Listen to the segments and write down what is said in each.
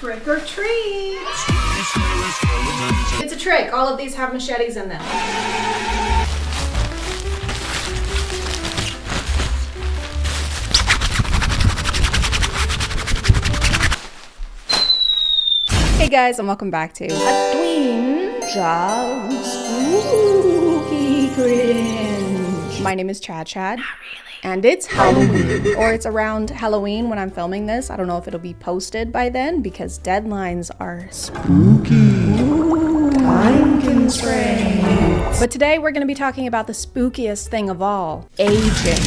Trick or treat! It's a trick. All of these have machetes in them. Hey guys, and welcome back to A Job Spooky Cringe. My name is ChadChad. And it's Halloween, or it's around Halloween when I'm filming this. I don't know if it'll be posted by then because deadlines are spooky. Time constraints. But today we're going to be talking about the spookiest thing of all, aging.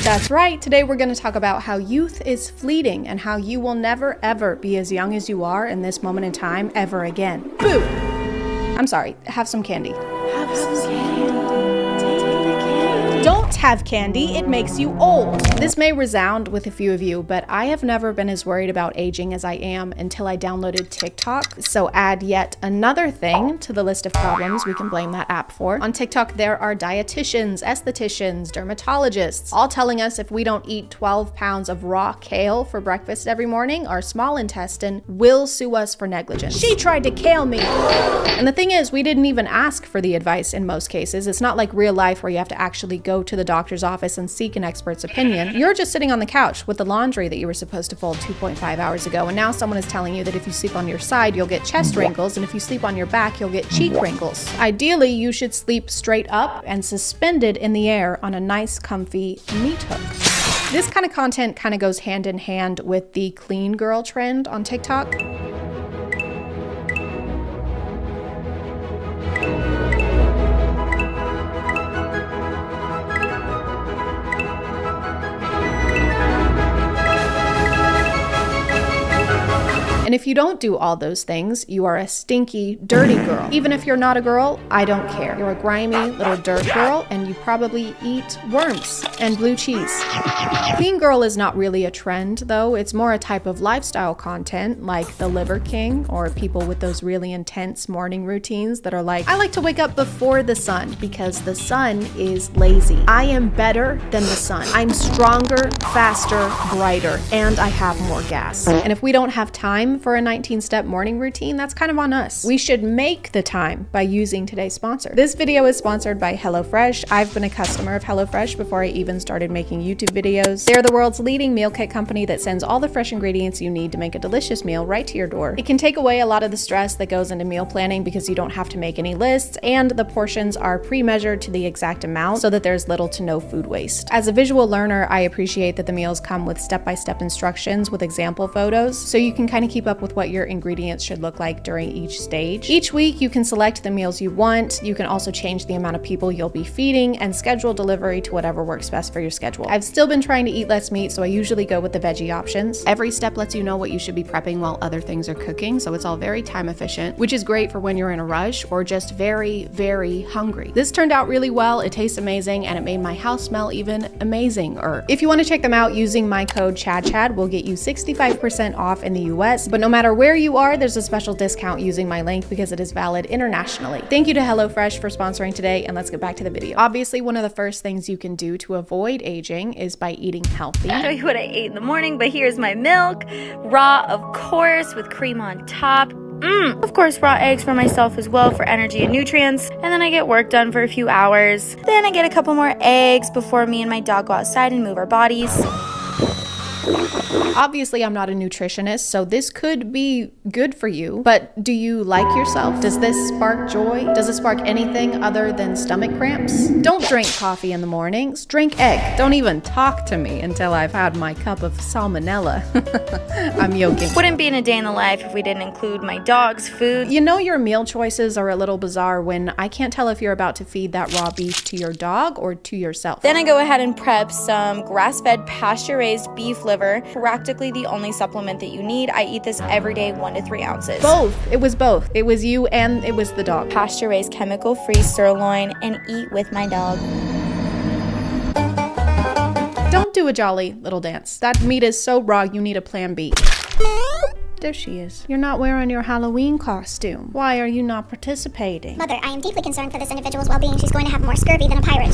That's right, today we're going to talk about how youth is fleeting and how you will never ever be as young as you are in this moment in time ever again. Boo! I'm sorry, have some candy. Have some candy. Don't have candy, it makes you old. This may resound with a few of you, but I have never been as worried about aging as I am until I downloaded TikTok. So add yet another thing to the list of problems we can blame that app for. On TikTok, there are dietitians, estheticians, dermatologists, all telling us if we don't eat 12 pounds of raw kale for breakfast every morning, our small intestine will sue us for negligence. She tried to kale me. And the thing is, we didn't even ask for the advice in most cases. It's not like real life where you have to actually go to the doctor's office and seek an expert's opinion. You're just sitting on the couch with the laundry that you were supposed to fold 2.5 hours ago, and now someone is telling you that if you sleep on your side, you'll get chest wrinkles, and if you sleep on your back, you'll get cheek wrinkles. Ideally, you should sleep straight up and suspended in the air on a nice, comfy meat hook. This kind of content kind of goes hand in hand with the clean girl trend on TikTok. And if you don't do all those things, you are a stinky, dirty girl. Even if you're not a girl, I don't care. You're a grimy little dirt girl, and you probably eat worms and blue cheese. Clean girl is not really a trend, though. It's more a type of lifestyle content, like the Liver King, or people with those really intense morning routines that are like, I like to wake up before the sun because the sun is lazy. I am better than the sun. I'm stronger, faster, brighter, and I have more gas. And if we don't have time for a 19-step morning routine, that's kind of on us. We should make the time by using today's sponsor. This video is sponsored by HelloFresh. I've been a customer of HelloFresh before I even started making YouTube videos. They're the world's leading meal kit company that sends all the fresh ingredients you need to make a delicious meal right to your door. It can take away a lot of the stress that goes into meal planning because you don't have to make any lists, and the portions are pre-measured to the exact amount so that there's little to no food waste. As a visual learner, I appreciate that the meals come with step-by-step instructions with example photos, so you can kind of keep up with what your ingredients should look like during each stage. Each week, you can select the meals you want. You can also change the amount of people you'll be feeding and schedule delivery to whatever works best for your schedule. I've still been trying to eat less meat, so I usually go with the veggie options. Every step lets you know what you should be prepping while other things are cooking, so it's all very time efficient, which is great for when you're in a rush or just very, very hungry. This turned out really well. It tastes amazing, and it made my house smell even amazinger. If you want to check them out, using my code ChadChad will get you 65% off in the US, but no matter where you are, there's a special discount using my link because it is valid internationally. Thank you to HelloFresh for sponsoring today, and let's get back to the video. Obviously, one of the first things you can do to avoid aging is by eating healthy. I'll show you what I ate in the morning, but here's my milk. Raw, of course, with cream on top. Of course, raw eggs for myself as well for energy and nutrients. And then I get work done for a few hours. Then I get a couple more eggs before me and my dog go outside and move our bodies. Obviously, I'm not a nutritionist, so this could be good for you, but do you like yourself? Does this spark joy? Does it spark anything other than stomach cramps? Don't drink coffee in the mornings, drink egg. Don't even talk to me until I've had my cup of salmonella. I'm joking. Wouldn't be in a day in the life if we didn't include my dog's food. You know your meal choices are a little bizarre when I can't tell if you're about to feed that raw beef to your dog or to yourself. Then I go ahead and prep some grass-fed pasture-raised beef liver, practically the only supplement that you need. I eat this every day, 1 to 3 ounces. Both. It was both. It was you and it was the dog. Pasture-raised, chemical-free sirloin, and eat with my dog. Don't do a jolly little dance. That meat is so raw, you need a plan B. There she is. You're not wearing your Halloween costume. Why are you not participating? Mother, I am deeply concerned for this individual's well-being. She's going to have more scurvy than a pirate.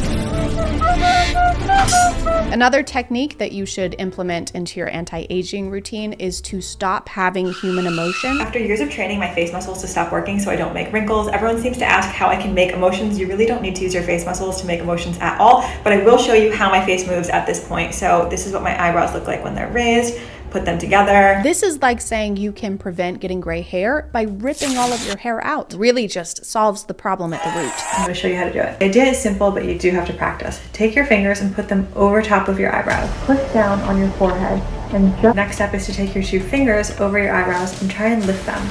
Another technique that you should implement into your anti-aging routine is to stop having human emotion. After years of training my face muscles to stop working so I don't make wrinkles, everyone seems to ask how I can make emotions. You really don't need to use your face muscles to make emotions at all, but I will show you how my face moves at this point. So this is what my eyebrows look like when they're raised. Put them together. This is like saying you can prevent getting gray hair by ripping all of your hair out. Really just solves the problem at the root. I'm going to show you how to do it. The idea is simple, but you do have to practice. Take your fingers and put them over top of your eyebrows. Push down on your forehead. And next step is to take your 2 fingers over your eyebrows and try and lift them.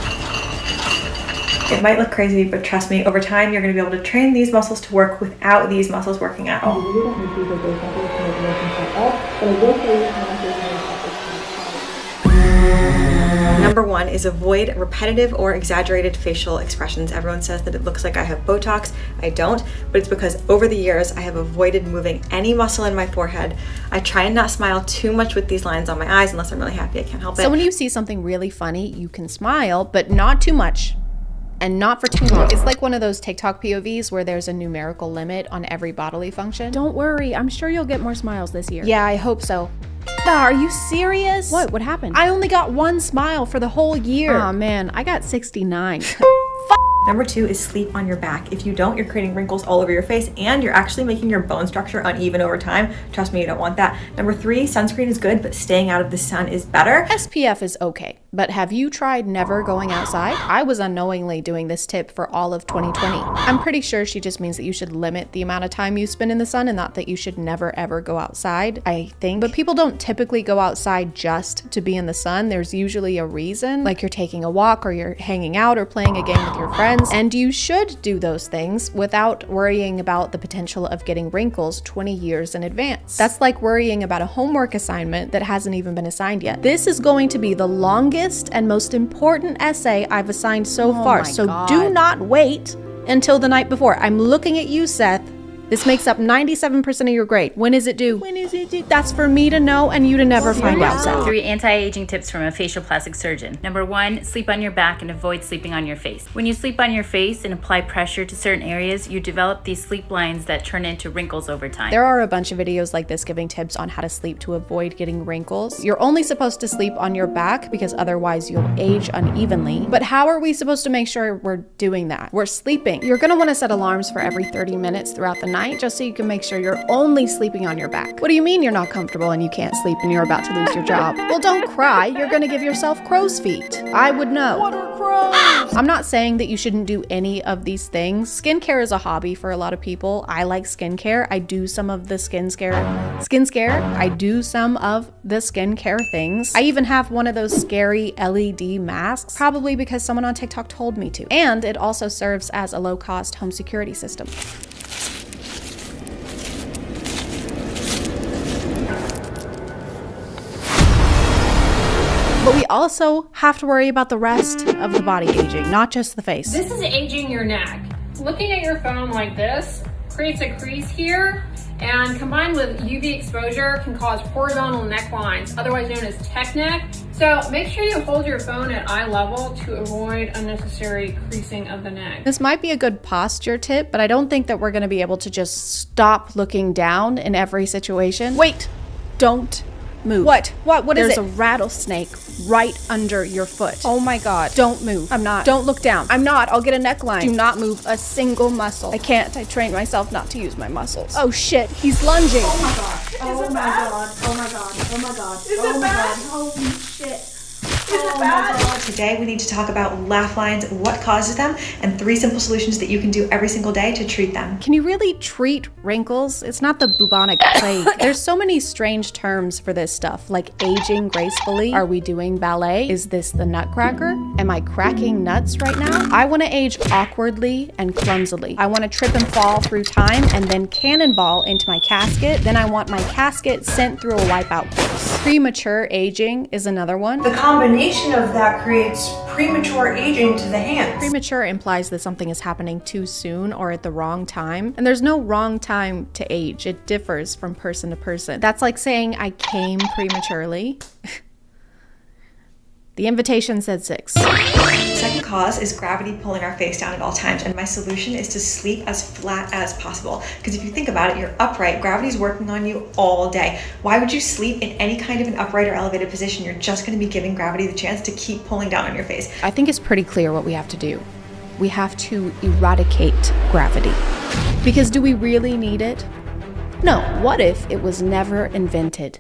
It might look crazy, but trust me, over time you're going to be able to train these muscles to work without these muscles working at all. Number 1 is avoid repetitive or exaggerated facial expressions. Everyone says that it looks like I have Botox. I don't, but it's because over the years I have avoided moving any muscle in my forehead. I try and not smile too much with these lines on my eyes unless I'm really happy. I can't help it. So when you see something really funny, you can smile, but not too much. And not for too long. It's like one of those TikTok POVs where there's a numerical limit on every bodily function. Don't worry, I'm sure you'll get more smiles this year. Yeah, I hope so. Are you serious? What happened? I only got 1 smile for the whole year. Oh man, I got 69. Number 2 is sleep on your back. If you don't, you're creating wrinkles all over your face and you're actually making your bone structure uneven over time. Trust me, you don't want that. Number 3, sunscreen is good, but staying out of the sun is better. SPF is okay, but have you tried never going outside? I was unknowingly doing this tip for all of 2020. I'm pretty sure she just means that you should limit the amount of time you spend in the sun and not that you should never ever go outside, I think. But people don't typically go outside just to be in the sun. There's usually a reason, like you're taking a walk or you're hanging out or playing a game with your friends. And you should do those things without worrying about the potential of getting wrinkles 20 years in advance. That's like worrying about a homework assignment that hasn't even been assigned yet. This is going to be the longest and most important essay I've assigned so far, so do not wait until the night before. I'm looking at you, Seth. This makes up 97% of your grade. When is it due? When is it due? That's for me to know and you to never find out, Seth. 3 anti-aging tips from a facial plastic surgeon. Number 1, sleep on your back and avoid sleeping on your face. When you sleep on your face and apply pressure to certain areas, you develop these sleep lines that turn into wrinkles over time. There are a bunch of videos like this giving tips on how to sleep to avoid getting wrinkles. You're only supposed to sleep on your back because otherwise you'll age unevenly. But how are we supposed to make sure we're doing that? We're sleeping. You're gonna wanna set alarms for every 30 minutes throughout the night just so you can make sure you're only sleeping on your back. What do you mean you're not comfortable and you can't sleep and you're about to lose your job? Well, don't cry. You're gonna give yourself crow's feet. I would know. What are crows? I'm not saying that you shouldn't do any of these things. Skincare is a hobby for a lot of people. I like skincare. I do some of the skincare. I do some of the skincare things. I even have one of those scary LED masks, probably because someone on TikTok told me to. And it also serves as a low-cost home security system. But we also have to worry about the rest of the body aging, not just the face. This is aging your neck. Looking at your phone like this creates a crease here, and combined with UV exposure can cause horizontal necklines, otherwise known as tech neck. So make sure you hold your phone at eye level to avoid unnecessary creasing of the neck. This might be a good posture tip, but I don't think that we're gonna be able to just stop looking down in every situation. Wait, don't move. What is it? There's a rattlesnake right under your foot. Oh my God. Don't move. I'm not. Don't look down. I'm not. I'll get a neckline. Do not move a single muscle. I can't. I trained myself not to use my muscles. Oh shit. He's lunging. Oh my God. Oh my God. Oh my God. Oh my God. Is it bad? Holy shit. Today we need to talk about laugh lines, what causes them, and 3 simple solutions that you can do every single day to treat them. Can you really treat wrinkles? It's not the bubonic plague. There's so many strange terms for this stuff, like aging gracefully. Are we doing ballet? Is this the nutcracker? Am I cracking nuts right now? I want to age awkwardly and clumsily. I want to trip and fall through time and then cannonball into my casket. Then I want my casket sent through a wipeout course. Premature aging is another one. The combination of that creates premature aging to the hands. Premature implies that something is happening too soon or at the wrong time. And there's no wrong time to age. It differs from person to person. That's like saying I came prematurely. The invitation said 6. Second cause is gravity pulling our face down at all times, and my solution is to sleep as flat as possible. Because if you think about it, you're upright, gravity's working on you all day. Why would you sleep in any kind of an upright or elevated position? You're just going to be giving gravity the chance to keep pulling down on your face. I think it's pretty clear what we have to do. We have to eradicate gravity. Because do we really need it? No, what if it was never invented?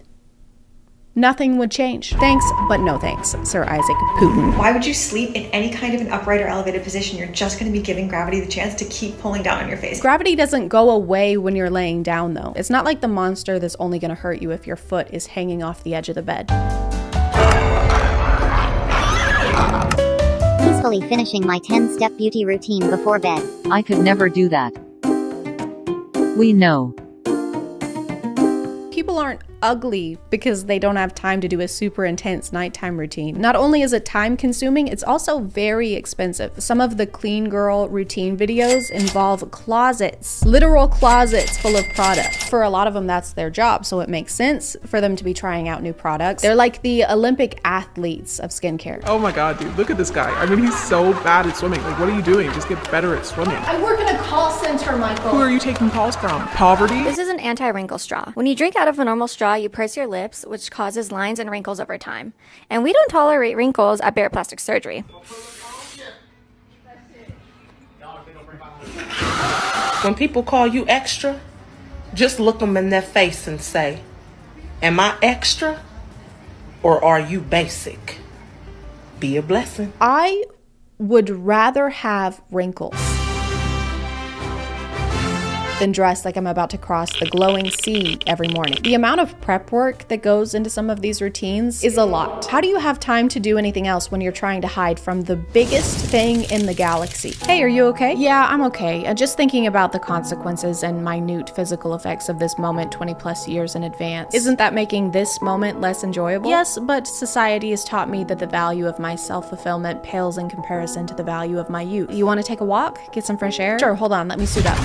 Nothing would change. Thanks, but no thanks, Sir Isaac Putin. Why would you sleep in any kind of an upright or elevated position? You're just going to be giving gravity the chance to keep pulling down on your face. Gravity doesn't go away when you're laying down, though. It's not like the monster that's only going to hurt you if your foot is hanging off the edge of the bed. Peacefully finishing my 10-step beauty routine before bed. I could never do that. We know. People aren't ugly because they don't have time to do a super intense nighttime routine. Not only is it time consuming, it's also very expensive. Some of the clean girl routine videos involve closets, literal closets full of products. For a lot of them, that's their job, so it makes sense for them to be trying out new products. They're like the Olympic athletes of skincare. Oh my god, dude, look at this guy. I mean, he's so bad at swimming. Like, what are you doing? Just get better at swimming. I work in a call center, Michael. Who are you taking calls from? Poverty? This is an anti-wrinkle straw. When you drink out of a normal straw, you purse your lips, which causes lines and wrinkles over time. And we don't tolerate wrinkles at Barrett Plastic Surgery. When people call you extra, just look them in their face and say, am I extra or are you basic? Be a blessing. I would rather have wrinkles than dressed like I'm about to cross the glowing sea every morning. The amount of prep work that goes into some of these routines is a lot. How do you have time to do anything else when you're trying to hide from the biggest thing in the galaxy? Hey, are you okay? Yeah, I'm okay. Just thinking about the consequences and minute physical effects of this moment 20 plus years in advance. Isn't that making this moment less enjoyable? Yes, but society has taught me that the value of my self-fulfillment pales in comparison to the value of my youth. You want to take a walk? Get some fresh air? Sure, hold on, let me suit up.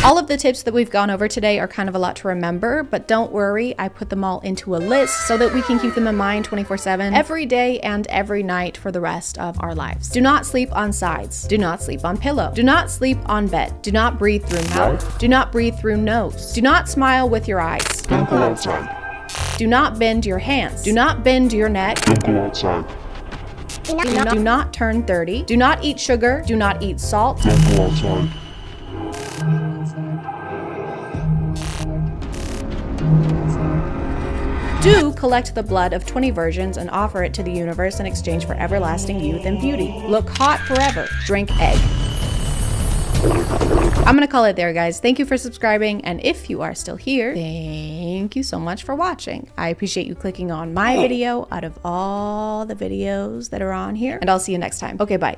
All of the tips that we've gone over today are kind of a lot to remember, but don't worry, I put them all into a list so that we can keep them in mind 24/7, every day and every night for the rest of our lives. Do not sleep on sides. Do not sleep on pillow. Do not sleep on bed. Do not breathe through mouth. Do not breathe through nose. Do not smile with your eyes. Don't go outside. Do not bend your hands. Do not bend your neck. Don't go outside. Do not turn 30. Do not eat sugar. Do not eat salt. Don't go outside. Do collect the blood of 20 virgins and offer it to the universe in exchange for everlasting youth and beauty. Look hot forever. Drink egg. I'm gonna call it there, guys. Thank you for subscribing, and if you are still here, thank you so much for watching. I appreciate you clicking on my video out of all the videos that are on here, and I'll see you next time. Okay, bye.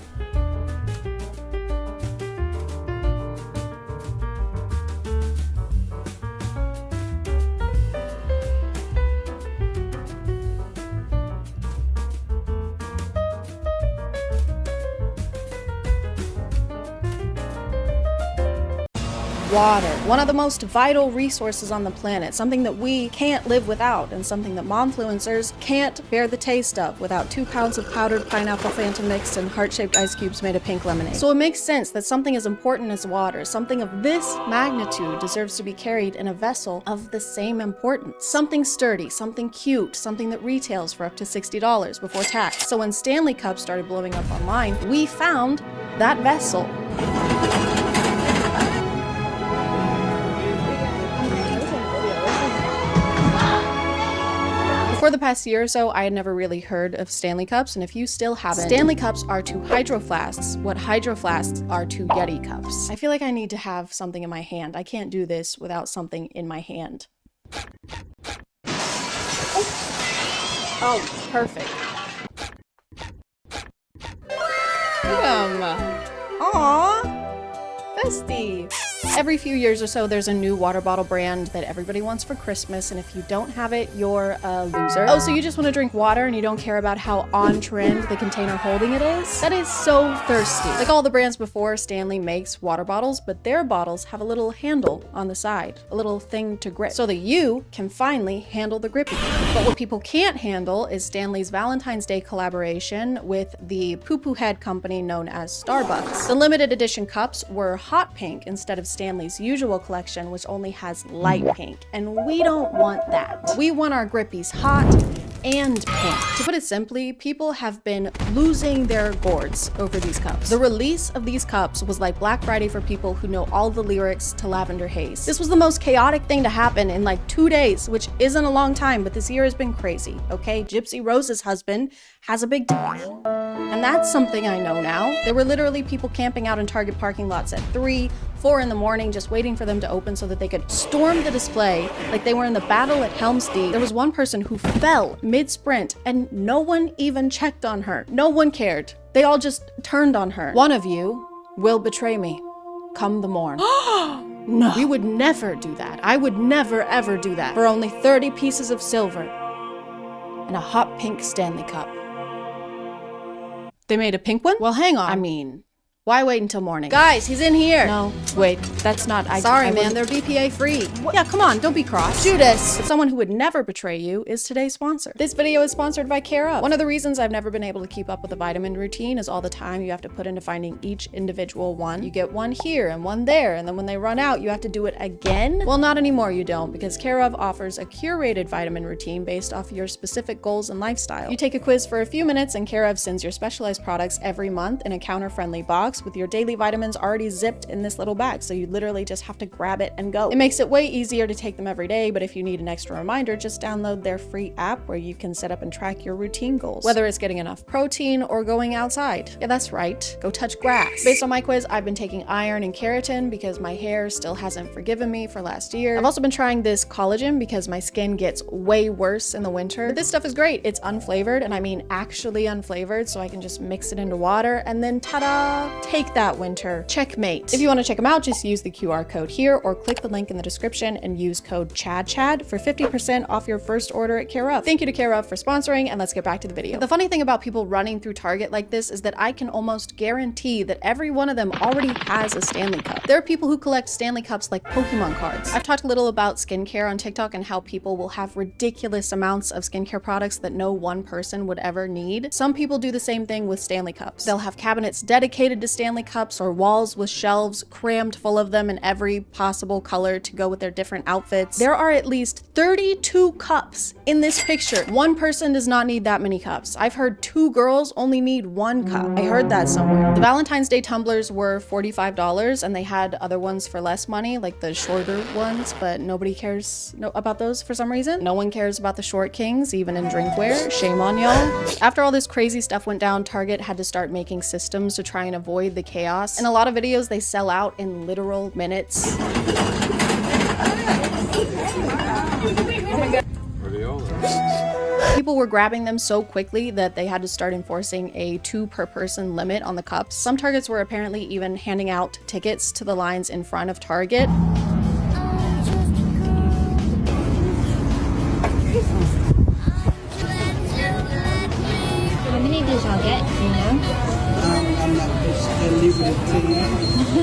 Water, one of the most vital resources on the planet, something that we can't live without, and something that momfluencers can't bear the taste of without 2 pounds of powdered pineapple Fanta mix and heart-shaped ice cubes made of pink lemonade. So it makes sense that something as important as water, something of this magnitude, deserves to be carried in a vessel of the same importance. Something sturdy, something cute, something that retails for up to $60 before tax. So when Stanley Cups started blowing up online, we found that vessel. For the past year or so, I had never really heard of Stanley Cups, and if you still haven't, Stanley Cups are to Hydro Flasks what Hydro Flasks are to Yeti Cups. I feel like I need to have something in my hand. I can't do this without something in my hand. Oh, perfect. Look at him. Aww, bestie. Every few years or so, there's a new water bottle brand that everybody wants for Christmas, and if you don't have it, you're a loser. Oh, so you just want to drink water and you don't care about how on trend the container holding it is? That is so thirsty. Like all the brands before, Stanley makes water bottles, but their bottles have a little handle on the side, a little thing to grip, so that you can finally handle the grippy. But what people can't handle is Stanley's Valentine's Day collaboration with the poo-poo head company known as Starbucks. The limited edition cups were hot pink instead of Stanley's usual collection, which only has light pink, and we don't want that. We want our grippies hot and pink. To put it simply, people have been losing their gourds over these cups. The release of these cups was like Black Friday for people who know all the lyrics to Lavender Haze. This was the most chaotic thing to happen in like 2 days, which isn't a long time, but this year has been crazy, okay? Gypsy Rose's husband has a big dick. And that's something I know now. There were literally people camping out in Target parking lots at 3, 4 in the morning, just waiting for them to open so that they could storm the display like they were in the battle at Helm's Deep. There was one person who fell mid-sprint and no one even checked on her. No one cared. They all just turned on her. One of you will betray me come the morn. No, we would never do that. I would never ever do that for only 30 pieces of silver and a hot pink Stanley cup. They made a pink one? Well, hang on. I mean, why wait until morning? Guys, he's in here. No, wait, that's not. Sorry, man, they're BPA free. Yeah, come on, don't be cross. Judas. But someone who would never betray you is today's sponsor. This video is sponsored by Care Of. One of the reasons I've never been able to keep up with a vitamin routine is all the time you have to put into finding each individual one. You get one here and one there, and then when they run out, you have to do it again. Well, not anymore, you don't, because Care Of offers a curated vitamin routine based off your specific goals and lifestyle. You take a quiz for a few minutes, and Care Of sends your specialized products every month in a counter-friendly box with your daily vitamins already zipped in this little bag, so you literally just have to grab it and go. It makes it way easier to take them every day, but if you need an extra reminder, just download their free app where you can set up and track your routine goals, whether it's getting enough protein or going outside. Yeah, that's right. Go touch grass. Based on my quiz, I've been taking iron and keratin because my hair still hasn't forgiven me for last year. I've also been trying this collagen because my skin gets way worse in the winter. But this stuff is great. It's unflavored, and I mean actually unflavored, so I can just mix it into water and then ta-da! Take that winter. Checkmate. If you want to check them out, just use the QR code here or click the link in the description and use code ChadChad for 50% off your first order at Care Of. Thank you to Care Of for sponsoring, and let's get back to the video. The funny thing about people running through Target like this is that I can almost guarantee that every one of them already has a Stanley cup. There are people who collect Stanley cups like Pokemon cards. I've talked a little about skincare on TikTok and how people will have ridiculous amounts of skincare products that no one person would ever need. Some people do the same thing with Stanley cups. They'll have cabinets dedicated to Stanley cups or walls with shelves crammed full of them in every possible color to go with their different outfits. There are at least 32 cups in this picture. One person does not need that many cups. I've heard 2 girls only need 1 cup. I heard that somewhere. The Valentine's Day tumblers were $45 and they had other ones for less money, like the shorter ones, but nobody cares about those for some reason. No one cares about the short kings, even in drinkware. Shame on y'all. After all this crazy stuff went down, Target had to start making systems to try and avoid the chaos. In a lot of videos, they sell out in literal minutes. People were grabbing them so quickly that they had to start enforcing a 2 per person limit on the cups. Some Targets were apparently even handing out tickets to the lines in front of Target.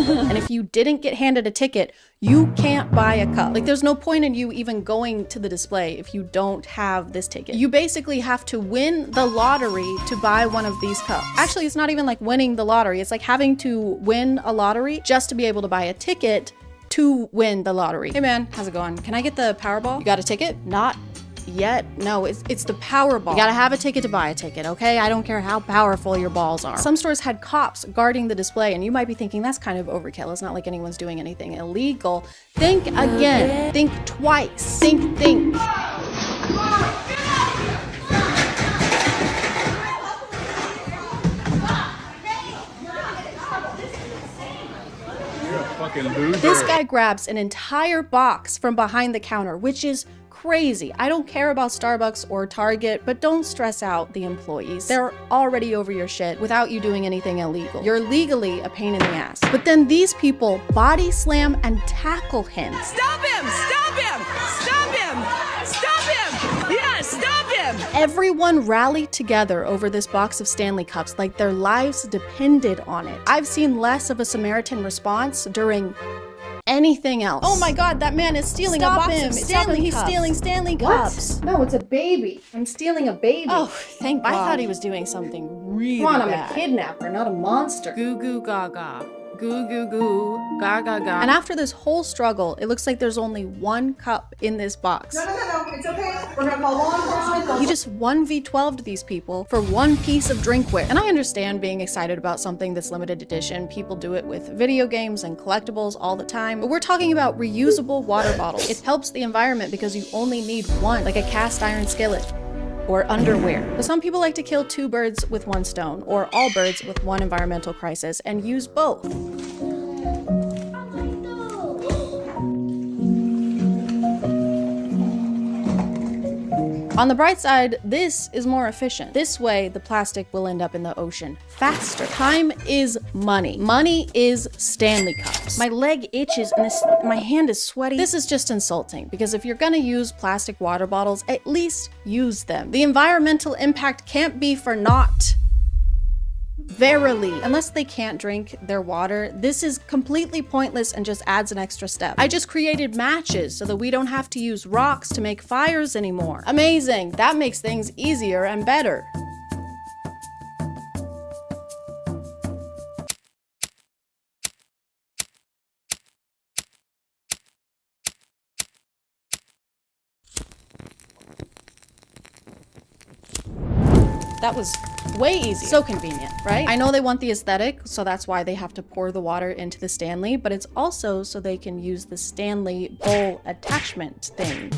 And if you didn't get handed a ticket, you can't buy a cup. Like, there's no point in you even going to the display if you don't have this ticket. You basically have to win the lottery to buy one of these cups. Actually, it's not even like winning the lottery. It's like having to win a lottery just to be able to buy a ticket to win the lottery. Hey man, how's it going? Can I get the Powerball? You got a ticket? Not yet. No, it's the Powerball. You gotta have a ticket to buy a ticket, okay? I don't care how powerful your balls are. Some stores had cops guarding the display, and you might be thinking that's kind of overkill. It's not like anyone's doing anything illegal. Think again. Think twice. Think. You're a fucking loser. This guy grabs an entire box from behind the counter, which is crazy. I don't care about Starbucks or Target, but don't stress out the employees. They're already over your shit without you doing anything illegal. You're legally a pain in the ass. But then these people body slam and tackle him. Stop him! Stop him! Stop him! Stop him! Yeah, stop him! Everyone rallied together over this box of Stanley Cups like their lives depended on it. I've seen less of a Samaritan response during anything else. Oh my god, that man is stealing a box of Stanley Cups. He's stealing Stanley Cups. What? No, it's a baby. I'm stealing a baby. Oh, thank God. I thought he was doing something really bad. I'm a kidnapper, not a monster. Goo goo gaga. Goo goo goo. Gaga ga. And after this whole struggle, it looks like there's only one cup in this box. No, it's okay. We're gonna call law enforcement. He just 1v12'd these people for one piece of drinkware. And I understand being excited about something that's limited edition. People do it with video games and collectibles all the time. But we're talking about reusable water bottles. It helps the environment because you only need one, like a cast iron skillet or underwear. But some people like to kill two birds with one stone, or all birds with one environmental crisis, and use both. On the bright side, this is more efficient. This way, the plastic will end up in the ocean faster. Time is money. Money is Stanley Cups. My leg itches and my hand is sweaty. This is just insulting because if you're gonna use plastic water bottles, at least use them. The environmental impact can't be for naught. Verily, unless they can't drink their water, this is completely pointless and just adds an extra step. I just created matches so that we don't have to use rocks to make fires anymore. Amazing, that makes things easier and better. That was way easier. So convenient, right? I know they want the aesthetic, so that's why they have to pour the water into the Stanley, but it's also so they can use the Stanley bowl attachment thing.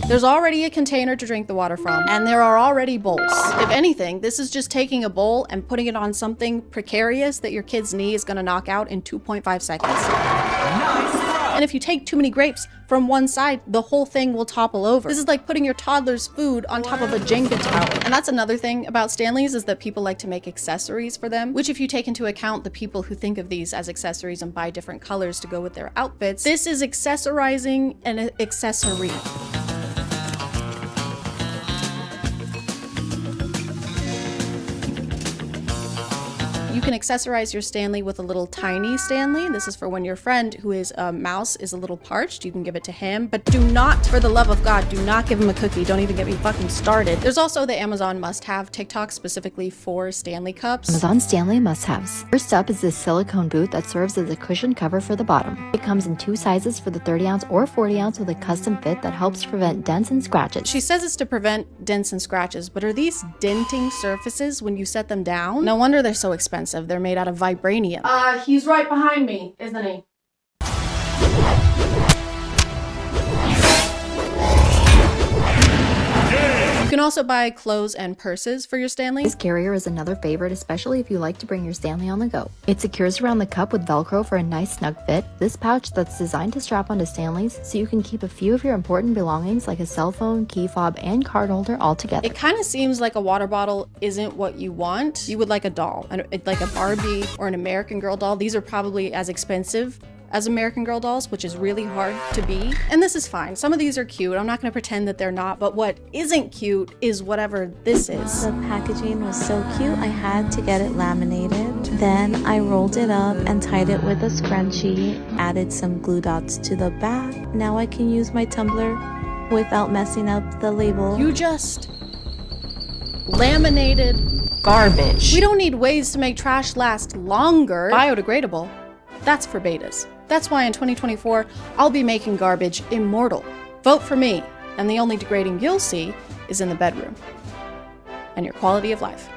There's already a container to drink the water from, and there are already bowls. If anything, this is just taking a bowl and putting it on something precarious that your kid's knee is gonna knock out in 2.5 seconds. And if you take too many grapes from one side, the whole thing will topple over. This is like putting your toddler's food on top of a Jenga tower. And that's another thing about Stanleys is that people like to make accessories for them, which if you take into account the people who think of these as accessories and buy different colors to go with their outfits, this is accessorizing an accessory. You can accessorize your Stanley with a little tiny Stanley. This is for when your friend who is a mouse is a little parched. You can give it to him, but do not, for the love of God, do not give him a cookie. Don't even get me fucking started. There's also the Amazon must-have TikTok specifically for Stanley cups. Amazon Stanley must-haves. First up is this silicone boot that serves as a cushion cover for the bottom. It comes in two sizes for the 30 ounce or 40 ounce with a custom fit that helps prevent dents and scratches. She says it's to prevent dents and scratches, but are these denting surfaces when you set them down? No wonder they're so expensive. They're made out of vibranium. He's right behind me, isn't he? You can also buy clothes and purses for your Stanley. This carrier is another favorite, especially if you like to bring your Stanley on the go. It secures around the cup with Velcro for a nice snug fit. This pouch that's designed to strap onto Stanleys so you can keep a few of your important belongings like a cell phone, key fob, and card holder all together. It kind of seems like a water bottle isn't what you want. You would like a doll, like a Barbie or an American Girl doll. These are probably as expensive as American Girl dolls, which is really hard to be. And this is fine. Some of these are cute. I'm not gonna pretend that they're not, but what isn't cute is whatever this is. The packaging was so cute, I had to get it laminated. Then I rolled it up and tied it with a scrunchie, added some glue dots to the back. Now I can use my tumbler without messing up the label. You just laminated garbage. We don't need ways to make trash last longer. Biodegradable. That's for betas. That's why in 2024, I'll be making garbage immortal. Vote for me, and the only degrading you'll see is in the bedroom and your quality of life.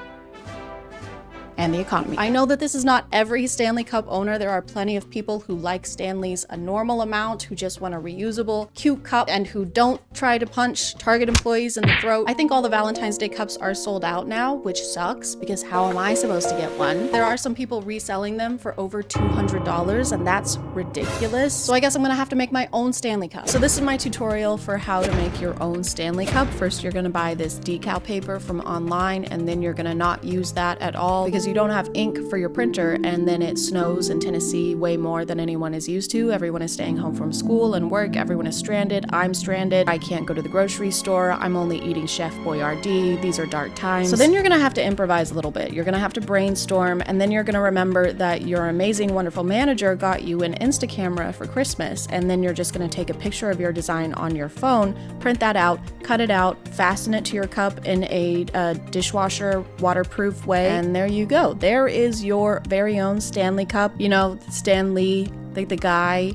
and the economy. I know that this is not every Stanley Cup owner. There are plenty of people who like Stanleys a normal amount, who just want a reusable, cute cup, and who don't try to punch Target employees in the throat. I think all the Valentine's Day cups are sold out now, which sucks because how am I supposed to get one? There are some people reselling them for over $200, and that's ridiculous. So I guess I'm gonna have to make my own Stanley Cup. So this is my tutorial for how to make your own Stanley Cup. First, you're gonna buy this decal paper from online, and then you're gonna not use that at all because you don't have ink for your printer, and then it snows in Tennessee way more than anyone is used to. Everyone is staying home from school and work. Everyone is stranded. I'm stranded. I can't go to the grocery store. I'm only eating Chef Boyardee. These are dark times. So then you're gonna have to improvise a little bit. You're gonna have to brainstorm, and then you're gonna remember that your amazing, wonderful manager got you an Insta camera for Christmas, and then you're just gonna take a picture of your design on your phone, print that out, cut it out, fasten it to your cup in a dishwasher waterproof way, and there you go. There is your very own Stanley Cup. You know, Stan Lee, like the guy,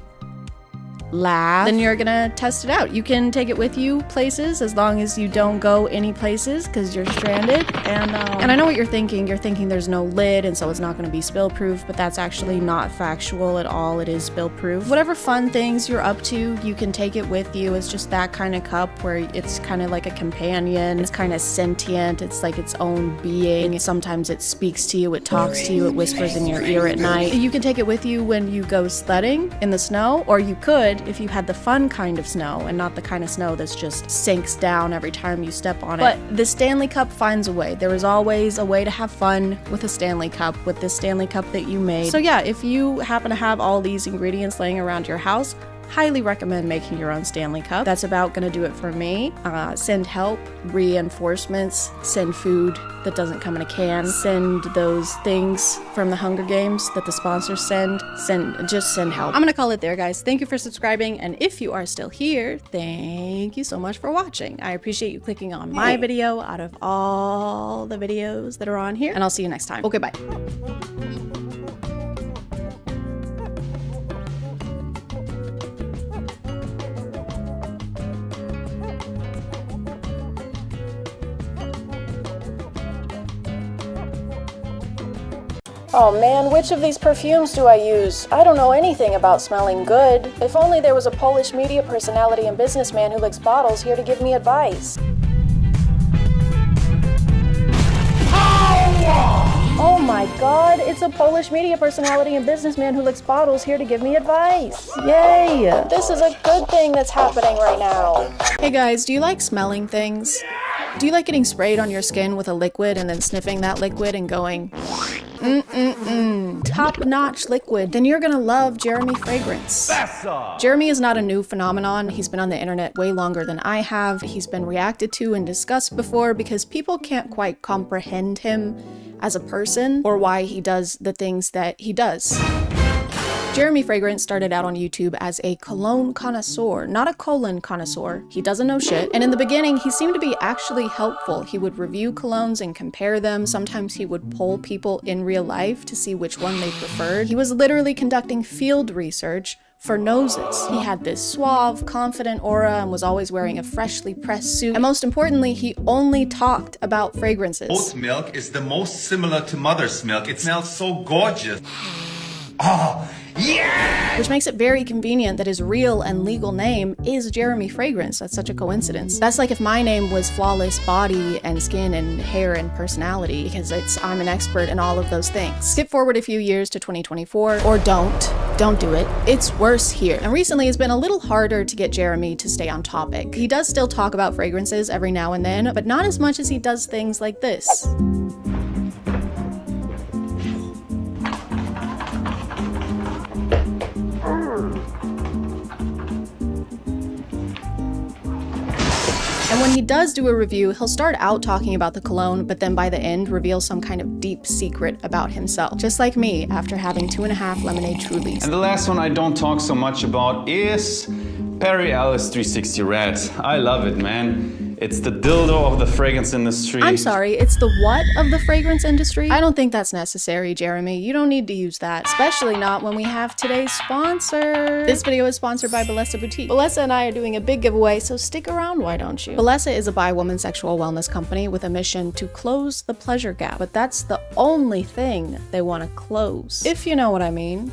laugh. Then you're gonna test it out. You can take it with you places as long as you don't go any places because you're stranded. And I know what you're thinking. You're thinking there's no lid and so it's not gonna be spill proof, but that's actually not factual at all. It is spill proof. Whatever fun things you're up to, you can take it with you. It's just that kind of cup where it's kind of like a companion. It's kind of sentient. It's like its own being. Sometimes it speaks to you, it talks to you, it whispers in your ear at night. You can take it with you when you go sledding in the snow, or you could if you had the fun kind of snow and not the kind of snow that's just sinks down every time you step on it. But the Stanley Cup finds a way. There is always a way to have fun with a Stanley Cup, with this Stanley Cup that you made. So yeah, if you happen to have all these ingredients laying around your house, highly recommend making your own Stanley Cup. That's about gonna do it for me. Send help, reinforcements, send food that doesn't come in a can, send those things from the Hunger Games that the sponsors just send help. I'm gonna call it there, guys. Thank you for subscribing, and if you are still here, thank you so much for watching. I appreciate you clicking on my video out of all the videos that are on here, and I'll see you next time. Okay, bye. Oh man, which of these perfumes do I use? I don't know anything about smelling good. If only there was a Polish media personality and businessman who licks bottles here to give me advice. Oh my god, it's a Polish media personality and businessman who licks bottles here to give me advice. Yay! This is a good thing that's happening right now. Hey guys, do you like smelling things? Do you like getting sprayed on your skin with a liquid and then sniffing that liquid and going, top-notch liquid? Then you're gonna love Jeremy Fragrance. Jeremy is not a new phenomenon. He's been on the internet way longer than I have. He's been reacted to and discussed before because people can't quite comprehend him as a person or why he does the things that he does. Jeremy Fragrance started out on YouTube as a cologne connoisseur, not a colon connoisseur. He doesn't know shit. And in the beginning, he seemed to be actually helpful. He would review colognes and compare them. Sometimes he would poll people in real life to see which one they preferred. He was literally conducting field research for noses. He had this suave, confident aura and was always wearing a freshly pressed suit. And most importantly, he only talked about fragrances. Oat milk is the most similar to mother's milk. It smells so gorgeous. Oh, yeah! Which makes it very convenient that his real and legal name is Jeremy Fragrance. That's such a coincidence. That's like if my name was Flawless Body and Skin and Hair and Personality, because I'm an expert in all of those things. Skip forward a few years to 2024, or don't do it. It's worse here. And recently it's been a little harder to get Jeremy to stay on topic. He does still talk about fragrances every now and then, but not as much as he does things like this. And when he does do a review, he'll start out talking about the cologne, but then by the end reveal some kind of deep secret about himself. Just like me after having 2.5 lemonade Trulies. And the last one I don't talk so much about is Perry Alice 360 Red. I love it, man. It's the dildo of the fragrance industry. I'm sorry, it's the what of the fragrance industry? I don't think that's necessary, Jeremy. You don't need to use that, especially not when we have today's sponsor. This video is sponsored by Bellesa Boutique. Bellesa and I are doing a big giveaway, so stick around, why don't you? Bellesa is a bi-woman sexual wellness company with a mission to close the pleasure gap, but that's the only thing they want to close, if you know what I mean.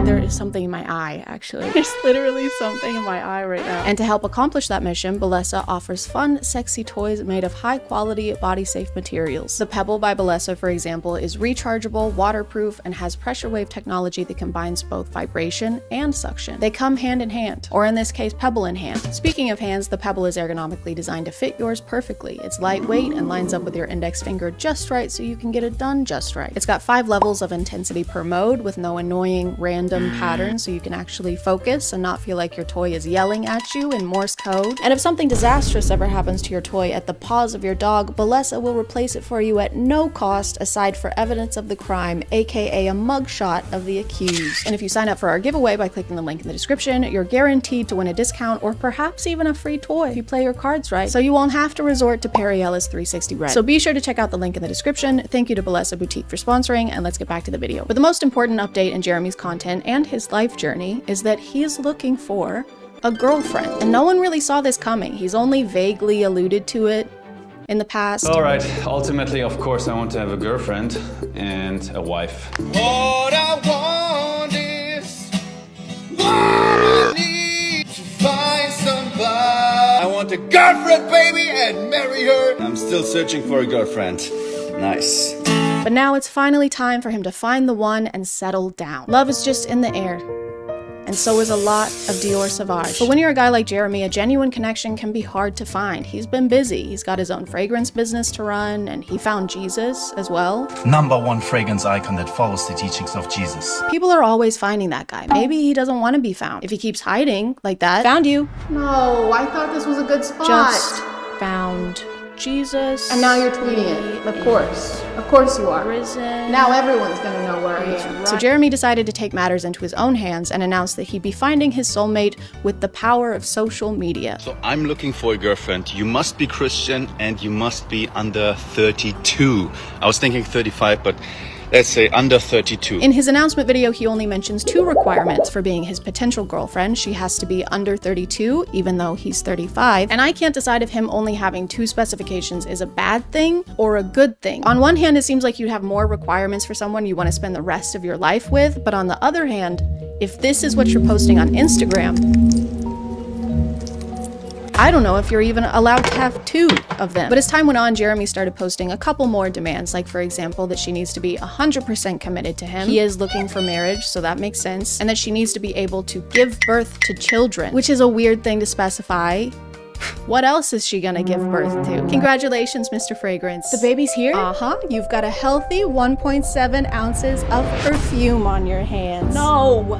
There is something in my eye, actually. There's literally something in my eye right now. And to help accomplish that mission, Bellesa offers fun, sexy toys made of high-quality, body-safe materials. The Pebble by Bellesa, for example, is rechargeable, waterproof, and has pressure wave technology that combines both vibration and suction. They come hand in hand, or in this case, Pebble in hand. Speaking of hands, the Pebble is ergonomically designed to fit yours perfectly. It's lightweight and lines up with your index finger just right so you can get it done just right. It's got 5 levels of intensity per mode with no annoying random pattern, so you can actually focus and not feel like your toy is yelling at you in Morse code. And if something disastrous ever happens to your toy at the paws of your dog, Bellesa will replace it for you at no cost aside for evidence of the crime, aka a mugshot of the accused. And if you sign up for our giveaway by clicking the link in the description, you're guaranteed to win a discount or perhaps even a free toy if you play your cards right, so you won't have to resort to Perry Ellis 360 Red. So be sure to check out the link in the description. Thank you to Bellesa Boutique for sponsoring, and let's get back to the video. But the most important update in Jeremy's content and his life journey is that he is looking for a girlfriend. And no one really saw this coming. He's only vaguely alluded to it in the past. Alright, ultimately, of course, I want to have a girlfriend and a wife. What I want is what I need to find somebody. I want a girlfriend, baby, and marry her. I'm still searching for a girlfriend. Nice. But now it's finally time for him to find the one and settle down. Love is just in the air, and so is a lot of Dior Sauvage. But when you're a guy like Jeremy, a genuine connection can be hard to find. He's been busy. He's got his own fragrance business to run, and he found Jesus as well. #1 fragrance icon that follows the teachings of Jesus. People are always finding that guy. Maybe he doesn't want to be found. If he keeps hiding like that, found you. No, I thought this was a good spot. Just found Jesus. And now you're tweeting it. Of course. Of course you are. Prison. Now everyone's gonna know where I am. So Jeremy decided to take matters into his own hands and announced that he'd be finding his soulmate with the power of social media. So I'm looking for a girlfriend. You must be Christian and you must be under 32. I was thinking 35, but let's say under 32. In his announcement video, he only mentions 2 requirements for being his potential girlfriend. She has to be under 32, even though he's 35. And I can't decide if him only having 2 specifications is a bad thing or a good thing. On one hand, it seems like you'd have more requirements for someone you want to spend the rest of your life with. But on the other hand, if this is what you're posting on Instagram, I don't know if you're even allowed to have 2 of them. But as time went on, Jeremy started posting a couple more demands, like for example, that she needs to be 100% committed to him. He is looking for marriage, so that makes sense. And that she needs to be able to give birth to children, which is a weird thing to specify. What else is she gonna give birth to? Congratulations, Mr. Fragrance. The baby's here? Uh-huh. You've got a healthy 1.7 ounces of perfume on your hands. No!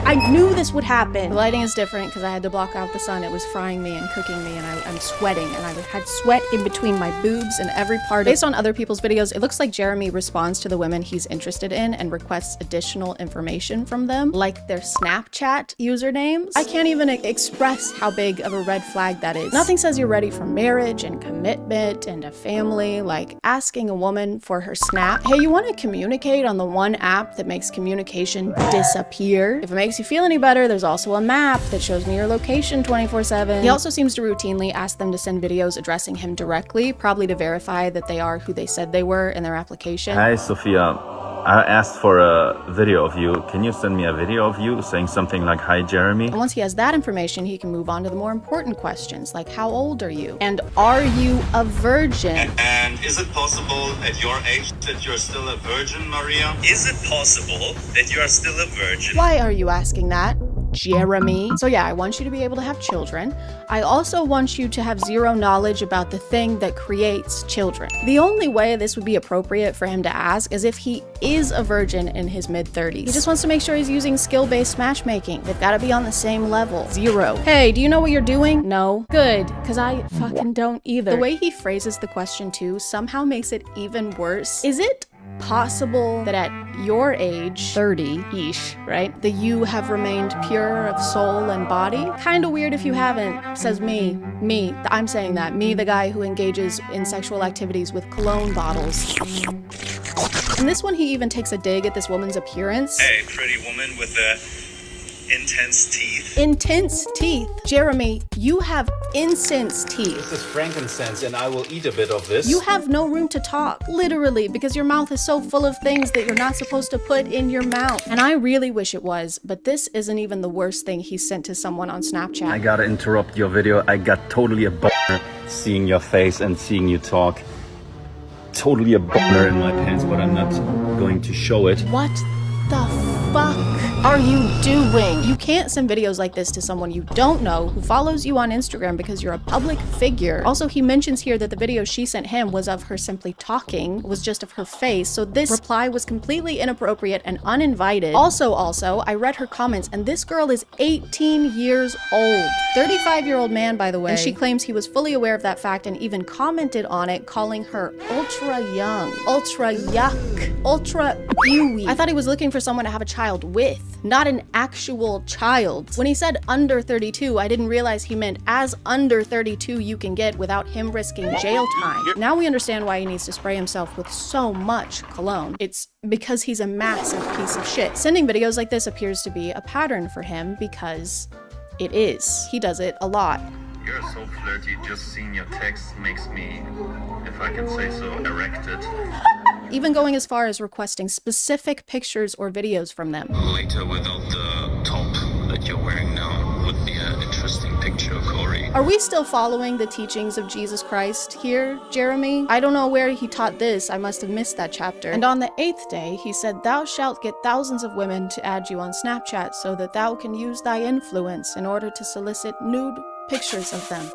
I knew this would happen. The lighting is different because I had to block out the sun. It was frying me and cooking me, and I'm sweating, and I had sweat in between my boobs and every part. Based on other people's videos, it looks like Jeremy responds to the women he's interested in and requests additional information from them, like their Snapchat usernames. I can't even express how big of a red flag that is. Nothing says you're ready for marriage and commitment and a family like asking a woman for her snap. Hey, you want to communicate on the one app that makes communication disappear? If it makes you feel any better, there's also a map that shows me your location 24/7. He also seems to routinely ask them to send videos addressing him directly, probably to verify that they are who they said they were in their application. Hi, Sophia. I asked for a video of you. Can you send me a video of you saying something like, "Hi, Jeremy"? And once he has that information, he can move on to the more important questions, like how old are you? And are you a virgin? And is it possible at your age that you're still a virgin, Maria? Is it possible that you are still a virgin? Why are you asking that, Jeremy? So yeah, I want you to be able to have children. I also want you to have zero knowledge about the thing that creates children. The only way this would be appropriate for him to ask is if he is a virgin in his mid-30s. He just wants to make sure he's using skill-based matchmaking. They've got to be on the same level. 0. Hey, do you know what you're doing? No. Good, because I fucking don't either. The way he phrases the question too somehow makes it even worse. Is it possible that at your age, 30-ish, right, that you have remained pure of soul and body? Kinda weird if you haven't, says me. Me, I'm saying that. Me, the guy who engages in sexual activities with cologne bottles. In this one, he even takes a dig at this woman's appearance. Hey, pretty woman with the intense teeth. Intense teeth. Jeremy, you have incense teeth. This is frankincense, and I will eat a bit of this. You have no room to talk, literally, because your mouth is so full of things that you're not supposed to put in your mouth. And I really wish it was, but this isn't even the worst thing he sent to someone on Snapchat. I gotta interrupt your video. I got totally a boner seeing your face and seeing you talk. Totally a boner in my pants, but I'm not going to show it. What the fuck are you doing? You can't send videos like this to someone you don't know who follows you on Instagram because you're a public figure. Also, he mentions here that the video she sent him was of her simply talking, was just of her face, so this reply was completely inappropriate and uninvited. Also, I read her comments, and this girl is 18 years old. 35-year-old man, by the way. And she claims he was fully aware of that fact and even commented on it, calling her ultra young, ultra yuck, ultra ewy. I thought he was looking for someone to have a child with, not an actual child. When he said under 32, I didn't realize he meant as under 32 you can get without him risking jail time. Now we understand why he needs to spray himself with so much cologne. It's because he's a massive piece of shit. Sending videos like this appears to be a pattern for him because it is. He does it a lot. You're so flirty, just seeing your text makes me, if I can say so, erected. Even going as far as requesting specific pictures or videos from them. Later, without the top that you're wearing now, would be an interesting picture, Corey. Are we still following the teachings of Jesus Christ here, Jeremy? I don't know where he taught this. I must have missed that chapter. And on the 8th day, he said, "Thou shalt get thousands of women to add you on Snapchat so that thou can use thy influence in order to solicit nude pictures of them."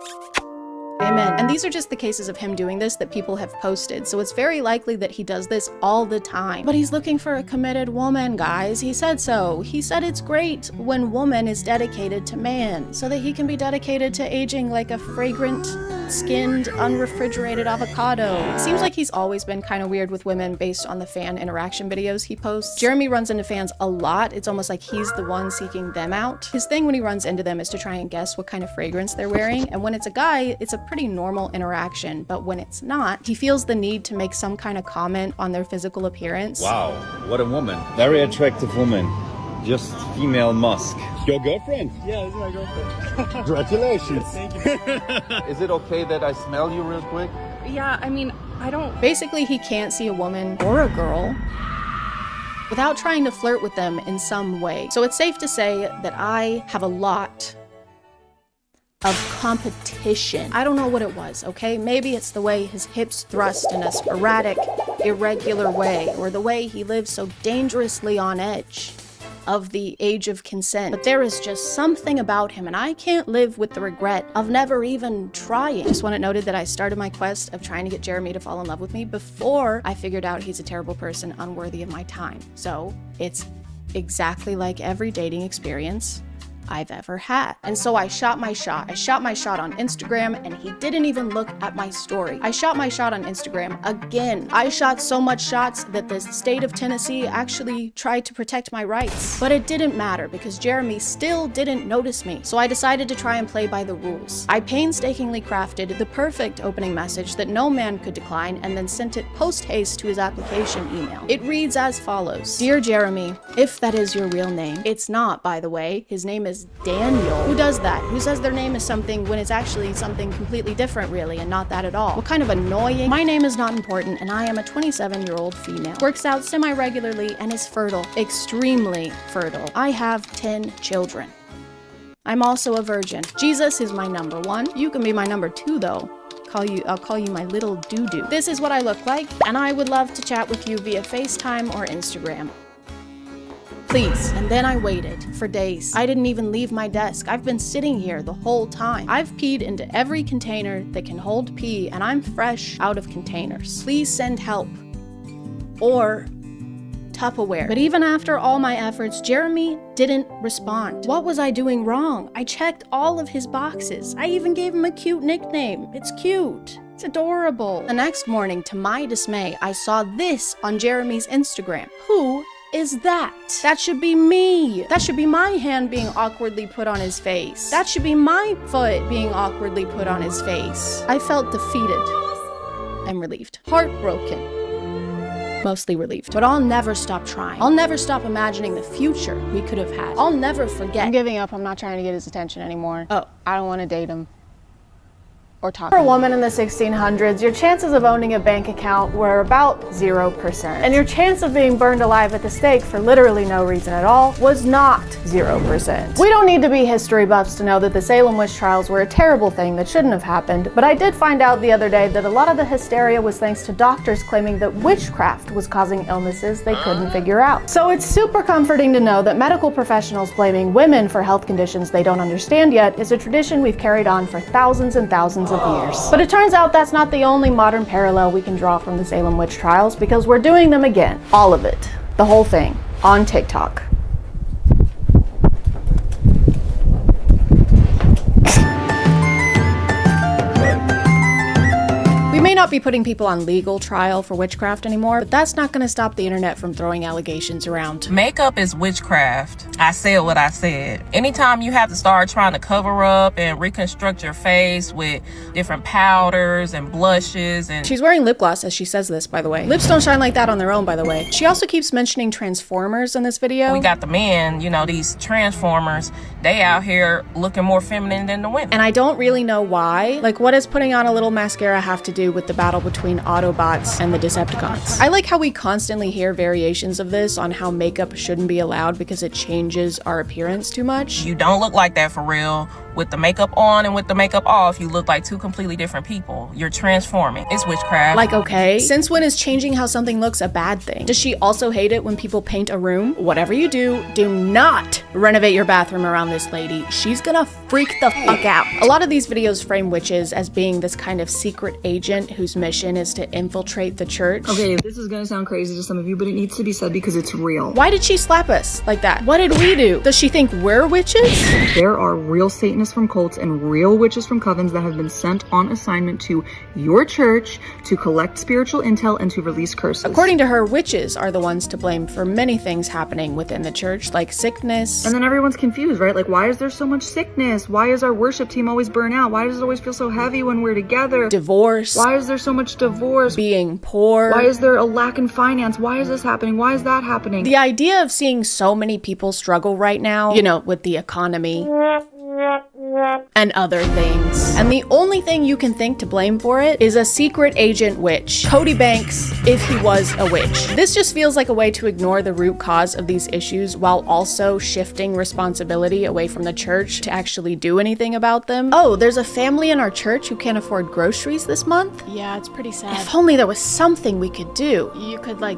Amen. And these are just the cases of him doing this that people have posted, so it's very likely that he does this all the time. But he's looking for a committed woman, guys. He said so. He said it's great when woman is dedicated to man, so that he can be dedicated to aging like a fragrant, skinned, unrefrigerated avocado. Seems like he's always been kind of weird with women based on the fan interaction videos he posts. Jeremy runs into fans a lot. It's almost like he's the one seeking them out. His thing when he runs into them is to try and guess what kind of fragrance they're wearing, and when it's a guy, it's a pretty normal interaction, but when it's not, he feels the need to make some kind of comment on their physical appearance. Wow, what a woman. Very attractive woman. Just female Musk. Your girlfriend? Yeah, this is my girlfriend. Congratulations. Thank you. Is it okay that I smell you real quick? Yeah, I mean, I don't... Basically, he can't see a woman or a girl without trying to flirt with them in some way. So it's safe to say that I have a lot of competition. I don't know what it was, okay? Maybe it's the way his hips thrust in a sporadic, irregular way, or the way he lives so dangerously on edge of the age of consent. But there is just something about him, and I can't live with the regret of never even trying. Just want it noted that I started my quest of trying to get Jeremy to fall in love with me before I figured out he's a terrible person unworthy of my time. So it's exactly like every dating experience I've ever had. And so I shot my shot. I shot my shot on Instagram, and he didn't even look at my story. I shot my shot on Instagram again. I shot so much shots that the state of Tennessee actually tried to protect my rights. But it didn't matter because Jeremy still didn't notice me. So I decided to try and play by the rules. I painstakingly crafted the perfect opening message that no man could decline, and then sent it post-haste to his application email. It reads as follows. Dear Jeremy, if that is your real name. It's not, by the way. His name is Daniel. Who does that? Who says their name is something when it's actually something completely different, really, and not that at all? What kind of annoying? My name is not important, and I am a 27-year-old female. Works out semi-regularly and is fertile. Extremely fertile. I have 10 children. I'm also a virgin. Jesus is my number 1. You can be my number 2, though. I'll call you my little doo-doo. This is what I look like, and I would love to chat with you via FaceTime or Instagram. Please. And then I waited for days. I didn't even leave my desk. I've been sitting here the whole time. I've peed into every container that can hold pee, and I'm fresh out of containers. Please send help. Or Tupperware. But even after all my efforts, Jeremy didn't respond. What was I doing wrong? I checked all of his boxes. I even gave him a cute nickname. It's cute. It's adorable. The next morning, to my dismay, I saw this on Jeremy's Instagram. Who is that? That should be me. That should be my hand being awkwardly put on his face. That should be my foot being awkwardly put on his face. I felt defeated and relieved. Heartbroken. Mostly relieved. But I'll never stop trying. I'll never stop imagining the future we could have had. I'll never forget. I'm giving up. I'm not trying to get his attention anymore. Oh. I don't want to date him. Or talk. For a woman in the 1600s, your chances of owning a bank account were about 0%. And your chance of being burned alive at the stake for literally no reason at all was not 0%. We don't need to be history buffs to know that the Salem witch trials were a terrible thing that shouldn't have happened, but I did find out the other day that a lot of the hysteria was thanks to doctors claiming that witchcraft was causing illnesses they couldn't figure out. So it's super comforting to know that medical professionals blaming women for health conditions they don't understand yet is a tradition we've carried on for thousands and thousands of years. But it turns out that's not the only modern parallel we can draw from the Salem witch trials, because we're doing them again. All of it. The whole thing. On TikTok. We may not be putting people on legal trial for witchcraft anymore, but that's not going to stop the internet from throwing allegations around. Makeup is witchcraft. I said what I said. Anytime you have to start trying to cover up and reconstruct your face with different powders and blushes and... She's wearing lip gloss as she says this, by the way. Lips don't shine like that on their own, by the way. She also keeps mentioning Transformers in this video. We got the men, you know, these Transformers, they out here looking more feminine than the women. And I don't really know why. Like, what does putting on a little mascara have to do with the battle between Autobots and the Decepticons? I like how we constantly hear variations of this on how makeup shouldn't be allowed because it changes our appearance too much. You don't look like that for real. With the makeup on and with the makeup off, you look like two completely different people. You're transforming. It's witchcraft. Like, okay, since when is changing how something looks a bad thing? Does she also hate it when people paint a room? Whatever you do not renovate your bathroom around this lady. She's gonna freak the fuck out. A lot of these videos frame witches as being this kind of secret agent whose mission is to infiltrate the church. Okay, this is gonna sound crazy to some of you, but it needs to be said because it's real. Why did she slap us like that? What did we do? Does she think we're witches? There are real Satanists from cults and real witches from covens that have been sent on assignment to your church to collect spiritual intel and to release curses. According to her, witches are the ones to blame for many things happening within the church, like sickness. And then everyone's confused, right? Like, why is there so much sickness? Why is our worship team always burn out? Why does it always feel so heavy when we're together? Divorce. Why is there so much divorce? Being poor. Why is there a lack in finance? Why is this happening? Why is that happening? The idea of seeing so many people struggle right now, you know, with the economy and other things. And the only thing you can think to blame for it is a secret agent witch. Cody Banks, if he was a witch. This just feels like a way to ignore the root cause of these issues while also shifting responsibility away from the church to actually do anything about them. Oh, there's a family in our church who can't afford groceries this month? Yeah, it's pretty sad. If only there was something we could do. You could, like,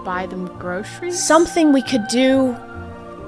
buy them groceries? Something we could do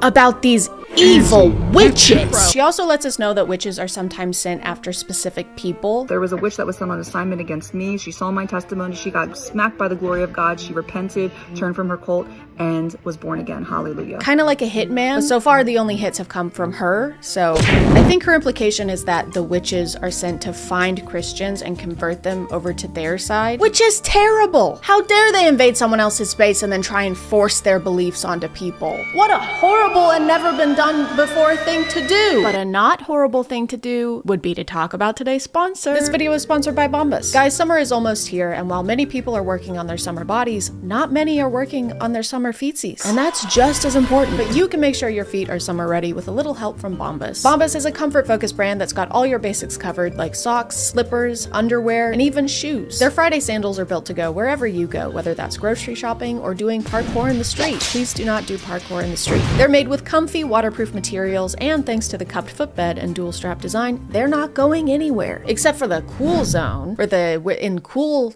about these evil witches. She also lets us know that witches are sometimes sent after specific people. There was a witch that was sent on assignment against me. She saw my testimony. She got smacked by the glory of God. She repented, turned from her cult, and was born again. Hallelujah. Kind of like a hitman. But so far, the only hits have come from her. So I think her implication is that the witches are sent to find Christians and convert them over to their side, which is terrible. How dare they invade someone else's space and then try and force their beliefs onto people? What a horrible and never been done before thing to do. But a not horrible thing to do would be to talk about today's sponsor. This video is sponsored by Bombas. Guys, summer is almost here, and while many people are working on their summer bodies, not many are working on their summer feetsies. And that's just as important. But you can make sure your feet are summer ready with a little help from Bombas. Bombas is a comfort-focused brand that's got all your basics covered, like socks, slippers, underwear, and even shoes. Their Friday sandals are built to go wherever you go, whether that's grocery shopping or doing parkour in the street. Please do not do parkour in the street. They're made with comfy, waterproof materials, and thanks to the cupped footbed and dual strap design, they're not going anywhere. Except for the cool zone, or in cool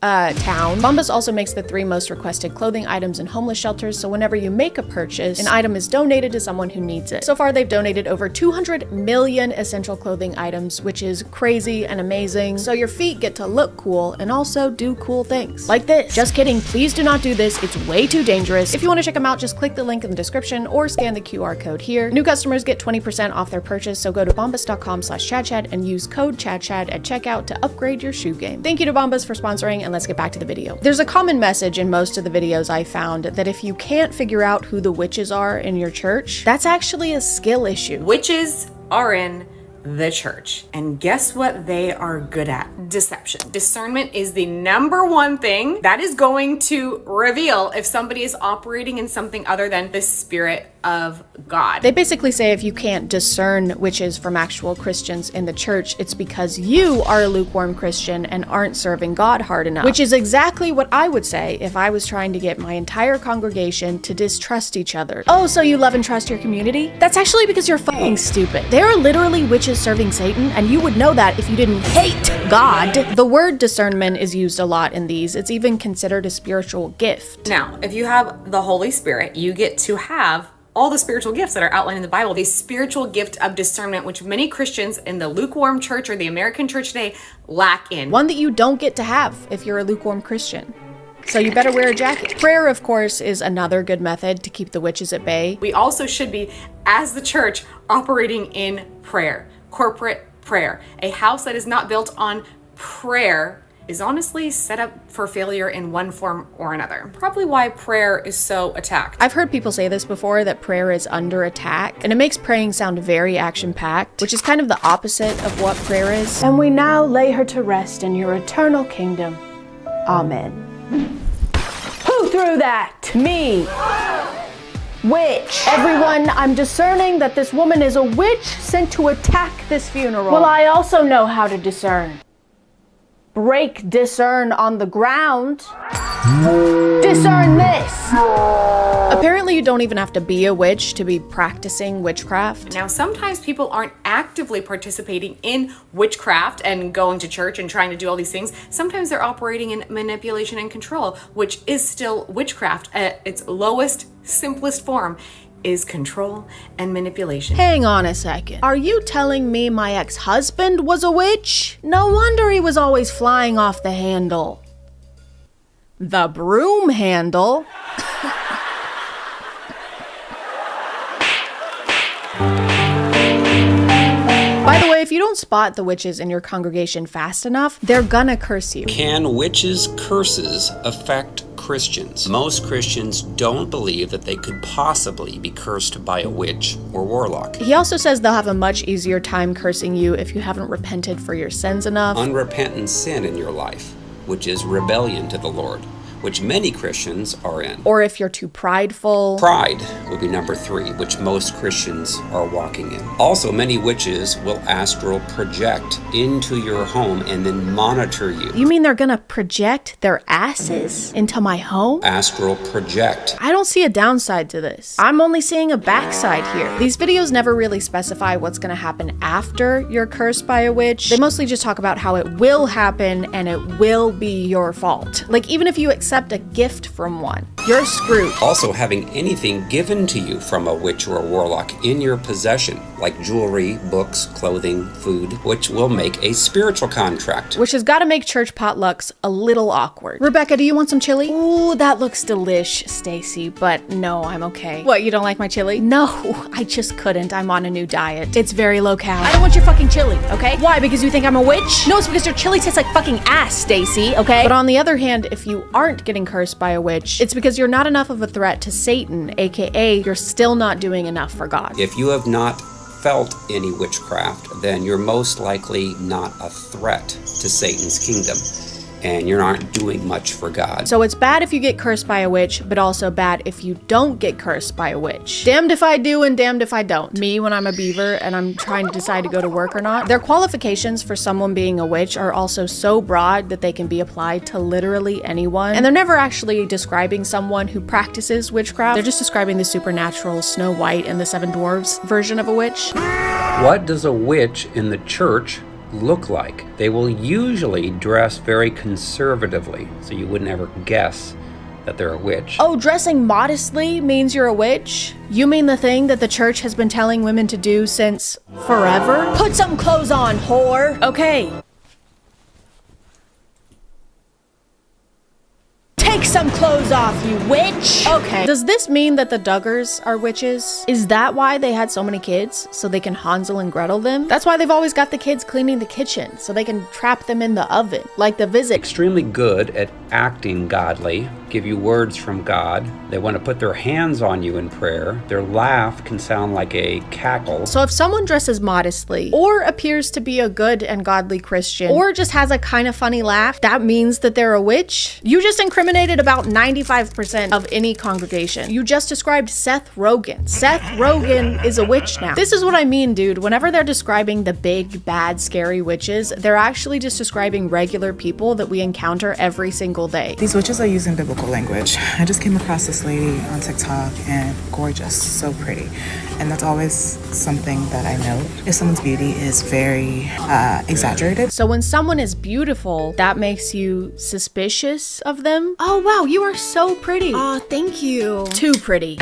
town. Bombas also makes the 3 most requested clothing items in homeless shelters, so whenever you make a purchase, an item is donated to someone who needs it. So far, they've donated over 200 million essential clothing items, which is crazy and amazing. So your feet get to look cool and also do cool things. Like this. Just kidding, please do not do this. It's way too dangerous. If you want to check them out, just click the link in the description or scan the QR code here. New customers get 20% off their purchase, so go to bombas.com/ChadChad and use code ChadChad at checkout to upgrade your shoe game. Thank you to Bombas for sponsoring, and let's get back to the video. There's a common message in most of the videos I found that if you can't figure out who the witches are in your church, that's actually a skill issue. Witches are in the church, and guess what they are good at? Deception. Discernment is the #1 thing that is going to reveal if somebody is operating in something other than the Spirit of God. They basically say if you can't discern witches from actual Christians in the church, it's because you are a lukewarm Christian and aren't serving God hard enough. Which is exactly what I would say if I was trying to get my entire congregation to distrust each other. Oh, so you love and trust your community? That's actually because you're fucking stupid. There are literally witches serving Satan, and you would know that if you didn't hate God. The word discernment is used a lot in these. It's even considered a spiritual gift. Now, if you have the Holy Spirit, you get to have all the spiritual gifts that are outlined in the Bible. The spiritual gift of discernment, which many Christians in the lukewarm church or the American church today lack in. One that you don't get to have if you're a lukewarm Christian. So you better wear a jacket. Prayer, of course, is another good method to keep the witches at bay. We also should be, as the church, operating in prayer, corporate prayer. A house that is not built on prayer is honestly set up for failure in one form or another. Probably why prayer is so attacked. I've heard people say this before, that prayer is under attack, and it makes praying sound very action-packed, which is kind of the opposite of what prayer is. And we now lay her to rest in your eternal kingdom. Amen. Who threw that? Me. Witch. Everyone, I'm discerning that this woman is a witch sent to attack this funeral. Well, I also know how to discern. Break discern on the ground. Discern this. Apparently you don't even have to be a witch to be practicing witchcraft. Now, sometimes people aren't actively participating in witchcraft and going to church and trying to do all these things. Sometimes they're operating in manipulation and control, which is still witchcraft at its lowest, simplest form. Is control and manipulation. Hang on a second. Are you telling me my ex-husband was a witch? No wonder he was always flying off the handle. The broom handle? By the way, if you don't spot the witches in your congregation fast enough, they're gonna curse you. Can witches' curses affect Christians? Most Christians don't believe that they could possibly be cursed by a witch or warlock. He also says they'll have a much easier time cursing you if you haven't repented for your sins enough. Unrepentant sin in your life, which is rebellion to the Lord, which many Christians are in. Or if you're too prideful. Pride would be number 3, which most Christians are walking in. Also, many witches will astral project into your home and then monitor you. You mean they're gonna project their asses into my home? Astral project. I don't see a downside to this. I'm only seeing a backside here. These videos never really specify what's gonna happen after you're cursed by a witch. They mostly just talk about how it will happen and it will be your fault. Like, even if you accept a gift from one, you're screwed. Also, having anything given to you from a witch or a warlock in your possession, like jewelry, books, clothing, food, which will make a spiritual contract. Which has got to make church potlucks a little awkward. Rebecca, do you want some chili? Ooh, that looks delish, Stacy, but no, I'm okay. What, you don't like my chili? No, I just couldn't. I'm on a new diet. It's very low cal. I don't want your fucking chili, okay? Why, because you think I'm a witch? No, it's because your chili tastes like fucking ass, Stacy, okay? But on the other hand, if you aren't getting cursed by a witch, it's because you're not enough of a threat to Satan, aka you're still not doing enough for God. If you have not felt any witchcraft, then you're most likely not a threat to Satan's kingdom, and you're not doing much for God. So it's bad if you get cursed by a witch, but also bad if you don't get cursed by a witch. Damned if I do and damned if I don't. Me, when I'm a beaver and I'm trying to decide to go to work or not, their qualifications for someone being a witch are also so broad that they can be applied to literally anyone. And they're never actually describing someone who practices witchcraft. They're just describing the supernatural Snow White and the Seven Dwarfs version of a witch. What does a witch in the church look like. They will usually dress very conservatively, so you would never guess that they're a witch. Oh, dressing modestly means you're a witch? You mean the thing that the church has been telling women to do since forever? Put some clothes on, whore! Okay. Take some clothes off, you witch! Okay. Does this mean that the Duggars are witches? Is that why they had so many kids? So they can Hansel and Gretel them? That's why they've always got the kids cleaning the kitchen, so they can trap them in the oven, like the Visit. Extremely good at acting godly, give you words from God. They want to put their hands on you in prayer. Their laugh can sound like a cackle. So if someone dresses modestly, or appears to be a good and godly Christian, or just has a kind of funny laugh, that means that they're a witch? You just incriminated about 95% of any congregation. You just described Seth Rogen. Seth Rogen is a witch now. This is what I mean, dude. Whenever they're describing the big, bad, scary witches, they're actually just describing regular people that we encounter every single day. These witches are using biblical language. I just came across this lady on TikTok, and gorgeous, so pretty. And that's always something that I know. If someone's beauty is very exaggerated. So when someone is beautiful, that makes you suspicious of them? Oh wow, you are so pretty. Oh, thank you. Too pretty.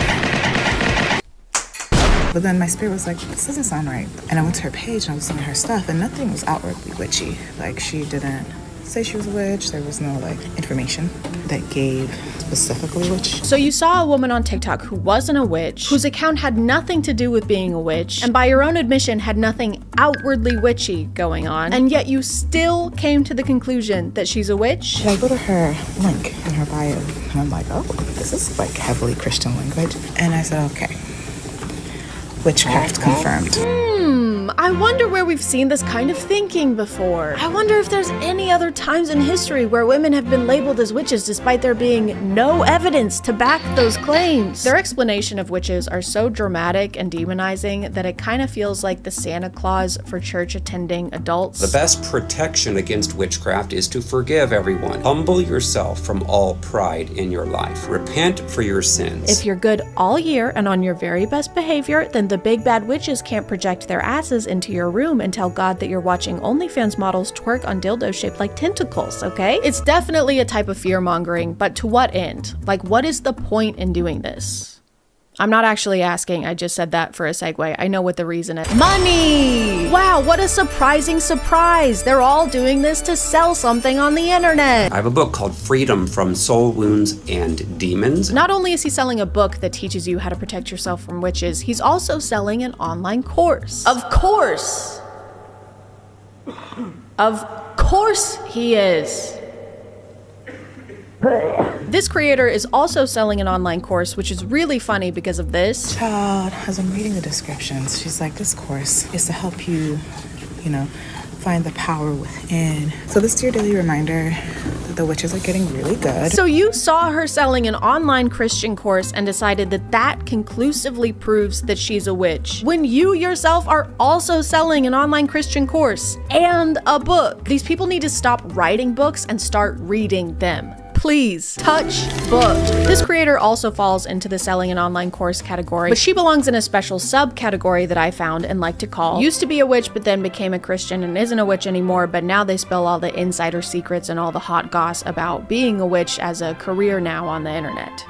But then my spirit was like, this doesn't sound right. And I went to her page and I was seeing her stuff, and nothing was outwardly witchy. Like, she didn't say she was a witch. There was no information that gave specifically witch. So you saw a woman on TikTok who wasn't a witch, whose account had nothing to do with being a witch, and by your own admission had nothing outwardly witchy going on, and yet you still came to the conclusion that she's a witch? I go to her link in her bio, and I'm like, oh, this is heavily Christian language. And I said, okay, witchcraft confirmed. I wonder where we've seen this kind of thinking before. I wonder if there's any other times in history where women have been labeled as witches despite there being no evidence to back those claims. Their explanation of witches are so dramatic and demonizing that it kind of feels like the Santa Claus for church-attending adults. The best protection against witchcraft is to forgive everyone. Humble yourself from all pride in your life. Repent for your sins. If you're good all year and on your very best behavior, then the big bad witches can't project their asses into your room and tell God that you're watching OnlyFans models twerk on dildos shaped like tentacles, okay? It's definitely a type of fear-mongering, but to what end? What is the point in doing this? I'm not actually asking, I just said that for a segue. I know what the reason is. Money! Wow, what a surprising surprise! They're all doing this to sell something on the internet! I have a book called Freedom from Soul Wounds and Demons. Not only is he selling a book that teaches you how to protect yourself from witches, he's also selling an online course. Of course! Of course he is! This creator is also selling an online course, which is really funny because of this. Child, as I'm reading the descriptions, she's like, this course is to help you, find the power within. So this is your daily reminder that the witches are getting really good. So you saw her selling an online Christian course and decided that that conclusively proves that she's a witch, when you yourself are also selling an online Christian course and a book. These people need to stop writing books and start reading them. Please, touch book. This creator also falls into the selling an online course category, but she belongs in a special subcategory that I found and like to call used to be a witch but then became a Christian and isn't a witch anymore, but now they spill all the insider secrets and all the hot goss about being a witch as a career now on the internet.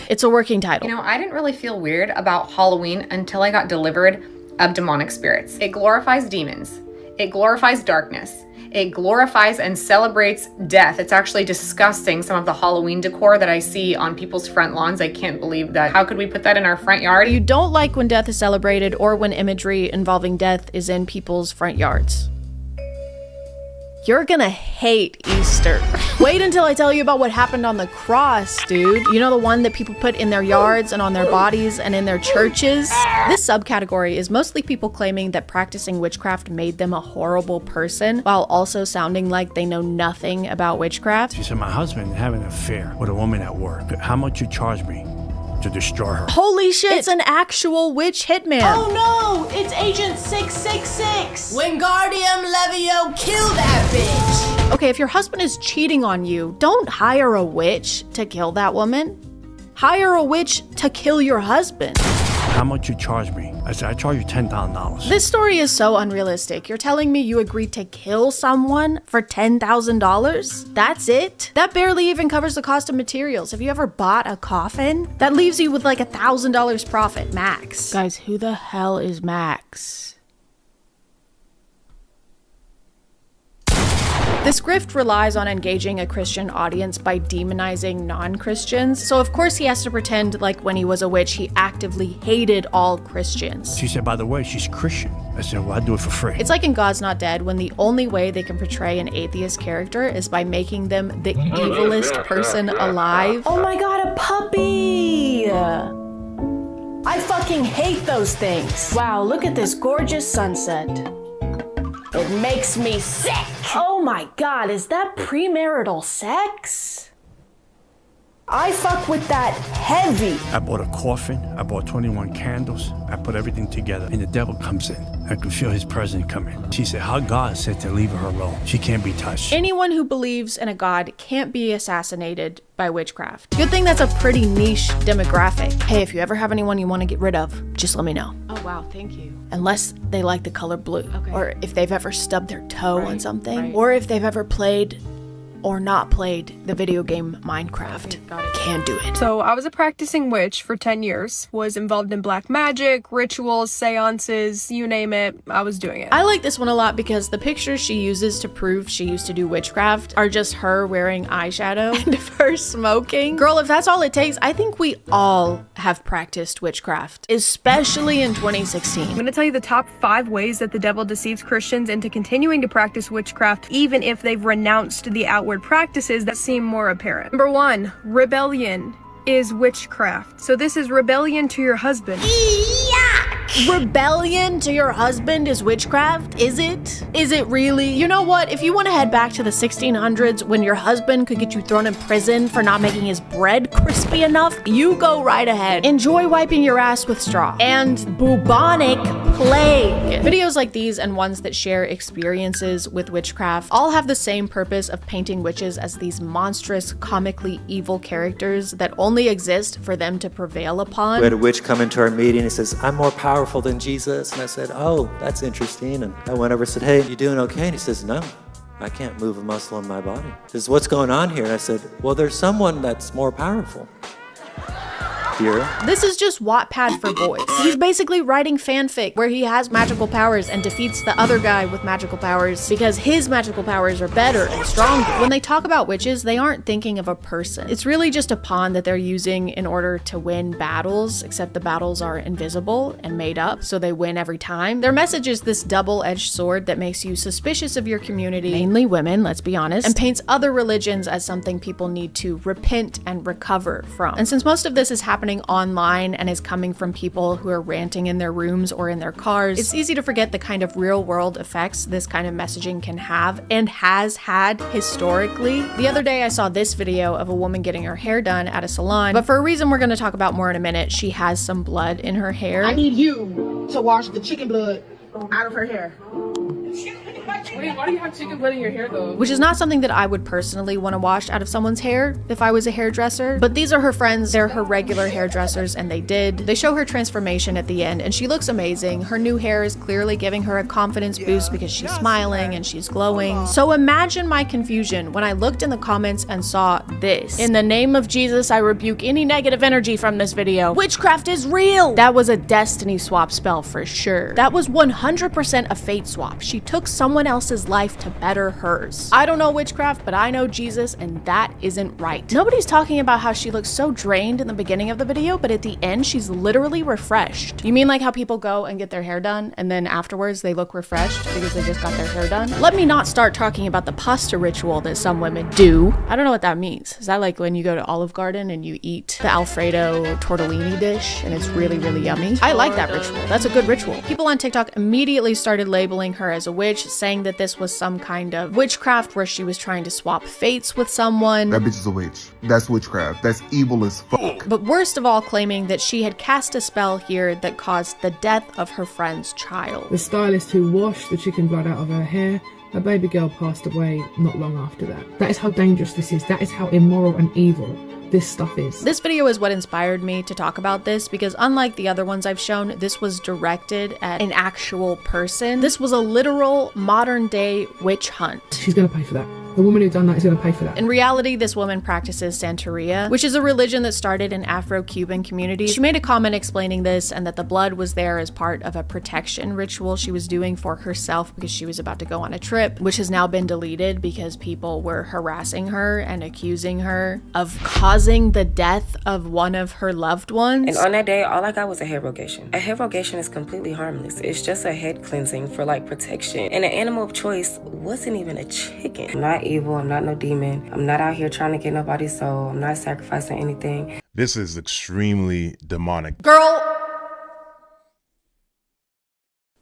It's a working title. I didn't really feel weird about Halloween until I got delivered of demonic spirits. It glorifies demons. It glorifies darkness. It glorifies and celebrates death. It's actually disgusting, some of the Halloween decor that I see on people's front lawns. I can't believe that. How could we put that in our front yard? You don't like when death is celebrated or when imagery involving death is in people's front yards. You're gonna hate Easter. Wait until I tell you about what happened on the cross, dude. You know, the one that people put in their yards and on their bodies and in their churches? This subcategory is mostly people claiming that practicing witchcraft made them a horrible person, while also sounding like they know nothing about witchcraft. She said, my husband had an affair with a woman at work. How much you charge me to destroy her? Holy shit, it's an actual witch hitman. Oh no, it's Agent 666. Wingardium Levio, kill that bitch. Okay, if your husband is cheating on you, don't hire a witch to kill that woman. Hire a witch to kill your husband. How much you charge me I said, I charge you $10,000. This story is so unrealistic. You're telling me you agreed to kill someone for $10,000? That's it? That barely even covers the cost of materials. Have you ever bought a coffin? That leaves you with like $1,000 profit, max. Guys, who the hell is Max? This grift relies on engaging a Christian audience by demonizing non-Christians. So of course he has to pretend like when he was a witch, he actively hated all Christians. She said, by the way, she's Christian. I said, well, I do it for free. It's like in God's Not Dead, when the only way they can portray an atheist character is by making them the evilest person alive. Oh my god, a puppy! I fucking hate those things. Wow, look at this gorgeous sunset. It makes me sick. Oh my god, is that premarital sex? I fuck with that heavy. I bought a coffin. I bought 21 candles. I put everything together, and the devil comes in. I could feel his presence coming. She said, how God said to leave her alone. She can't be touched. Anyone who believes in a god can't be assassinated by witchcraft. Good thing that's a pretty niche demographic. Hey, if you ever have anyone you want to get rid of, just let me know. Oh wow, thank you. Unless they like the color blue, Okay. or if they've ever stubbed their toe on something, right. or if they've ever played or not played the video game Minecraft. Can't do it. So I was a practicing witch for 10 years, was involved in black magic, rituals, seances, you name it, I was doing it. I like this one a lot because the pictures she uses to prove she used to do witchcraft are just her wearing eyeshadow and of her smoking. Girl, if that's all it takes, I think we all have practiced witchcraft, especially in 2016. I'm gonna tell you the top 5 ways that the devil deceives Christians into continuing to practice witchcraft even if they've renounced the outward practices that seem more apparent. Number 1, rebellion is witchcraft. So this is rebellion to your husband. Rebellion to your husband is witchcraft? Is it? Is it really? You know what? If you want to head back to the 1600s when your husband could get you thrown in prison for not making his bread crispy enough, you go right ahead. Enjoy wiping your ass with straw. And bubonic plague. Videos like these and ones that share experiences with witchcraft all have the same purpose of painting witches as these monstrous, comically evil characters that only exist for them to prevail upon. We had a witch come into our meeting and says, I'm more powerful than Jesus. And I said, oh, that's interesting. And I went over and said, hey, you doing okay? And he says, no, I can't move a muscle in my body. He says, what's going on here? And I said, well, there's someone that's more powerful. Here. This is just Wattpad for boys. He's basically writing fanfic where he has magical powers and defeats the other guy with magical powers because his magical powers are better and stronger. When they talk about witches, they aren't thinking of a person. It's really just a pawn that they're using in order to win battles, except the battles are invisible and made up, so they win every time. Their message is this double-edged sword that makes you suspicious of your community, mainly women, let's be honest, and paints other religions as something people need to repent and recover from. And since most of this is happening online and is coming from people who are ranting in their rooms or in their cars, it's easy to forget the kind of real world effects this kind of messaging can have and has had historically. The other day I saw this video of a woman getting her hair done at a salon, but for a reason we're going to talk about more in a minute, she has some blood in her hair. I need you to wash the chicken blood out of her hair. Wait, why do you have chicken blood in your hair though? Which is not something that I would personally want to wash out of someone's hair if I was a hairdresser. But these are her friends, they're her regular hairdressers, and they did. They show her transformation at the end, and she looks amazing. Her new hair is clearly giving her a confidence boost because she's smiling and she's glowing. So imagine my confusion when I looked in the comments and saw this. In the name of Jesus, I rebuke any negative energy from this video. Witchcraft is real! That was a destiny swap spell for sure. That was 100% a fate swap. She took someone else's life to better hers. I don't know witchcraft, but I know Jesus, and that isn't right. Nobody's talking about how she looks so drained in the beginning of the video, but at the end, she's literally refreshed. You mean like how people go and get their hair done, and then afterwards they look refreshed because they just got their hair done? Let me not start talking about the pasta ritual that some women do. I don't know what that means. Is that like when you go to Olive Garden and you eat the Alfredo tortellini dish and it's really, really yummy? I like that ritual. That's a good ritual. People on TikTok immediately started labeling her as a witch, saying that this was some kind of witchcraft where she was trying to swap fates with someone. That bitch is a witch. That's witchcraft. That's evil as fuck. But worst of all, claiming that she had cast a spell here that caused the death of her friend's child. The stylist who washed the chicken blood out of her hair, her baby girl passed away not long after that. That is how dangerous this is. That is how immoral and evil this stuff is. This video is what inspired me to talk about this because unlike the other ones I've shown, this was directed at an actual person. This was a literal modern day witch hunt. She's gonna pay for that. The woman who done that is gonna pay for that. In reality, this woman practices Santeria, which is a religion that started in Afro-Cuban communities. She made a comment explaining this and that the blood was there as part of a protection ritual she was doing for herself because she was about to go on a trip, which has now been deleted because people were harassing her and accusing her of causing the death of one of her loved ones. And on that day, all I got was a hair rogation. A hair rogation is completely harmless. It's just a head cleansing for like protection. And an animal of choice wasn't even a chicken. I'm not evil, I'm not no demon. I'm not out here trying to get nobody's soul. I'm not sacrificing anything. This is extremely demonic.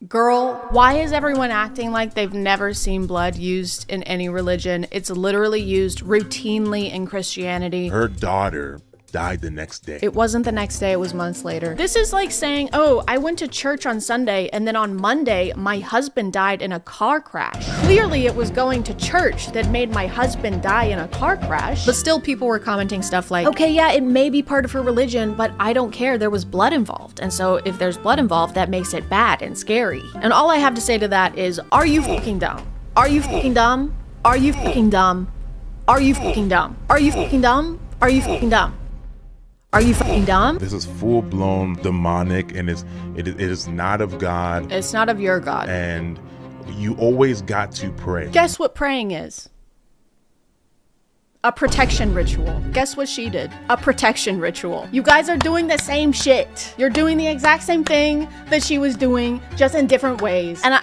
Girl, why is everyone acting like they've never seen blood used in any religion? It's literally used routinely in Christianity. Her daughter died the next day. It wasn't the next day, it was months later. This is like saying, oh, I went to church on Sunday and then on Monday, my husband died in a car crash. Clearly it was going to church that made my husband die in a car crash. But still people were commenting stuff like, okay, yeah, it may be part of her religion, but I don't care, there was blood involved. And so if there's blood involved, that makes it bad and scary. And all I have to say to that is, are you fucking dumb? Are you fucking dumb? Are you fucking dumb? Are you fucking dumb? Are you fucking dumb? Are you fucking dumb? Are you fucking dumb? This is full-blown demonic, and it is not of God. It's not of your God. And you always got to pray. Guess what praying is? A protection ritual. Guess what she did? A protection ritual. You guys are doing the same shit. You're doing the exact same thing that she was doing, just in different ways. And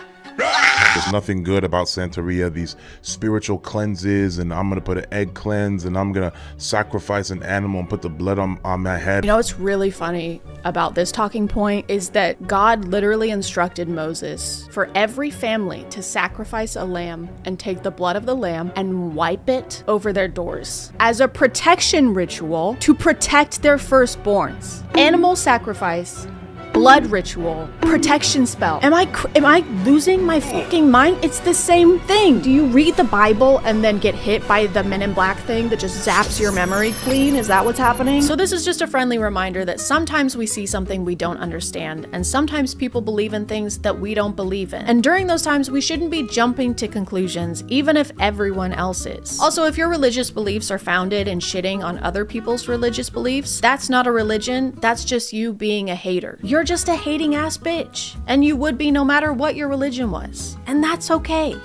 There's nothing good about Santeria, these spiritual cleanses, and I'm gonna put an egg cleanse, and I'm gonna sacrifice an animal and put the blood on my head. You know what's really funny about this talking point is that God literally instructed Moses for every family to sacrifice a lamb and take the blood of the lamb and wipe it over their doors as a protection ritual to protect their firstborns. Animal sacrifice, blood ritual, protection spell. Am I losing my fucking mind? It's the same thing. Do you read the Bible and then get hit by the Men in Black thing that just zaps your memory clean? Is that what's happening? So this is just a friendly reminder that sometimes we see something we don't understand, and sometimes people believe in things that we don't believe in. And during those times, we shouldn't be jumping to conclusions, even if everyone else is. Also, if your religious beliefs are founded in shitting on other people's religious beliefs, that's not a religion, that's just you being a hater. You're just a hating ass bitch, and you would be no matter what your religion was, and that's okay.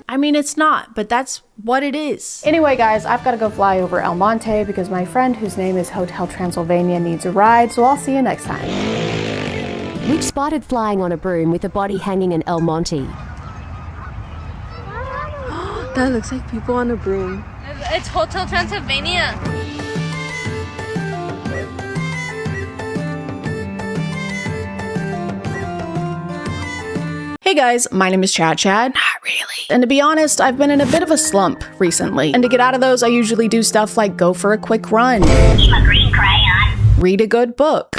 I mean, it's not, but that's what it is. Anyway, guys, I've got to go fly over El Monte because my friend whose name is Hotel Transylvania needs a ride, so I'll see you next time. Which spotted flying on a broom with a body hanging in El Monte. That looks like people on a broom. It's Hotel Transylvania. Hey guys, my name is ChadChad. Not really. And to be honest, I've been in a bit of a slump recently. And to get out of those, I usually do stuff like go for a quick run, read a good book,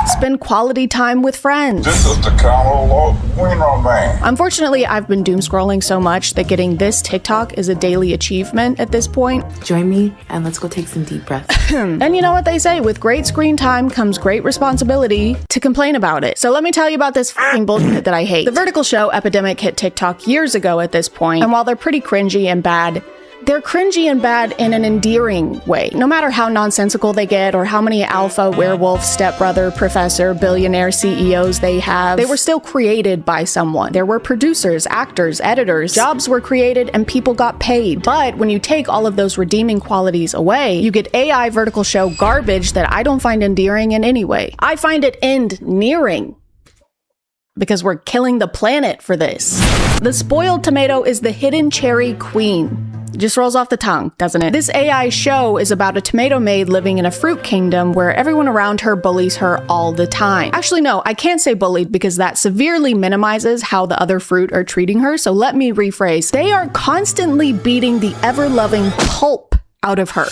spend quality time with friends. This is the Carlo Winner Man. Unfortunately, I've been doom scrolling so much that getting this TikTok is a daily achievement at this point. Join me and let's go take some deep breaths. And you know what they say, with great screen time comes great responsibility to complain about it. So let me tell you about this fucking bullshit that I hate. The vertical show epidemic hit TikTok years ago at this point, and while they're pretty cringy and bad, they're cringy and bad in an endearing way. No matter how nonsensical they get or how many alpha, werewolf, stepbrother, professor, billionaire CEOs they have, they were still created by someone. There were producers, actors, editors, jobs were created and people got paid. But when you take all of those redeeming qualities away, you get AI vertical show garbage that I don't find endearing in any way. I find it end-nearing. Because we're killing the planet for this. The spoiled tomato is the hidden cherry queen. It just rolls off the tongue, doesn't it? This AI show is about a tomato maid living in a fruit kingdom where everyone around her bullies her all the time. Actually, no, I can't say bullied because that severely minimizes how the other fruit are treating her, so let me rephrase. They are constantly beating the ever-loving pulp out of her.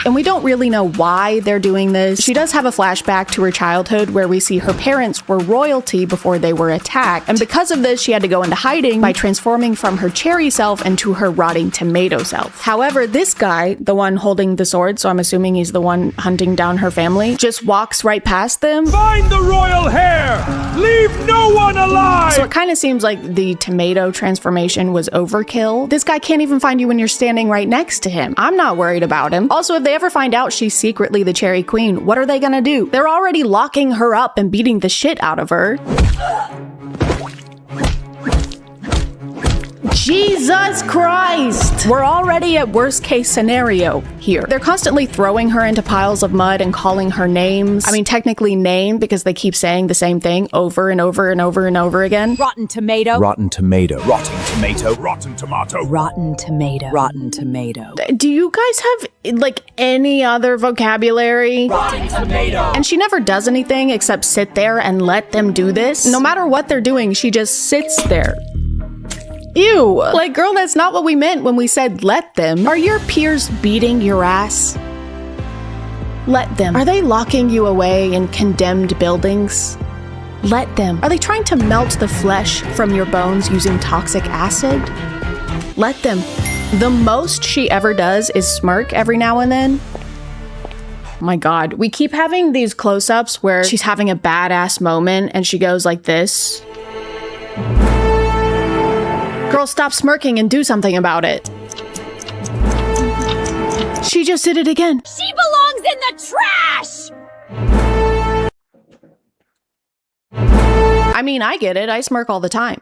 And we don't really know why they're doing this. She does have a flashback to her childhood where we see her parents were royalty before they were attacked. And because of this, she had to go into hiding by transforming from her cherry self into her rotting tomato self. However, this guy, the one holding the sword, so I'm assuming he's the one hunting down her family, just walks right past them. Find the royal hair! Leave no one alive! So it kind of seems like the tomato transformation was overkill. This guy can't even find you when you're standing right next to him. I'm not worried about him. Also, if they ever find out she's secretly the cherry queen, what are they gonna do? They're already locking her up and beating the shit out of her. Jesus Christ! We're already at worst case scenario here. They're constantly throwing her into piles of mud and calling her names. I mean, technically name because they keep saying the same thing over and over and over and over again. Rotten tomato. Rotten tomato. Rotting tomato. Rotten tomato. Rotten tomato. Rotten tomato. Do you guys have, like, any other vocabulary? Rotten tomato. And she never does anything except sit there and let them do this. No matter what they're doing, she just sits there. Ew. Like, girl, that's not what we meant when we said let them. Are your peers beating your ass? Let them. Are they locking you away in condemned buildings? Let them. Are they trying to melt the flesh from your bones using toxic acid? Let them. The most she ever does is smirk every now and then. Oh my God. We keep having these close-ups where she's having a badass moment and she goes like this. Girl, stop smirking and do something about it. She just did it again. She belongs in the trash! I mean, I get it. I smirk all the time.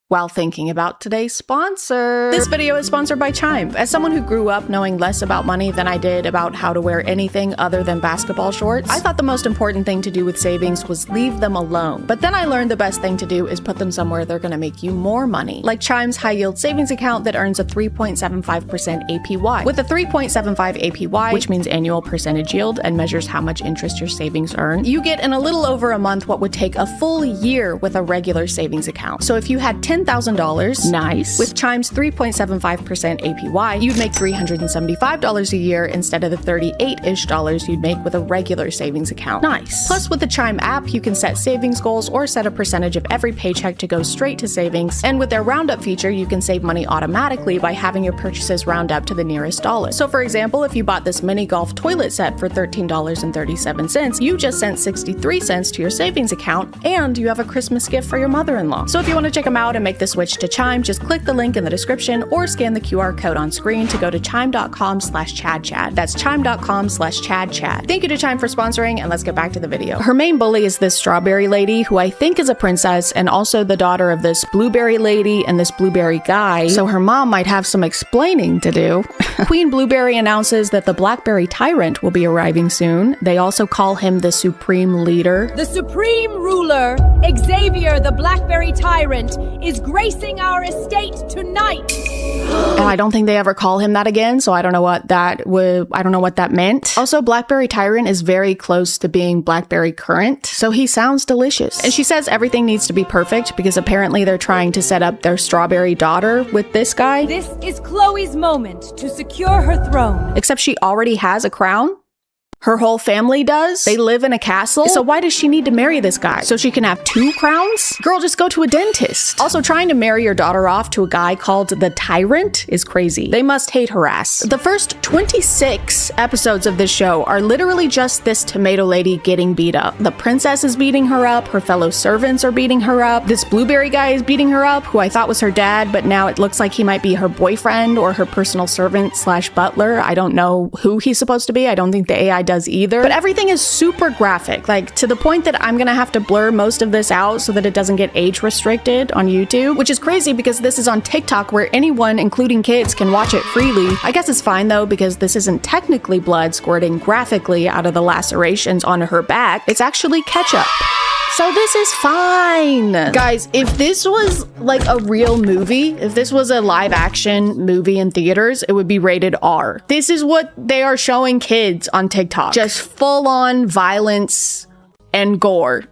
While thinking about today's sponsor. This video is sponsored by Chime. As someone who grew up knowing less about money than I did about how to wear anything other than basketball shorts, I thought the most important thing to do with savings was leave them alone. But then I learned the best thing to do is put them somewhere they're gonna make you more money. Like Chime's high yield savings account that earns a 3.75% APY. With a 3.75 APY, which means annual percentage yield and measures how much interest your savings earn, you get in a little over a month what would take a full year with a regular savings account. So if you had $10,000, nice, with Chime's 3.75% APY, you'd make $375 a year instead of the $38-ish you'd make with a regular savings account. Nice. Plus, with the Chime app, you can set savings goals or set a percentage of every paycheck to go straight to savings. And with their roundup feature, you can save money automatically by having your purchases round up to the nearest dollar. So for example, if you bought this mini golf toilet set for $13.37, you just sent 63 cents to your savings account and you have a Christmas gift for your mother-in-law. So if you want to check them out and make the switch to Chime, just click the link in the description or scan the QR code on screen to go to chime.com/ChadChad. That's chime.com/ChadChad. Thank you to Chime for sponsoring, and let's get back to the video. Her main bully is this strawberry lady who I think is a princess and also the daughter of this blueberry lady and this blueberry guy, so her mom might have some explaining to do. Queen Blueberry announces that the blackberry tyrant will be arriving soon. They also call him the supreme leader. The supreme ruler, Xavier the blackberry tyrant, is gracing our estate tonight. And I don't think they ever call him that again, so I don't know what that meant. Also, Blackberry Tyrant is very close to being Blackberry Currant, so he sounds delicious. And she says everything needs to be perfect because apparently they're trying to set up their strawberry daughter with this guy. This is Chloe's moment to secure her throne. Except she already has a crown. Her whole family does. They live in a castle. So why does she need to marry this guy? So she can have 2 crowns? Girl, just go to a dentist. Also, trying to marry your daughter off to a guy called the Tyrant is crazy. They must hate her ass. The first 26 episodes of this show are literally just this tomato lady getting beat up. The princess is beating her up. Her fellow servants are beating her up. This blueberry guy is beating her up, who I thought was her dad, but now it looks like he might be her boyfriend or her personal servant / butler. I don't know who he's supposed to be. I don't think the AI does either. But everything is super graphic, like to the point that I'm gonna have to blur most of this out so that it doesn't get age restricted on YouTube, which is crazy because this is on TikTok where anyone, including kids, can watch it freely. I guess it's fine though because this isn't technically blood squirting graphically out of the lacerations on her back. It's actually ketchup. So this is fine. Guys, if this was like a real movie, if this was a live action movie in theaters, it would be rated R. This is what they are showing kids on TikTok. Just full on violence and gore.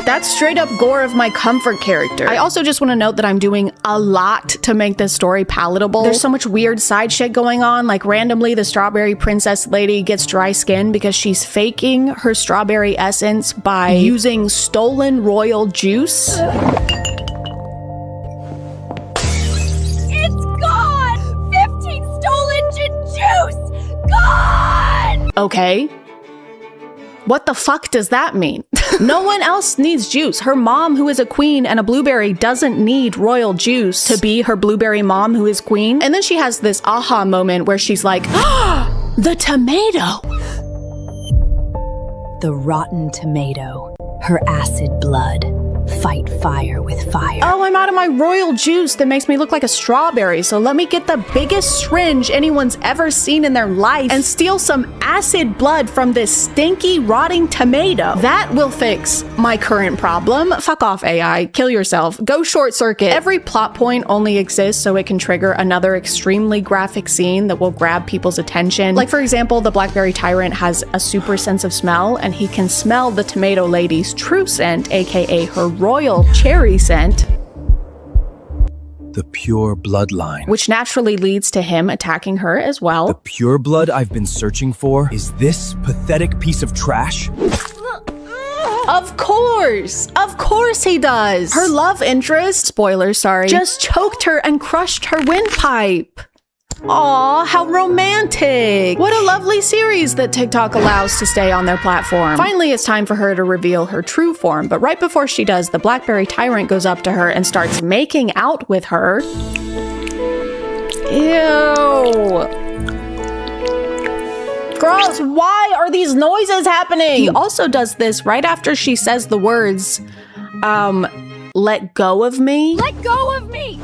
That's straight up gore of my comfort character. I also just want to note that I'm doing a lot to make this story palatable. There's so much weird side shit going on, like randomly the strawberry princess lady gets dry skin because she's faking her strawberry essence by using stolen royal juice. It's gone! 15 stolen juice! Gone! Okay. What the fuck does that mean? No one else needs juice. Her mom, who is a queen and a blueberry, doesn't need royal juice to be her blueberry mom, who is queen. And then she has this aha moment where she's like, ah, the tomato. The rotten tomato. Her acid blood. Fight fire with fire. Oh, I'm out of my royal juice that makes me look like a strawberry, so let me get the biggest syringe anyone's ever seen in their life and steal some acid blood from this stinky, rotting tomato. That will fix my current problem. Fuck off, AI. Kill yourself. Go short circuit. Every plot point only exists so it can trigger another extremely graphic scene that will grab people's attention. Like, for example, the Blackberry Tyrant has a super sense of smell, and he can smell the tomato lady's true scent, aka her royal cherry scent, The pure bloodline. which naturally leads to him attacking her as well. The pure blood I've been searching for is this pathetic piece of trash? Of course he does. Her love interest, spoilers, sorry, just choked her and crushed her windpipe. Aw, how romantic. What a lovely series that TikTok allows to stay on their platform. Finally, it's time for her to reveal her true form, but right before she does, the Blackberry Tyrant goes up to her and starts making out with her. Ew. Girls, why are these noises happening? He also does this right after she says the words, let go of me. Let go of me!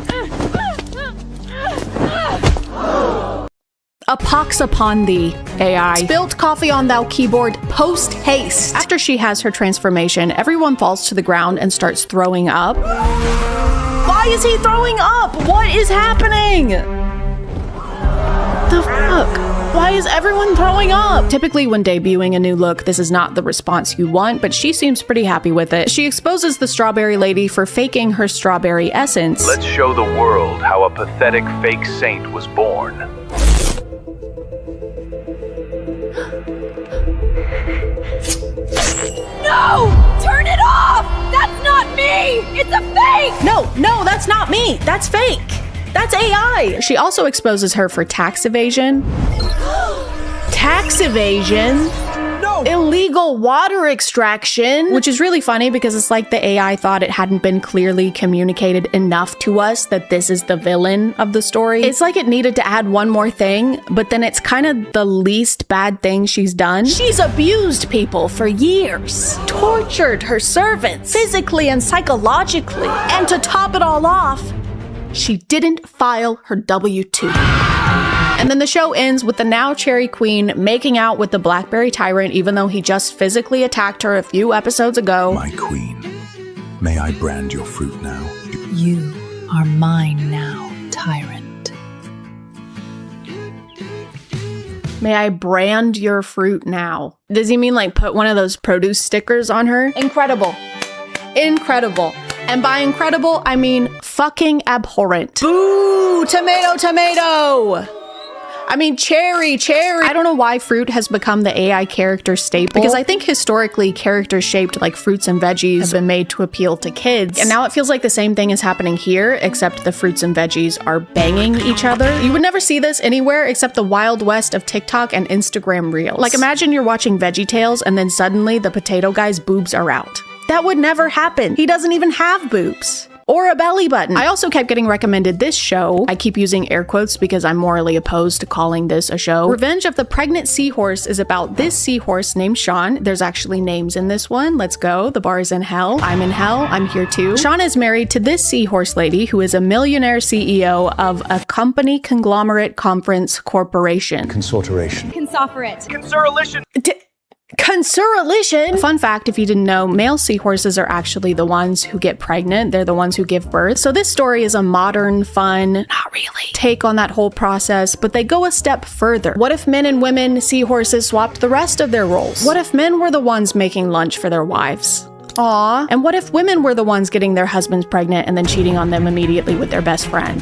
A pox upon thee, AI. Spilled coffee on thou keyboard, post haste. After she has her transformation, everyone falls to the ground and starts throwing up. Why is he throwing up? What is happening? The fuck? Why is everyone throwing up? Typically, when debuting a new look, this is not the response you want, but she seems pretty happy with it. She exposes the strawberry lady for faking her strawberry essence. Let's show the world how a pathetic fake saint was born. No! Turn it off! That's not me! It's a fake! No, that's not me. That's fake. That's AI. She also exposes her for tax evasion. Tax evasion? No. Illegal water extraction, which is really funny because it's like the AI thought it hadn't been clearly communicated enough to us that this is the villain of the story. It's like it needed to add one more thing, but then it's kind of the least bad thing she's done. She's abused people for years, tortured her servants physically and psychologically, and to top it all off, she didn't file her W-2. And then the show ends with the now Cherry Queen making out with the Blackberry Tyrant even though he just physically attacked her a few episodes ago. My queen, may I brand your fruit now? You are mine now, tyrant. May I brand your fruit now? Does he mean like put one of those produce stickers on her? Incredible. Incredible. And by incredible, I mean fucking abhorrent. Boo! Tomato, tomato! I mean, cherry. I don't know why fruit has become the AI character staple, because I think historically characters shaped like fruits and veggies have been made to appeal to kids. And now it feels like the same thing is happening here, except the fruits and veggies are banging each other. You would never see this anywhere except the Wild West of TikTok and Instagram Reels. Like imagine you're watching VeggieTales and then suddenly the potato guy's boobs are out. That would never happen. He doesn't even have boobs. Or a belly button. I also kept getting recommended this show. I keep using air quotes because I'm morally opposed to calling this a show. Revenge of the Pregnant Seahorse is about this seahorse named Sean. There's actually names in this one. Let's go. The bar is in hell. I'm in hell. I'm here too. Sean is married to this seahorse lady who is a millionaire CEO of a company conglomerate conference corporation. Consorteration. Consorferate. Consortition. Consurrection! Fun fact, if you didn't know, male seahorses are actually the ones who get pregnant. They're the ones who give birth. So this story is a modern, fun, not really, take on that whole process, but they go a step further. What if men and women seahorses swapped the rest of their roles? What if men were the ones making lunch for their wives? Aww. And what if women were the ones getting their husbands pregnant and then cheating on them immediately with their best friend?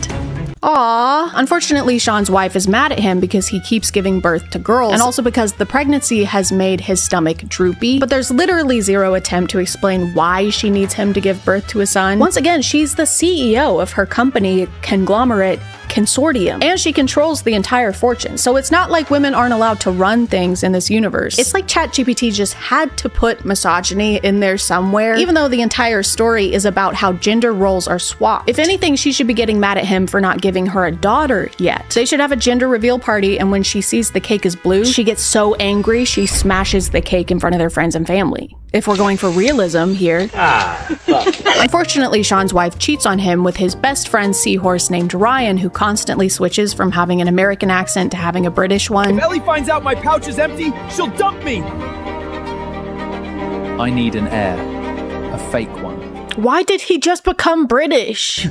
Aww. Unfortunately, Sean's wife is mad at him because he keeps giving birth to girls, and also because the pregnancy has made his stomach droopy, but there's literally zero attempt to explain why she needs him to give birth to a son. Once again, she's the CEO of her company conglomerate consortium, and she controls the entire fortune. So it's not like women aren't allowed to run things in this universe. It's like ChatGPT just had to put misogyny in there somewhere, even though the entire story is about how gender roles are swapped. If anything, she should be getting mad at him for not giving her a daughter yet. They should have a gender reveal party, and when she sees the cake is blue, she gets so angry she smashes the cake in front of their friends and family. If we're going for realism here. Unfortunately, Sean's wife cheats on him with his best friend's seahorse named Ryan, who constantly switches from having an American accent to having a British one. If Ellie finds out my pouch is empty, she'll dump me! I need an heir. A fake one. Why did he just become British?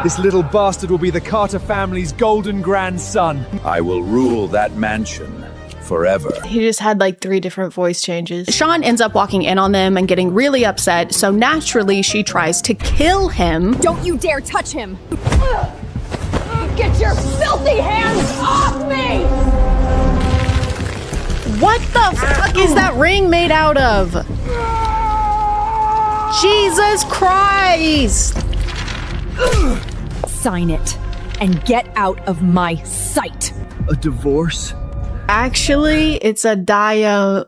This little bastard will be the Carter family's golden grandson. I will rule that mansion forever. He just had like 3 different voice changes. Sean ends up walking in on them and getting really upset, so naturally she tries to kill him. Don't you dare touch him! Get your filthy hands off me! What the fuck is that ring made out of? Jesus Christ! Sign it and get out of my sight. A divorce? Actually, it's a Dion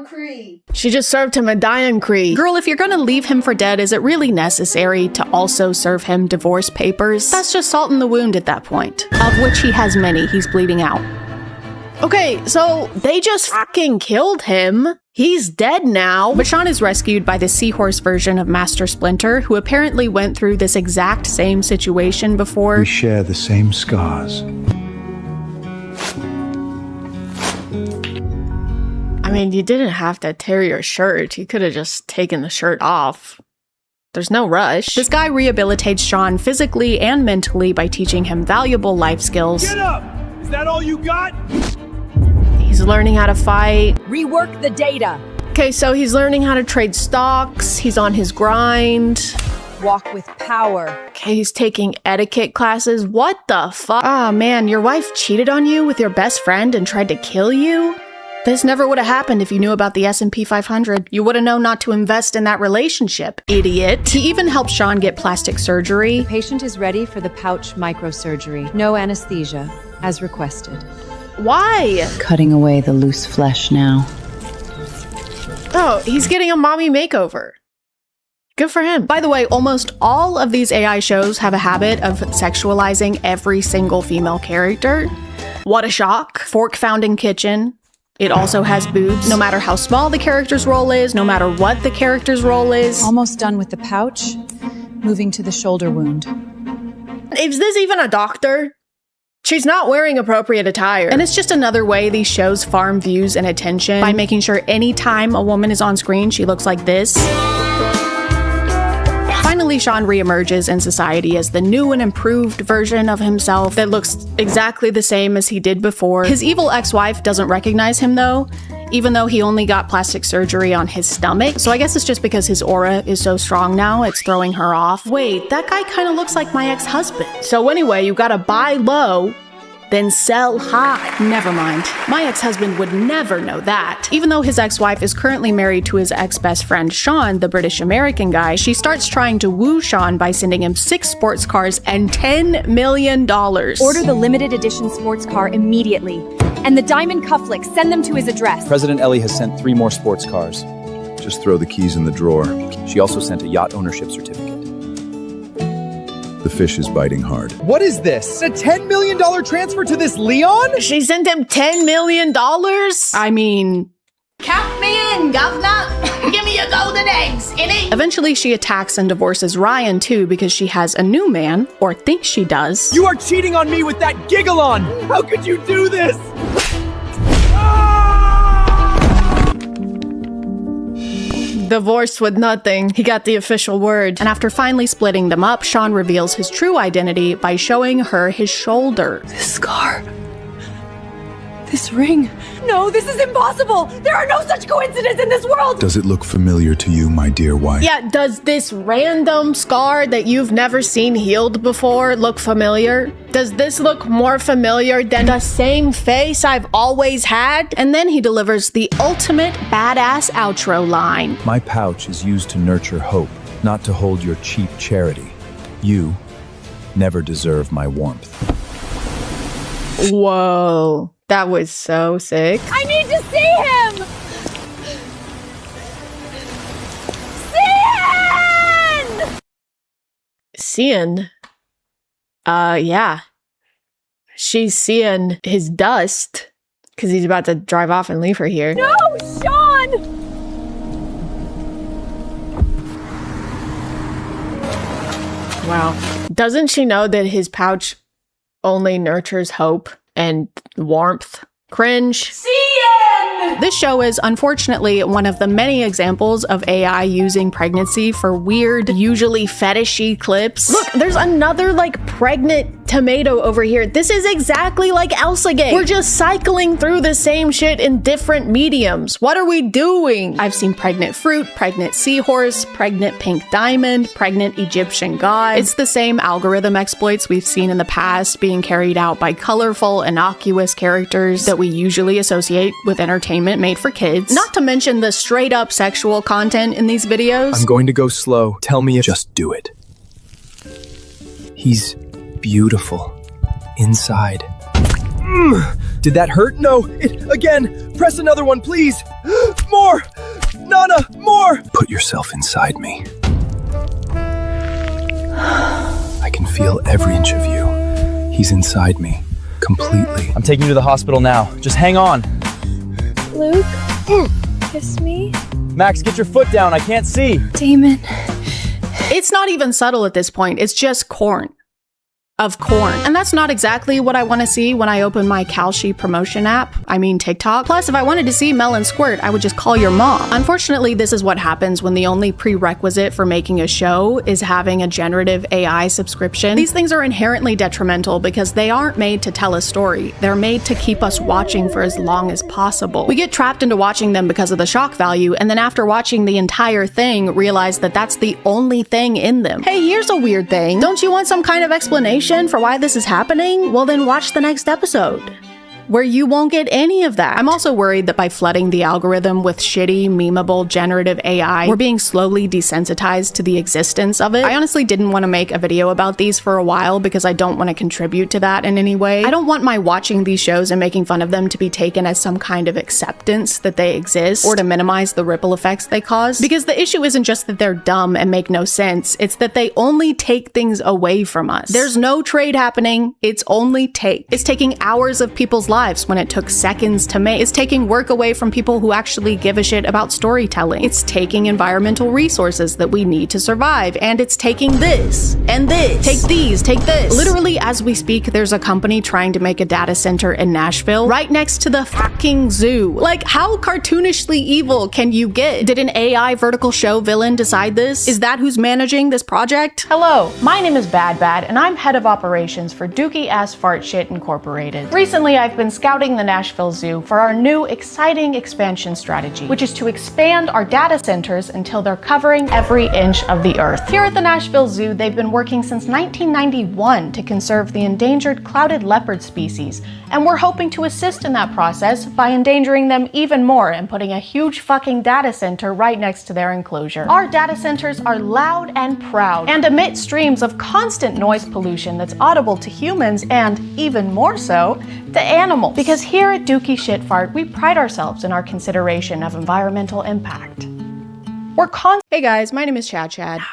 Cree. She just served him a Dion Cree. Girl, if you're gonna leave him for dead, is it really necessary to also serve him divorce papers? That's just salt in the wound at that point. Of which he has many. He's bleeding out. Okay, so they just fucking killed him. He's dead now. But Sean is rescued by the seahorse version of Master Splinter, who apparently went through this exact same situation before. We share the same scars. I mean, you didn't have to tear your shirt. You could have just taken the shirt off. There's no rush. This guy rehabilitates Sean physically and mentally by teaching him valuable life skills. Get up! Is that all you got? He's learning how to fight. Rework the data. Okay, so he's learning how to trade stocks. He's on his grind. Walk with power. Okay, he's taking etiquette classes. What the fuck? Oh man, your wife cheated on you with your best friend and tried to kill you? This never would have happened if you knew about the S&P 500. You would have known not to invest in that relationship, idiot. He even helped Sean get plastic surgery. The patient is ready for the pouch microsurgery. No anesthesia, as requested. Why? Cutting away the loose flesh now. Oh, he's getting a mommy makeover. Good for him. By the way, almost all of these AI shows have a habit of sexualizing every single female character. What a shock. Fork found in kitchen. It also has boobs. No matter how small the character's role is, no matter what the character's role is. Almost done with the pouch. Moving to the shoulder wound. Is this even a doctor? She's not wearing appropriate attire. And it's just another way these shows farm views and attention by making sure anytime a woman is on screen, she looks like this. Finally, Sean reemerges in society as the new and improved version of himself that looks exactly the same as he did before. His evil ex-wife doesn't recognize him though, even though he only got plastic surgery on his stomach. So I guess it's just because his aura is so strong now, it's throwing her off. Wait, that guy kind of looks like my ex-husband. So anyway, you gotta buy low, then sell high. Never mind. My ex-husband would never know that. Even though his ex-wife is currently married to his ex-best friend Sean, the British-American guy, she starts trying to woo Sean by sending him 6 sports cars and $10 million. Order the limited edition sports car immediately. And the diamond cufflinks, send them to his address. President Ellie has sent 3 more sports cars. Just throw the keys in the drawer. She also sent a yacht ownership certificate. The fish is biting hard. What is this? A $10 million transfer to this Leon? She sent him $10 million? I mean... Count me in, governor. Give me your golden eggs, innit? Eventually, she attacks and divorces Ryan, too, because she has a new man, or thinks she does. You are cheating on me with that giggle on! How could you do this? Divorced with nothing. He got the official word. And after finally splitting them up, Sean reveals his true identity by showing her his shoulder. This scar. This ring. No, this is impossible! There are no such coincidences in this world! Does it look familiar to you, my dear wife? Yeah, does this random scar that you've never seen healed before look familiar? Does this look more familiar than the same face I've always had? And then he delivers the ultimate badass outro line. My pouch is used to nurture hope, not to hold your cheap charity. You never deserve my warmth. Whoa. That was so sick. I need to see him! Cian? Yeah. She's seeing his dust because he's about to drive off and leave her here. No, Sean! Wow. Doesn't she know that his pouch only nurtures hope and warmth? Cringe. Cian! This show is unfortunately one of the many examples of AI using pregnancy for weird, usually fetishy clips. Look, there's another like pregnant tomato over here. This is exactly like Elsa Gate. We're just cycling through the same shit in different mediums. What are we doing? I've seen pregnant fruit, pregnant seahorse, pregnant pink diamond, pregnant Egyptian god. It's the same algorithm exploits we've seen in the past being carried out by colorful, innocuous characters that we usually associate with entertainment made for kids. Not to mention the straight up sexual content in these videos. I'm going to go slow. Tell me if just do it. He's beautiful. Inside. Did that hurt? No. Again. Press another one, please. More. Nana, more. Put yourself inside me. I can feel every inch of you. He's inside me. Completely. I'm taking you to the hospital now. Just hang on. Luke, kiss me. Max, get your foot down. I can't see. Damon. It's not even subtle at this point. It's just corn. Of corn. And that's not exactly what I want to see when I open my Kalshi promotion app. I mean TikTok. Plus, if I wanted to see melon squirt, I would just call your mom. Unfortunately, this is what happens when the only prerequisite for making a show is having a generative AI subscription. These things are inherently detrimental because they aren't made to tell a story. They're made to keep us watching for as long as possible. We get trapped into watching them because of the shock value, and then after watching the entire thing, realize that that's the only thing in them. Hey, here's a weird thing. Don't you want some kind of explanation for why this is happening? Well, then watch the next episode, where you won't get any of that. I'm also worried that by flooding the algorithm with shitty, memeable, generative AI, we're being slowly desensitized to the existence of it. I honestly didn't want to make a video about these for a while because I don't want to contribute to that in any way. I don't want my watching these shows and making fun of them to be taken as some kind of acceptance that they exist or to minimize the ripple effects they cause. Because the issue isn't just that they're dumb and make no sense, it's that they only take things away from us. There's no trade happening, it's only take. It's taking hours of people's lives when it took seconds to make. It's taking work away from people who actually give a shit about storytelling. It's taking environmental resources that we need to survive, and it's taking this and this. Take these, take this. Literally, as we speak, there's a company trying to make a data center in Nashville right next to the fucking zoo. Like, how cartoonishly evil can you get? Did an AI vertical show villain decide this? Is that who's managing this project? Hello, my name is Bad Bad, and I'm head of operations for Dookie Ass Fart Shit Incorporated. Recently, I've been scouting the Nashville Zoo for our new exciting expansion strategy, which is to expand our data centers until they're covering every inch of the earth. Here at the Nashville Zoo, they've been working since 1991 to conserve the endangered clouded leopard species, and we're hoping to assist in that process by endangering them even more and putting a huge fucking data center right next to their enclosure. Our data centers are loud and proud and emit streams of constant noise pollution that's audible to humans and, even more so, to animals. Because here at Dookie Shit Fart, we pride ourselves in our consideration of environmental impact. Hey guys, my name is ChadChad.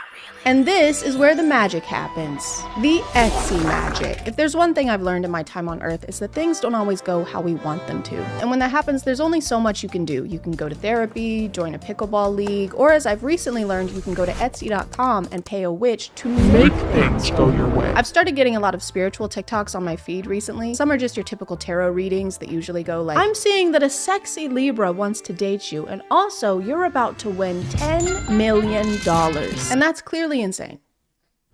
And this is where the magic happens. The Etsy magic. If there's one thing I've learned in my time on Earth, is that things don't always go how we want them to. And when that happens, there's only so much you can do. You can go to therapy, join a pickleball league, or as I've recently learned, you can go to Etsy.com and pay a witch to make things go your way. I've started getting a lot of spiritual TikToks on my feed recently. Some are just your typical tarot readings that usually go like, I'm seeing that a sexy Libra wants to date you, and also you're about to win $10 million. And that's clearly insane.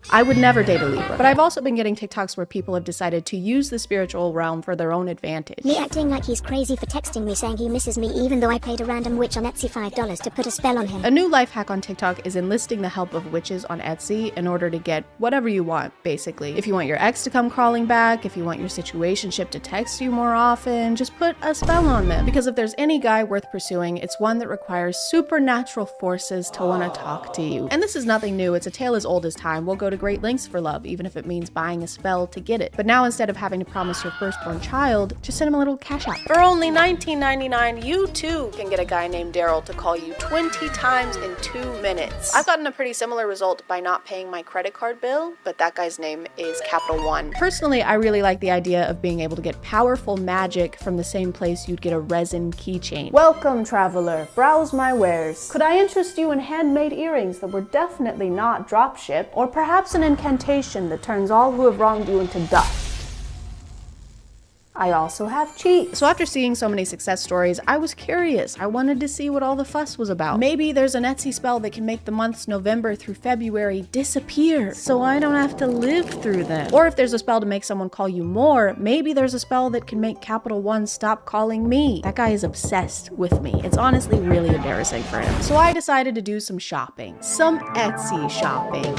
I would never date a Libra, but I've also been getting TikToks where people have decided to use the spiritual realm for their own advantage. Me acting like he's crazy for texting me saying he misses me even though I paid a random witch on Etsy $5 to put a spell on him. A new life hack on TikTok is enlisting the help of witches on Etsy in order to get whatever you want, basically. If you want your ex to come crawling back, if you want your situationship to text you more often, just put a spell on them. Because if there's any guy worth pursuing, it's one that requires supernatural forces to want to talk to you. And this is nothing new, it's a tale as old as time. We'll go to great lengths for love, even if it means buying a spell to get it. But now instead of having to promise your firstborn child, just send him a little cash app. For only $19.99, you too can get a guy named Daryl to call you 20 times in 2 minutes. I've gotten a pretty similar result by not paying my credit card bill, but that guy's name is Capital One. Personally, I really like the idea of being able to get powerful magic from the same place you'd get a resin keychain. Welcome, traveler. Browse my wares. Could I interest you in handmade earrings that were definitely not dropship, or perhaps an incantation that turns all who have wronged you into dust? I also have cheats. So after seeing so many success stories, I was curious. I wanted to see what all the fuss was about. Maybe there's an Etsy spell that can make the months November through February disappear, so I don't have to live through them. Or if there's a spell to make someone call you more, maybe there's a spell that can make Capital One stop calling me. That guy is obsessed with me. It's honestly really embarrassing for him. So I decided to do some shopping. Some Etsy shopping.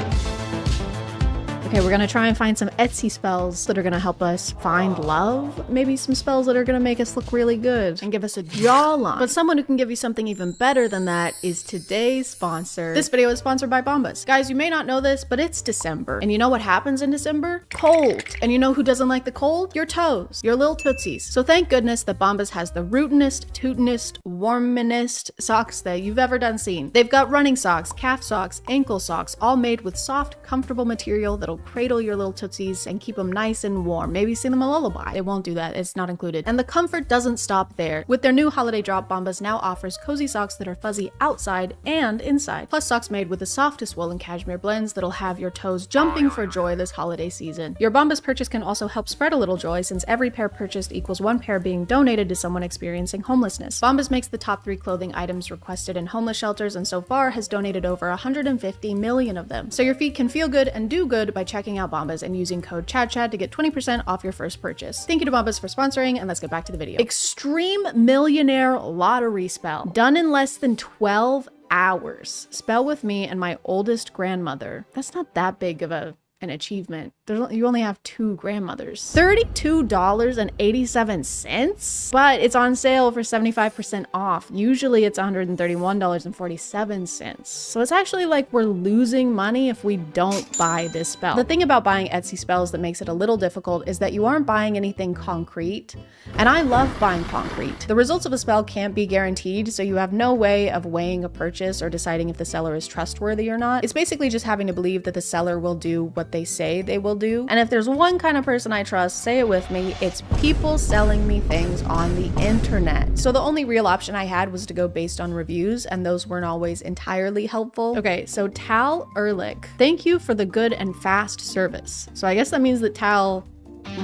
Okay, we're gonna try and find some Etsy spells that are gonna help us find love. Maybe some spells that are gonna make us look really good and give us a jawline. But someone who can give you something even better than that is today's sponsor. This video is sponsored by Bombas. Guys, you may not know this, but it's December. And you know what happens in December? Cold. And you know who doesn't like the cold? Your toes, your little tootsies. So thank goodness that Bombas has the rootinest, tootinest, warminest socks that you've ever done seen. They've got running socks, calf socks, ankle socks, all made with soft, comfortable material that'll cradle your little tootsies and keep them nice and warm. Maybe sing them a lullaby. It won't do that. It's not included. And the comfort doesn't stop there. With their new holiday drop, Bombas now offers cozy socks that are fuzzy outside and inside. Plus socks made with the softest wool and cashmere blends that'll have your toes jumping for joy this holiday season. Your Bombas purchase can also help spread a little joy, since every pair purchased equals one pair being donated to someone experiencing homelessness. Bombas makes the top 3 clothing items requested in homeless shelters and so far has donated over 150 million of them. So your feet can feel good and do good by checking out Bombas and using code ChadChad to get 20% off your first purchase. Thank you to Bombas for sponsoring, and let's get back to the video. Extreme Millionaire Lottery Spell. Done in less than 12 hours. Spell with me and my oldest grandmother. That's not that big of an achievement. You only have 2 grandmothers. $32.87, but it's on sale for 75% off. Usually it's $131.47. So it's actually like we're losing money if we don't buy this spell. The thing about buying Etsy spells that makes it a little difficult is that you aren't buying anything concrete, and I love buying concrete. The results of a spell can't be guaranteed, so you have no way of weighing a purchase or deciding if the seller is trustworthy or not. It's basically just having to believe that the seller will do what they say they will do. And if there's one kind of person I trust, say it with me, it's people selling me things on the internet. So the only real option I had was to go based on reviews, and those weren't always entirely helpful. Okay, so Tal Ehrlich, thank you for the good and fast service. So I guess that means that Tal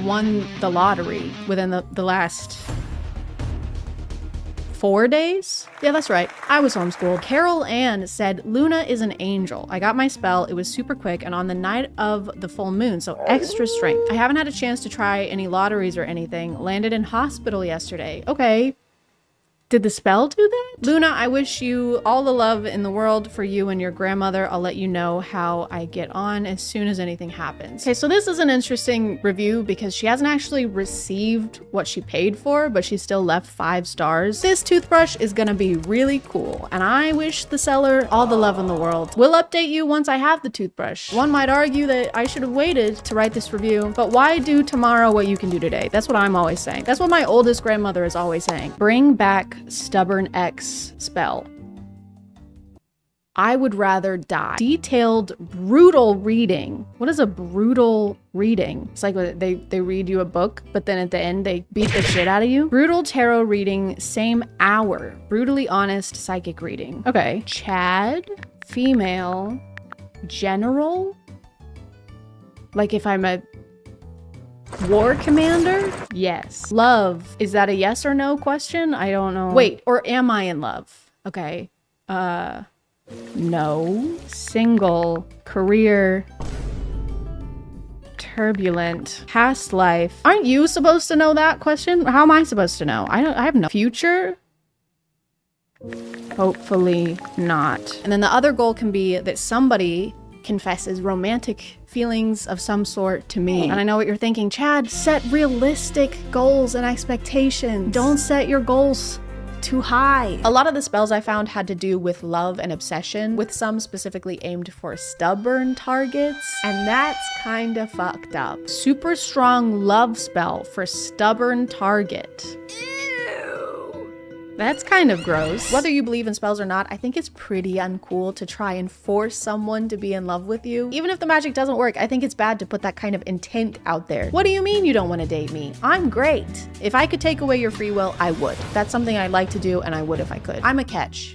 won the lottery within the last 4 days? Yeah, that's right. I was homeschooled. Carol Ann said, Luna is an angel. I got my spell. It was super quick and on the night of the full moon, so extra strength. I haven't had a chance to try any lotteries or anything. Landed in hospital yesterday. Okay. Did the spell do that? Luna, I wish you all the love in the world for you and your grandmother. I'll let you know how I get on as soon as anything happens. Okay, so this is an interesting review because she hasn't actually received what she paid for, but she still left 5 stars. This toothbrush is gonna be really cool, and I wish the seller all the love in the world. We'll update you once I have the toothbrush. One might argue that I should have waited to write this review, but why do tomorrow what you can do today? That's what I'm always saying. That's what my oldest grandmother is always saying. Bring back Stubborn X spell. I would rather die. Detailed, brutal reading. What is a brutal reading? It's like they read you a book, but then at the end they beat the shit out of you. Brutal tarot reading, same hour. Brutally honest psychic reading. Okay. Chad, female, general. Like if I'm a war commander? Yes. Love. Is that a yes or no question? I don't know. Wait, or am I in love? Okay. No. Single. Career. Turbulent. Past life. Aren't you supposed to know that question? How am I supposed to know? I have no future. Hopefully not. And then the other goal can be that somebody confesses romantic feelings of some sort to me. And I know what you're thinking, Chad, set realistic goals and expectations. Don't set your goals too high. A lot of the spells I found had to do with love and obsession, with some specifically aimed for stubborn targets, and that's kind of fucked up. Super strong love spell for stubborn target. That's kind of gross. Whether you believe in spells or not, I think it's pretty uncool to try and force someone to be in love with you. Even if the magic doesn't work, I think it's bad to put that kind of intent out there. What do you mean you don't want to date me? I'm great. If I could take away your free will, I would. That's something I'd like to do, and I would if I could. I'm a catch.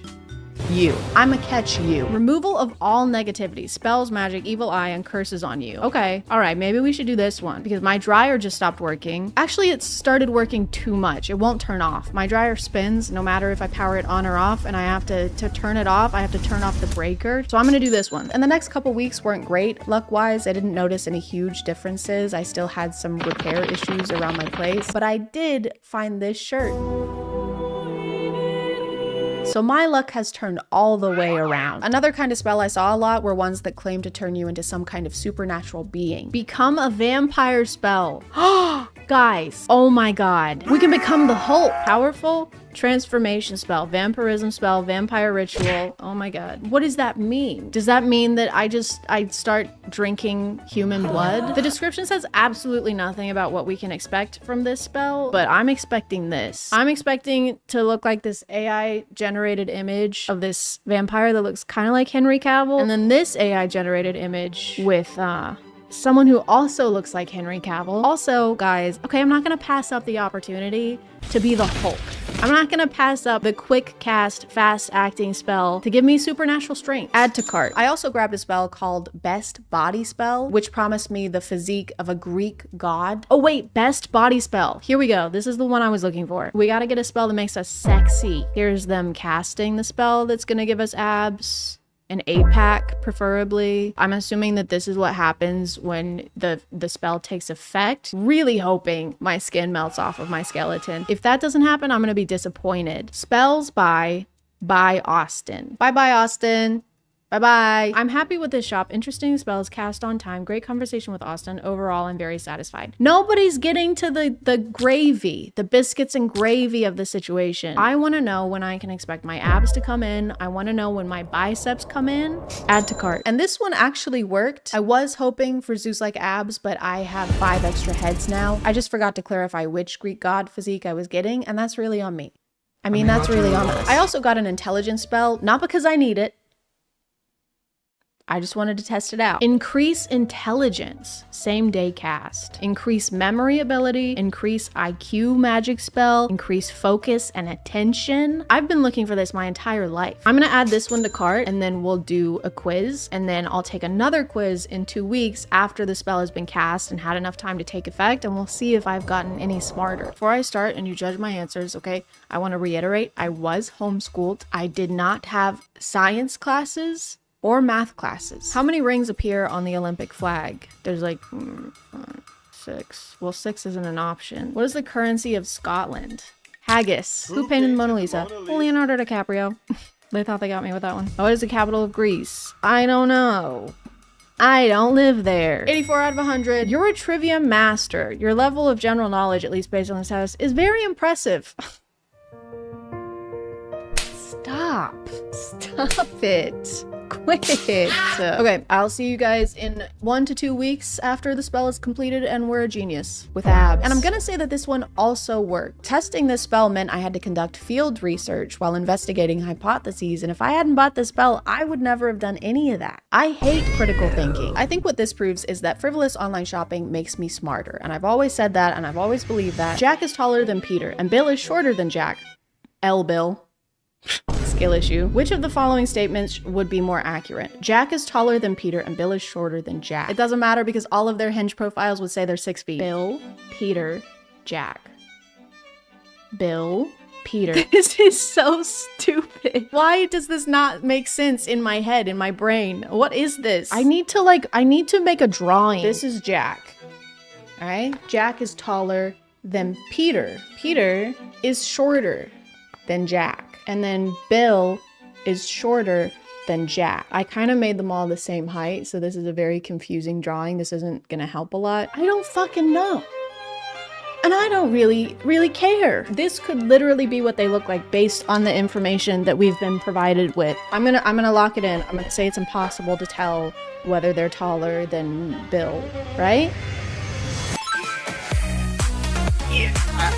You. I'm a catch you. Removal of all negativity, spells, magic, evil eye, and curses on you. Okay, all right, maybe we should do this one because my dryer just stopped working. Actually, it started working too much. It won't turn off. My dryer spins no matter if I power it on or off, and I have to turn it off, I have to turn off the breaker. So I'm gonna do this one. And the next couple weeks weren't great. Luck-wise, I didn't notice any huge differences. I still had some repair issues around my place, but I did find this shirt. So my luck has turned all the way around. Another kind of spell I saw a lot were ones that claim to turn you into some kind of supernatural being. Become a vampire spell. Guys, oh my God. We can become the Hulk. Powerful transformation spell, vampirism spell, vampire ritual. Oh my God. What does that mean? Does that mean that I'd start drinking human blood? The description says absolutely nothing about what we can expect from this spell, but I'm expecting this. I'm expecting to look like this AI generated image of this vampire that looks kind of like Henry Cavill, and then this AI generated image with someone who also looks like Henry Cavill. Also, guys, okay, I'm not gonna pass up the opportunity to be the Hulk. I'm not gonna pass up the quick cast, fast acting spell to give me supernatural strength. Add to cart. I also grabbed a spell called Best Body Spell, which promised me the physique of a Greek god. Oh wait, Best Body Spell. Here we go. This is the one I was looking for. We gotta get a spell that makes us sexy. Here's them casting the spell that's gonna give us abs. An 8-pack, preferably. I'm assuming that this is what happens when the spell takes effect. Really hoping my skin melts off of my skeleton. If that doesn't happen, I'm gonna be disappointed. Spells by Austin. Bye-bye, Austin. Bye-bye. I'm happy with this shop. Interesting spells, cast on time. Great conversation with Austin. Overall, I'm very satisfied. Nobody's getting to the gravy, the biscuits and gravy of the situation. I want to know when I can expect my abs to come in. I want to know when my biceps come in. Add to cart. And this one actually worked. I was hoping for Zeus-like abs, but I have 5 extra heads now. I just forgot to clarify which Greek god physique I was getting, and that's really on me. I mean, that's really on us. I also got an intelligence spell, not because I need it. I just wanted to test it out. Increase intelligence, same day cast. Increase memory ability, increase IQ magic spell, increase focus and attention. I've been looking for this my entire life. I'm gonna add this one to cart and then we'll do a quiz, and then I'll take another quiz in 2 weeks after the spell has been cast and had enough time to take effect, and we'll see if I've gotten any smarter. Before I start and you judge my answers, okay, I wanna reiterate, I was homeschooled. I did not have science classes or math classes. How many rings appear on the Olympic flag? There's like 6. Well, 6 isn't an option. What is the currency of Scotland? Haggis. Who painted the Mona Lisa? Well, Leonardo DiCaprio. They thought they got me with that one. What is the capital of Greece? I don't know. I don't live there. 84 out of 100. You're a trivia master. Your level of general knowledge, at least based on this house, is very impressive. Stop. Stop it. Quit. Okay, I'll see you guys in 1 to 2 weeks after the spell is completed and we're a genius with abs. And I'm gonna say that this one also worked. Testing this spell meant I had to conduct field research while investigating hypotheses, and if I hadn't bought this spell, I would never have done any of that. I hate critical thinking. I think what this proves is that frivolous online shopping makes me smarter, and I've always said that, and I've always believed that. Jack is taller than Peter, and Bill is shorter than Jack. Bill. Skill issue. Which of the following statements would be more accurate? Jack is taller than Peter and Bill is shorter than Jack. It doesn't matter because all of their Hinge profiles would say they're 6 feet. Bill, Peter, Jack. Bill, Peter. This is so stupid. Why does this not make sense in my head, in my brain? What is this? I need to make a drawing. This is Jack. All right? Jack is taller than Peter. Peter is shorter than Jack. And then Bill is shorter than Jack. I kind of made them all the same height, so this is a very confusing drawing. This isn't gonna help a lot. I don't fucking know. And I don't really care. This could literally be what they look like based on the information that we've been provided with. I'm gonna lock it in. I'm gonna say it's impossible to tell whether they're taller than Bill, right?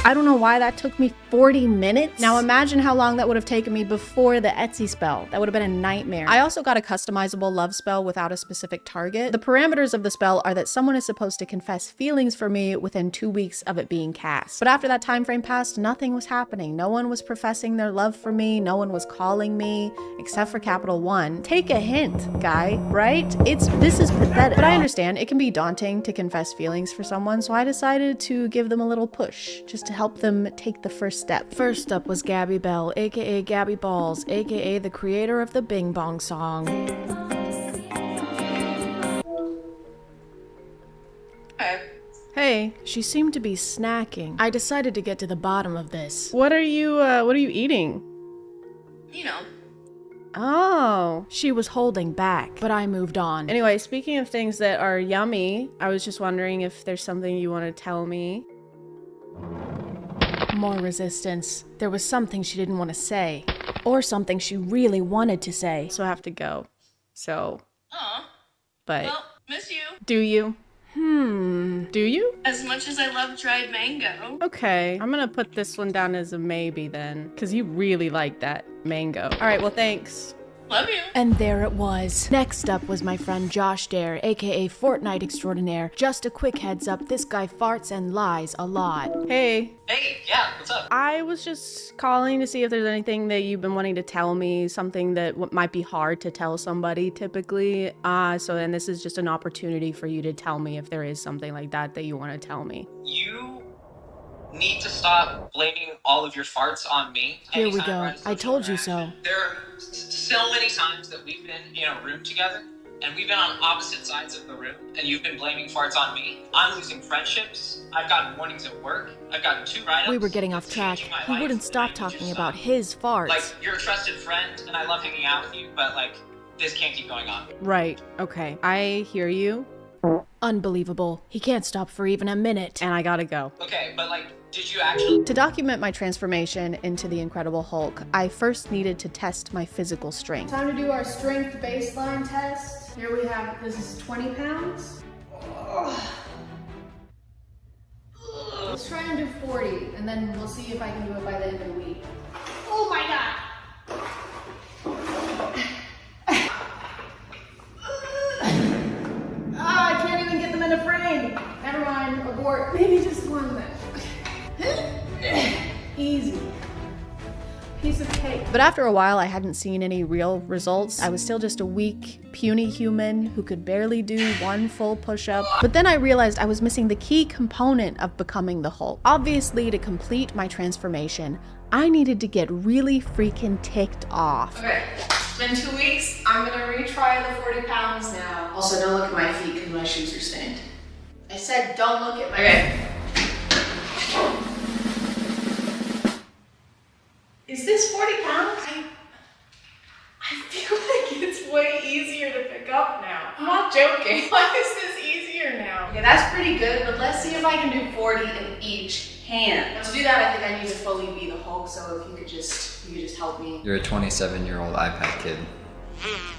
I don't know why that took me 40 minutes. Now imagine how long that would have taken me before the Etsy spell. That would have been a nightmare. I also got a customizable love spell without a specific target. The parameters of the spell are that someone is supposed to confess feelings for me within 2 weeks of it being cast. But after that time frame passed, nothing was happening. No one was professing their love for me. No one was calling me, except for Capital One. Take a hint, guy, right? This is pathetic. But I understand it can be daunting to confess feelings for someone, so I decided to give them a little push, just to help them take the first step. First up was Gabby Bell, aka Gabby Balls, aka the creator of the Bing Bong song. Hey, she seemed to be snacking. I decided to get to the bottom of this. What are you eating? You know. Oh, she was holding back, but I moved on. Anyway, speaking of things that are yummy, I was just wondering if there's something you want to tell me. More resistance. There was something she didn't want to say, or something she really wanted to say. So I have to go. So. Aw. But. Well, miss you. Do you? Do you? As much as I love dried mango. Okay, I'm gonna put this one down as a maybe then, because you really like that mango. All right, well, thanks. Love you. And there it was. Next up was my friend Josh Dare, aka Fortnite Extraordinaire. Just a quick heads up, this guy farts and lies a lot. Hey. Hey, yeah, what's up? I was just calling to see if there's anything that you've been wanting to tell me, something that might be hard to tell somebody typically. So then this is just an opportunity for you to tell me if there is something like that you want to tell me. You need to stop blaming all of your farts on me. Here we go. I told you so. There are so many times that we've been in a room together and we've been on opposite sides of the room and you've been blaming farts on me. I'm losing friendships. I've gotten warnings at work. I've gotten 2 write-ups. We were getting off track. He wouldn't stop talking about his farts. Like, you're a trusted friend and I love hanging out with you, but like, this can't keep going on. Right, okay. I hear you. Unbelievable. He can't stop for even a minute. And I gotta go. Okay, but like, did you actually— To document my transformation into the Incredible Hulk, I first needed to test my physical strength. Time to do our strength baseline test. Here we have, this is 20 pounds. Let's try and do 40, and then we'll see if I can do it by the end of the week. Oh my God! I can't even get them in a frame. Never mind, abort. Maybe just one then. Easy. Piece of cake. But after a while, I hadn't seen any real results. I was still just a weak, puny human who could barely do 1 full push-up. But then I realized I was missing the key component of becoming the Hulk. Obviously, to complete my transformation, I needed to get really freaking ticked off. Okay, it's been 2 weeks. I'm gonna retry the 40 pounds now. Also, don't look at my feet because my shoes are stained. I said don't look at my feet. Is this 40 pounds? I feel like it's way easier to pick up now. I'm not joking. Why is this easier now? Okay, that's pretty good, but let's see if I can do 40 in each hand. Now to do that, I think I need to fully be the Hulk, so if you could just help me. You're a 27-year-old iPad kid.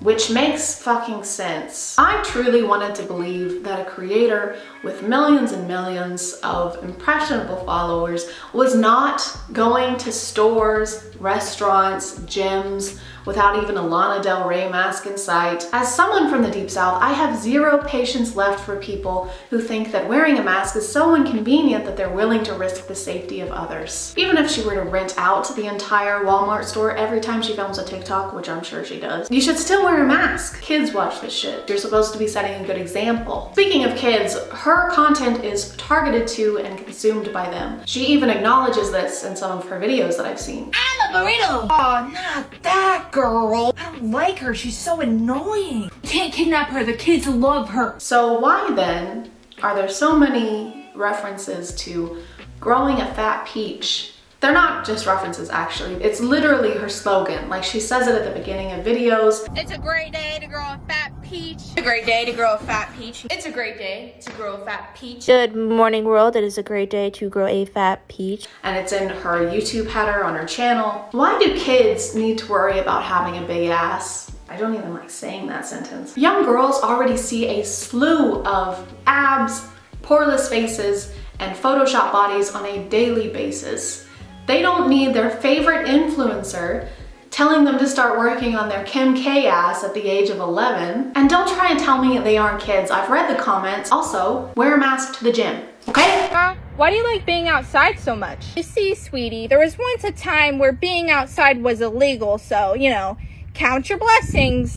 which makes fucking sense. I truly wanted to believe that a creator with millions and millions of impressionable followers was not going to stores, restaurants, gyms, without even a Lana Del Rey mask in sight. As someone from the Deep South, I have zero patience left for people who think that wearing a mask is so inconvenient that they're willing to risk the safety of others. Even if she were to rent out the entire Walmart store every time she films a TikTok, which I'm sure she does, you should still wear a mask. Kids watch this shit. You're supposed to be setting a good example. Speaking of kids, her content is targeted to and consumed by them. She even acknowledges this in some of her videos that I've seen. I'm a burrito. Oh, not that girl. I don't like her. She's so annoying. Can't kidnap her. The kids love her. So why then are there so many references to growing a fat peach? They're not just references, actually. It's literally her slogan. Like, she says it at the beginning of videos. It's a great day to grow a fat peach. It's a great day to grow a fat peach. It's a great day to grow a fat peach. Good morning, world. It is a great day to grow a fat peach. And it's in her YouTube header on her channel. Why do kids need to worry about having a big ass? I don't even like saying that sentence. Young girls already see a slew of abs, poreless faces, and Photoshop bodies on a daily basis. They don't need their favorite influencer telling them to start working on their Kim K ass at the age of 11. And don't try and tell me they aren't kids. I've read the comments. Also, wear a mask to the gym, okay? Why do you like being outside so much? You see, sweetie, there was once a time where being outside was illegal, so, you know, count your blessings.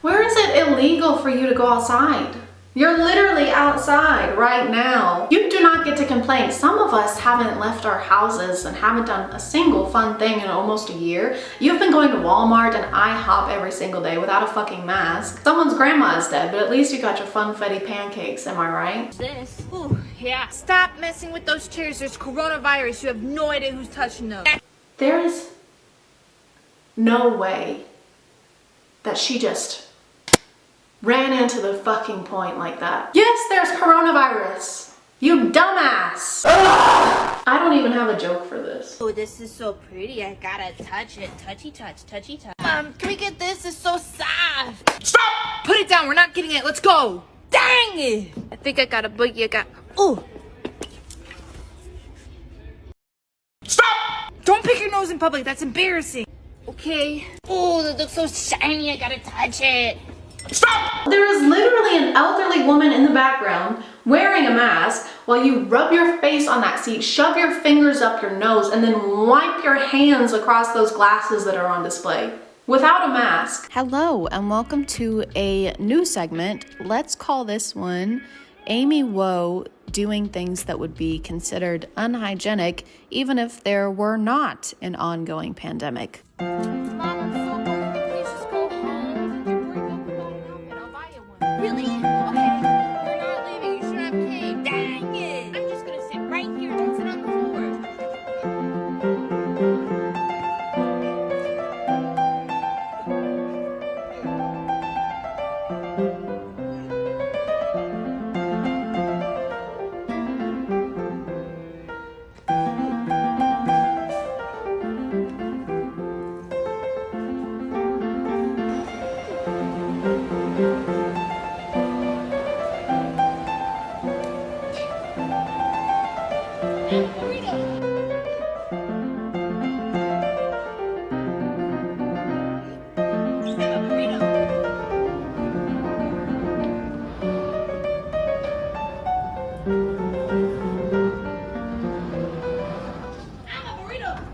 Where is it illegal for you to go outside? You're literally outside right now. You do not get to complain. Some of us haven't left our houses and haven't done a single fun thing in almost a year. You've been going to Walmart and IHOP every single day without a fucking mask. Someone's grandma is dead, but at least you got your funfetti pancakes, am I right? This. Ooh, yeah. Stop messing with those chairs. There's coronavirus. You have no idea who's touching them. There is no way that she just ran into the fucking point like that. Yes, there's coronavirus. You dumbass. Ugh! I don't even have a joke for this. Oh, this is so pretty. I gotta touch it. Touchy touch, touchy touch. Can we get this? It's so soft. Stop! Put it down. We're not getting it. Let's go. Dang it! I think I got a boogie. Ooh. Stop! Don't pick your nose in public. That's embarrassing. Okay. Oh, that looks so shiny. I gotta touch it. Stop! There is literally an elderly woman in the background wearing a mask while you rub your face on that seat, shove your fingers up your nose, and then wipe your hands across those glasses that are on display without a mask. Hello, and welcome to a new segment. Let's call this one Amy Woe doing things that would be considered unhygienic even if there were not an ongoing pandemic. Really? Okay. You're not leaving. You should have came. Dang it. I'm just gonna sit right here. Don't sit on the floor.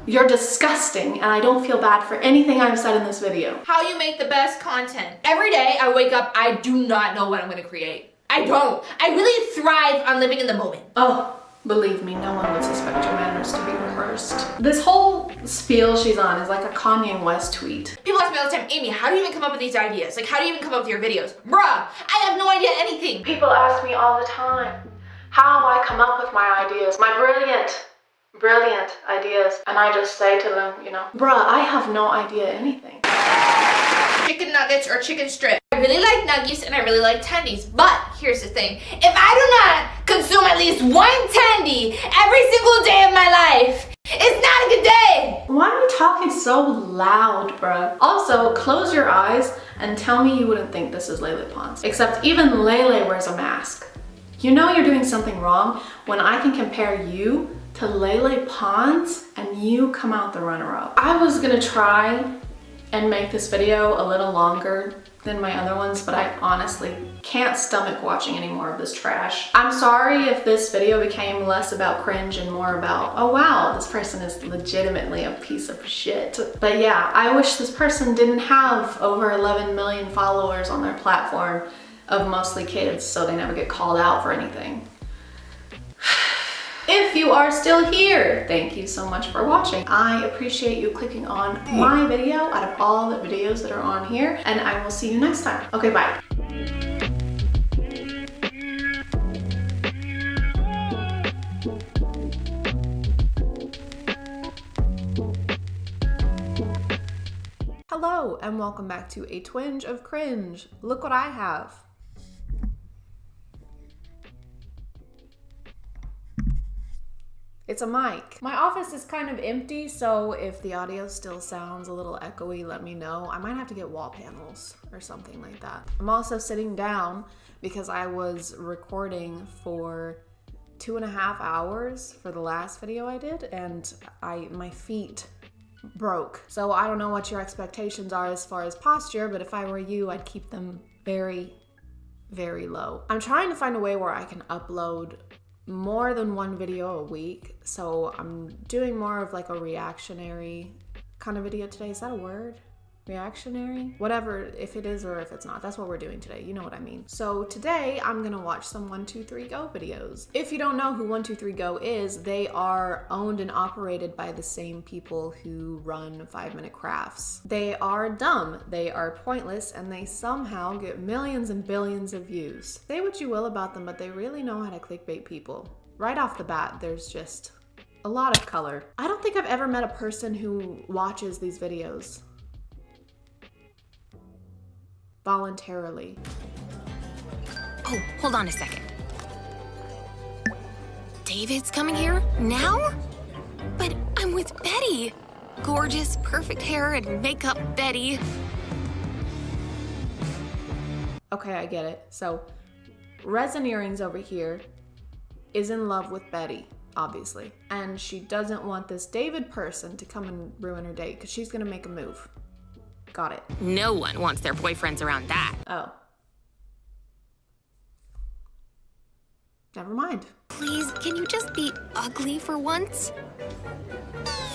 You're disgusting, and I don't feel bad for anything I've said in this video. How you make the best content. Every day I wake up, I do not know what I'm gonna create. I don't. I really thrive on living in the moment. Oh, believe me, no one would suspect your manners to be rehearsed. This whole spiel she's on is like a Kanye West tweet. People ask me all the time, Amy, how do you even come up with these ideas? Like, how do you even come up with your videos? Bruh, I have no idea anything. People ask me all the time how I come up with my ideas, my brilliant ideas, and I just say to them, you know, bruh, I have no idea anything. Chicken nuggets or chicken strip. I really like nuggies and I really like tendies, but here's the thing. If I do not consume at least one tendy every single day of my life, it's not a good day. Why are you you talking so loud, bruh? Also, close your eyes and tell me you wouldn't think this is Lele Pons. Except even Lele wears a mask. You know you're doing something wrong when I can compare you to Lele Pons and you come out the runner-up. I was gonna try and make this video a little longer than my other ones, but I honestly can't stomach watching any more of this trash. I'm sorry if this video became less about cringe and more about, oh wow, this person is legitimately a piece of shit. But yeah, I wish this person didn't have over 11 million followers on their platform of mostly kids, so they never get called out for anything. If you are still here, thank you so much for watching. I appreciate you clicking on my video out of all the videos that are on here, and I will see you next time. Okay, bye. Hello, and welcome back to A Twinge of Cringe. Look what I have. It's a mic. My office is kind of empty, so if the audio still sounds a little echoey, let me know. I might have to get wall panels or something like that. I'm also sitting down because I was recording for 2.5 hours for the last video I did, and my feet broke. So I don't know what your expectations are as far as posture, but if I were you, I'd keep them very, very low. I'm trying to find a way where I can upload more than one video a week, so I'm doing more of like a reactionary kind of video today. Is that a word? Reactionary? Whatever, if it is or if it's not, that's what we're doing today. You know what I mean. So today I'm gonna watch some 123Go videos. If you don't know who 123Go is, they are owned and operated by the same people who run 5 Minute Crafts. They are dumb, they are pointless, and they somehow get millions and billions of views. Say what you will about them, but they really know how to clickbait people. Right off the bat, there's just a lot of color. I don't think I've ever met a person who watches these videos voluntarily. Oh, hold on a second. David's coming here now? But I'm with Betty. Gorgeous, perfect hair and makeup Betty. Okay, I get it. So, Resin Earrings over here is in love with Betty, obviously. And she doesn't want this David person to come and ruin her date because she's gonna make a move. Got it. No one wants their boyfriends around that. Oh. Never mind. Please, can you just be ugly for once?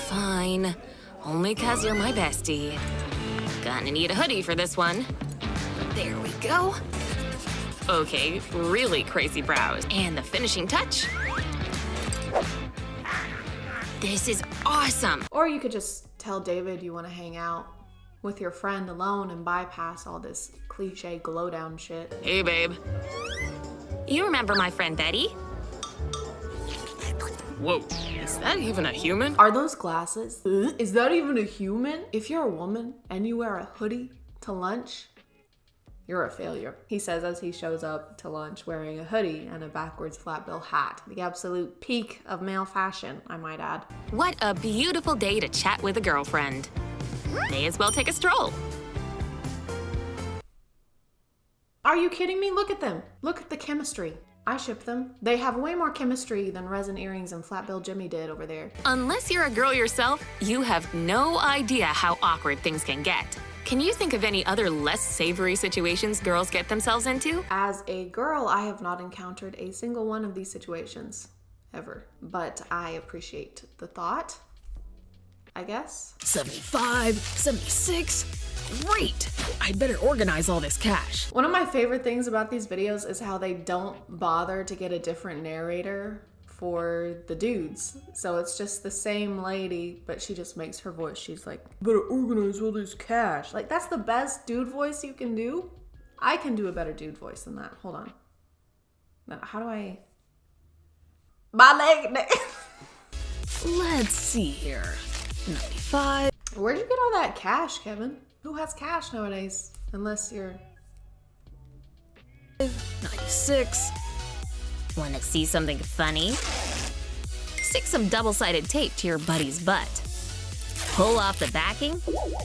Fine. Only 'cause you're my bestie. Gonna need a hoodie for this one. There we go. Okay, really crazy brows. And the finishing touch. This is awesome. Or you could just tell David you want to hang out with your friend alone and bypass all this cliche glow down shit. Hey, babe. You remember my friend Betty? Whoa, is that even a human? Are those glasses? Is that even a human? If you're a woman and you wear a hoodie to lunch, you're a failure, he says as he shows up to lunch wearing a hoodie and a backwards flat bill hat. The absolute peak of male fashion, I might add. What a beautiful day to chat with a girlfriend. May as well take a stroll. Are you kidding me? Look at them. Look at the chemistry. I ship them. They have way more chemistry than Resin Earrings and Flat Bill Jimmy did over there. Unless you're a girl yourself, you have no idea how awkward things can get. Can you think of any other less savory situations girls get themselves into? As a girl, I have not encountered a single one of these situations, ever. But I appreciate the thought, I guess. 75, 76. Great! I'd better organize all this cash. One of my favorite things about these videos is how they don't bother to get a different narrator for the dudes. So it's just the same lady, but she just makes her voice. She's like, better organize all this cash. Like, that's the best dude voice you can do. I can do a better dude voice than that. Hold on. Now, how do I... My leg... Let's see here. 95. Where'd you get all that cash, Kevin? Who has cash nowadays? Unless you're... 96. Want to see something funny? Stick some double-sided tape to your buddy's butt. pull off the backing.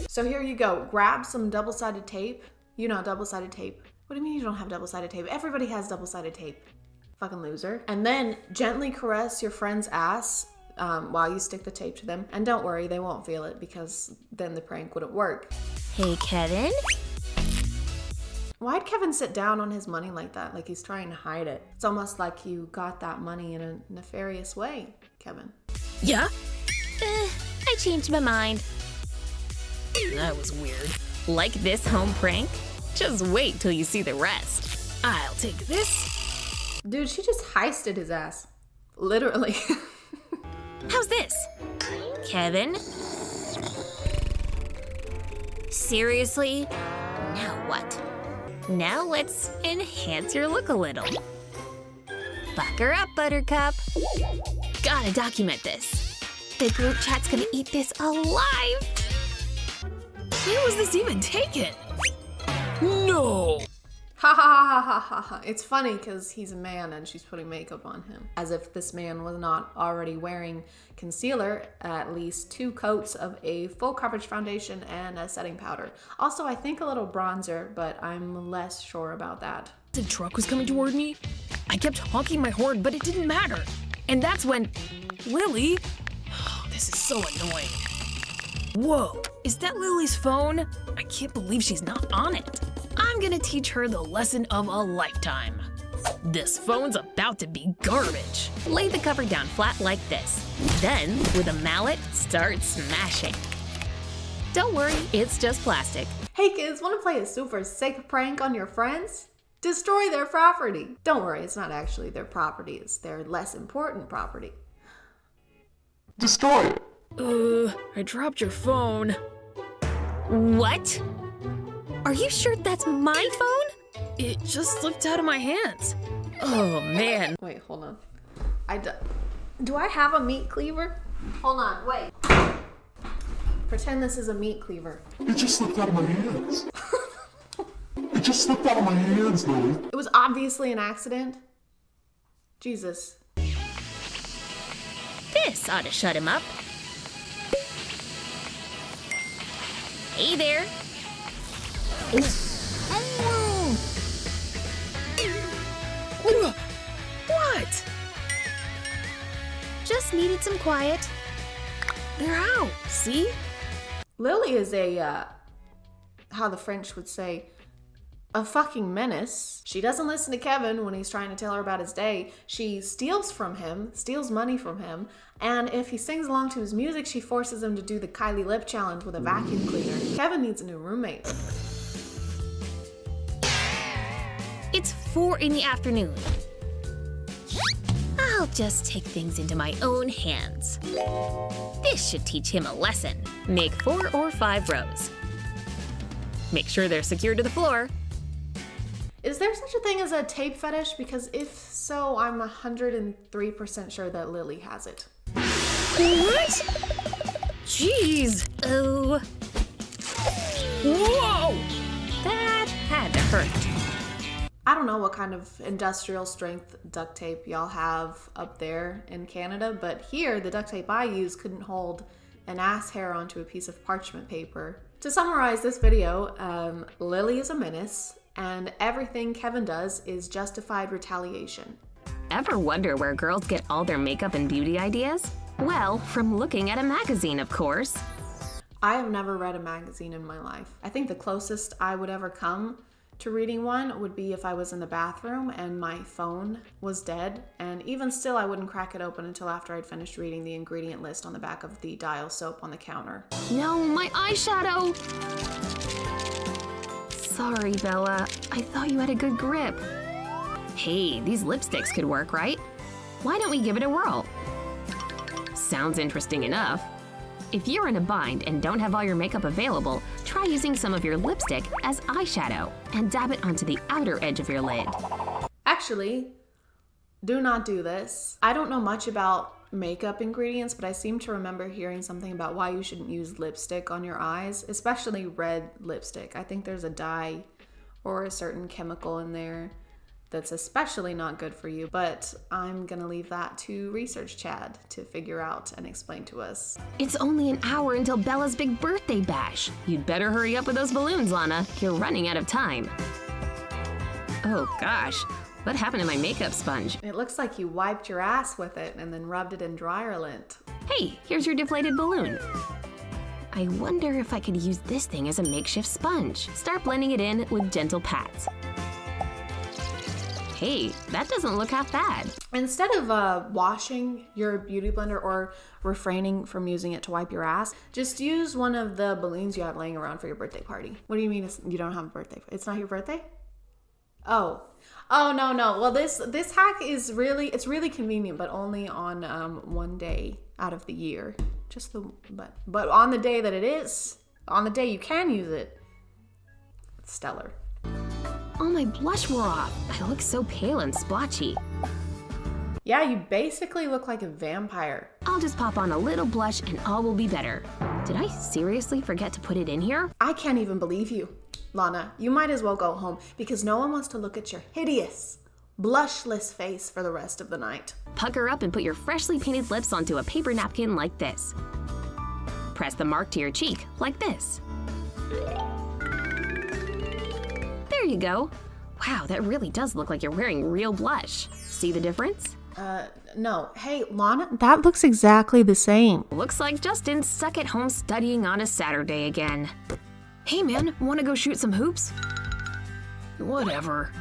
So here you go. Grab some double-sided tape. You know double-sided tape. What do you mean you don't have double-sided tape? Everybody has double-sided tape. Fucking loser. And then gently caress your friend's ass while you stick the tape to them. And don't worry, they won't feel it because then the prank wouldn't work. Hey, Kevin. Why'd Kevin sit down on his money like that? Like he's trying to hide it. It's almost like you got that money in a nefarious way, Kevin. Yeah? I changed my mind. That was weird. Like this home prank? Just wait till you see the rest. I'll take this. Dude, she just heisted his ass. Literally. How's this? Kevin? Seriously? Now what? Now let's enhance your look a little. Buck her up, Buttercup. Gotta document this. The group chat's gonna eat this alive. Where was this even taken? No! Ha ha ha ha ha ha. It's funny because he's a man and she's putting makeup on him. As if this man was not already wearing concealer, at least 2 coats of a full coverage foundation and a setting powder. Also, I think a little bronzer, but I'm less sure about that. The truck was coming toward me. I kept honking my horn, but it didn't matter. And that's when Lily... Oh, this is so annoying. Whoa, is that Lily's phone? I can't believe she's not on it. I'm gonna teach her the lesson of a lifetime. This phone's about to be garbage. Lay the cover down flat like this. Then, with a mallet, start smashing. Don't worry, it's just plastic. Hey kids, wanna play a super sick prank on your friends? Destroy their property. Don't worry, it's not actually their property, it's their less important property. Destroy it. I dropped your phone. What? Are you sure that's my phone? It just slipped out of my hands. Oh, man. Wait, hold on. Do I have a meat cleaver? Hold on, wait. Pretend this is a meat cleaver. It just slipped out of my hands. It just slipped out of my hands, Lily. It was obviously an accident. Jesus. This ought to shut him up. Hey there. What? Just needed some quiet. They're out, see? Lily is a, how the French would say, a fucking menace. She doesn't listen to Kevin when he's trying to tell her about his day. She steals from him, steals money from him, and if he sings along to his music, she forces him to do the Kylie lip challenge with a vacuum cleaner. Kevin needs a new roommate. It's 4 in the afternoon. I'll just take things into my own hands. This should teach him a lesson. Make 4 or 5 rows. Make sure they're secured to the floor. Is there such a thing as a tape fetish? Because if so, I'm 103% sure that Lily has it. What? Jeez. Oh. Whoa! That had to hurt. I don't know what kind of industrial strength duct tape y'all have up there in Canada, but here the duct tape I use couldn't hold an ass hair onto a piece of parchment paper. To summarize this video, Lily is a menace, and everything Kevin does is justified retaliation. Ever wonder where girls get all their makeup and beauty ideas? Well, from looking at a magazine, of course. I have never read a magazine in my life. I think the closest I would ever come to reading one would be if I was in the bathroom and my phone was dead, and even still I wouldn't crack it open until after I'd finished reading the ingredient list on the back of the Dial soap on the counter. No, my eyeshadow! Sorry, Bella. I thought you had a good grip. Hey, these lipsticks could work, right? Why don't we give it a whirl? Sounds interesting enough. If you're in a bind and don't have all your makeup available, try using some of your lipstick as eyeshadow and dab it onto the outer edge of your lid. Actually, do not do this. I don't know much about makeup ingredients, but I seem to remember hearing something about why you shouldn't use lipstick on your eyes, especially red lipstick. I think there's a dye or a certain chemical in there that's especially not good for you, but I'm gonna leave that to Research Chad to figure out and explain to us. It's only an hour until Bella's big birthday bash. You'd better hurry up with those balloons, Lana. You're running out of time. Oh gosh, what happened to my makeup sponge? It looks like you wiped your ass with it and then rubbed it in dryer lint. Hey, here's your deflated balloon. I wonder if I could use this thing as a makeshift sponge. Start blending it in with gentle pats. Hey, that doesn't look half bad. Instead of washing your beauty blender or refraining from using it to wipe your ass, just use one of the balloons you have laying around for your birthday party. What do you mean you don't have a birthday? It's not your birthday? Oh no. Well, this hack is really convenient, but only on one day out of the year. But on the day that it is, on the day you can use it, it's stellar. Oh, my blush wore off. I look so pale and splotchy. Yeah, you basically look like a vampire. I'll just pop on a little blush and all will be better. Did I seriously forget to put it in here? I can't even believe you. Lana, you might as well go home because no one wants to look at your hideous, blushless face for the rest of the night. Pucker up and put your freshly painted lips onto a paper napkin like this. Press the mark to your cheek like this. There you go. Wow, that really does look like you're wearing real blush. See the difference? No. Hey, Lana, that looks exactly the same. Looks like Justin's stuck at home studying on a Saturday again. Hey man, wanna go shoot some hoops? Whatever.